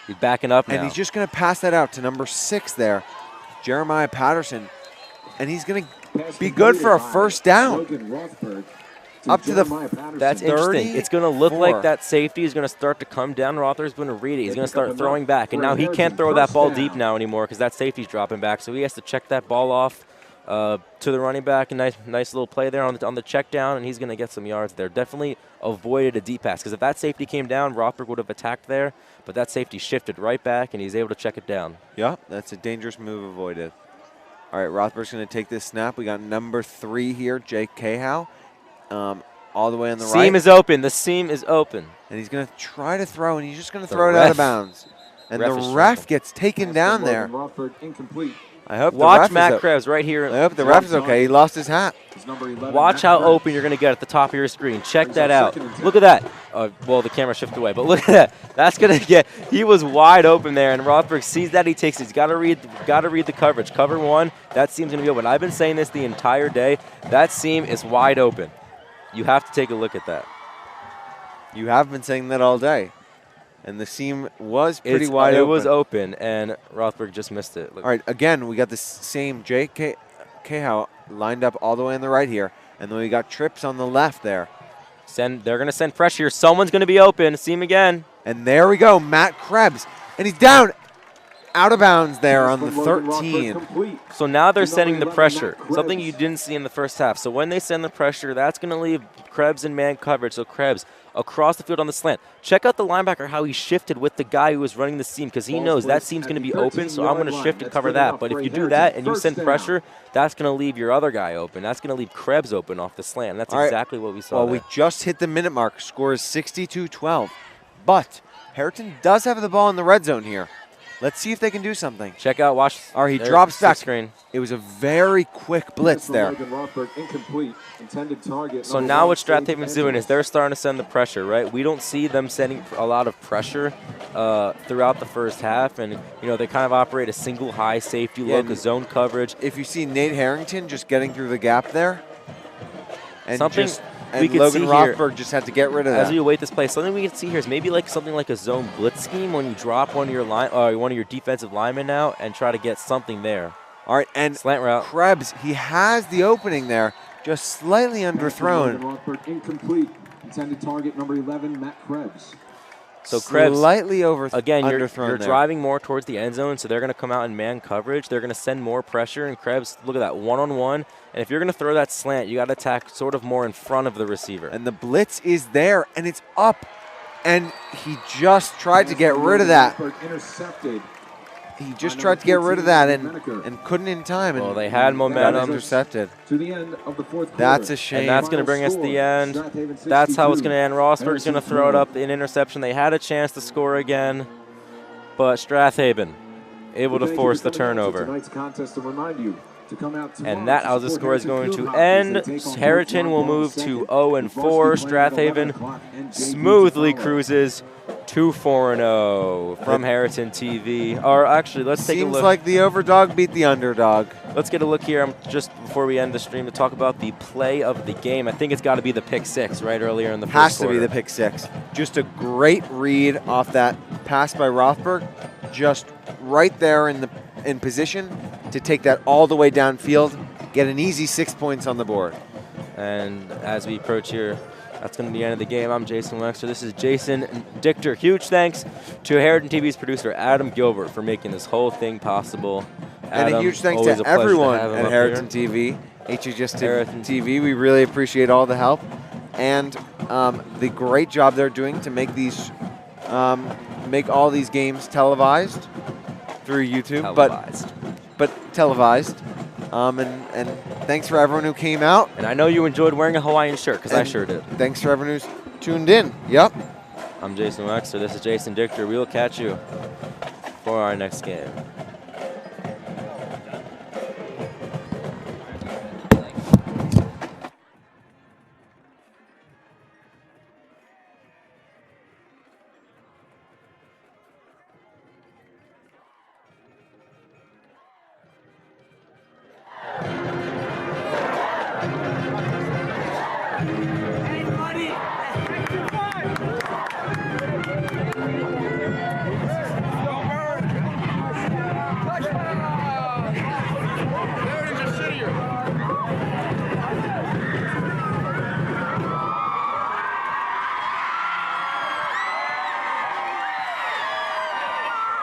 He's backing up now. And he's just going to pass that out to number 6 there, Jeremiah Patterson. And he's going to be good for a first down. Up to the That's interesting. It's going to look like that safety is going to start to come down. Rothberg's going to read it. He's going to start throwing back. And now he can't throw that ball deep now anymore because that safety's dropping back. So he has to check that ball off to the running back. A nice little play there on the check down, and he's going to get some yards there. Definitely avoided a deep pass because if that safety came down, Rothberg would have attacked there. But that safety shifted right back, and he's able to check it down. Yeah, that's a dangerous move avoided. All right, Rothberg's going to take this snap. We got number 3 here, Jake Cahow. All the way on the right. Seam is open. The seam is open. And he's going to try to throw, and he's just going to throw it out of bounds. And the ref gets taken down there. I hope Watch Matt Krebs right here. I hope the ref is okay. He lost his hat. Watch how open you're going to get at the top of your screen. Check that out. Look at that. Well, the camera shifted away, but look at that. That's going to get. He was wide open there, and Rothberg sees that. He takes it. He's got to read the coverage. Cover 1. That seam's going to be open. I've been saying this the entire day. That seam is wide open. You have to take a look at that. You have been saying that all day. And the seam was pretty wide open. It was open, and Rothberg just missed it. Look. All right, again, we got the same Jake Cahow lined up all the way on the right here. And then we got trips on the left there. They're going to send pressure here. Someone's going to be open. Seam again. And there we go, Matt Krebs. And he's down. Out of bounds there on the 13. So now they're sending the pressure, something you didn't see in the first half. So when they send the pressure, that's going to leave Krebs in man coverage. So Krebs across the field on the slant. Check out the linebacker, how he shifted with the guy who was running the seam because he knows that seam's going to be open, so I'm going to shift and cover that. But if you do that and you send pressure, that's going to leave your other guy open. That's going to leave Krebs open off the slant. And that's exactly what we saw. Well, we just hit the minute mark. Score is 62-12. But Harriton does have the ball in the red zone here. Let's see if they can do something. Check out, watch. All right, he drops back. Screen. It was a very quick blitz there. So now what Strathaven's doing is they're starting to send the pressure, right? We don't see them sending a lot of pressure throughout the first half, and they kind of operate a single high safety look, a zone coverage. If you see Nate Harrington just getting through the gap there, and something we could Logan see Rothberg here, just had to get rid of that. As we await this play, something we can see here is maybe something like a zone blitz scheme when you drop one of your defensive linemen out and try to get something there. All right, and slant route. Krebs, he has the opening there, just slightly underthrown. Incomplete. Intended target number 11, Matt Krebs. So Krebs, slightly again, you're underthrown driving more towards the end zone, so they're going to come out in man coverage. They're going to send more pressure, and Krebs, look at that, one-on-one. And if you're going to throw that slant, you got to attack sort of more in front of the receiver. And the blitz is there, and it's up. And he just tried to get rid of that. He just tried to get rid of that and couldn't in time. Well, they had momentum. Intercepted. To the end of the fourth quarter. That's a shame. And that's going to bring us to the end. That's how it's going to end. Rothberg's going to throw it up in interception. They had a chance to score again, but Strath Haven able to Thank you force for the coming out to turnover. Tonight's contest to remind you to come out tomorrow And that, to how the support score is Harriton going Field to Hockey as end. they take on Harriton will move to 0-4. Strath Haven smoothly cruises to 4-0 from Harriton TV. Or actually, let's take a Seems look. like the overdog beat the underdog. Let's get a look here just before we end the stream to talk about the play of the game. I think it's got to be the pick six right earlier in the first Has to quarter. be the pick six. Just a great read off that pass by Rothberg. Just right there in position to take that all the way downfield, get an easy 6 points on the board. And as we approach here, that's going to be the end of the game. I'm Jason Wexler. This is Jason Dichter. Huge thanks to Harriton TV's producer, Adam Gilbert, for making this whole thing possible. And Adam, a huge thanks always to a pleasure everyone have him at up Harriton here. TV, HHS Harriton TV. We really appreciate all the help and the great job they're doing to make these, make all these games televised through YouTube. Televised. But televised. And thanks for everyone who came out. And I know you enjoyed wearing a Hawaiian shirt, because I sure did. Thanks for everyone who's tuned in. Yep. I'm Jason Wexler. This is Jason Dichter. We will catch you for our next game.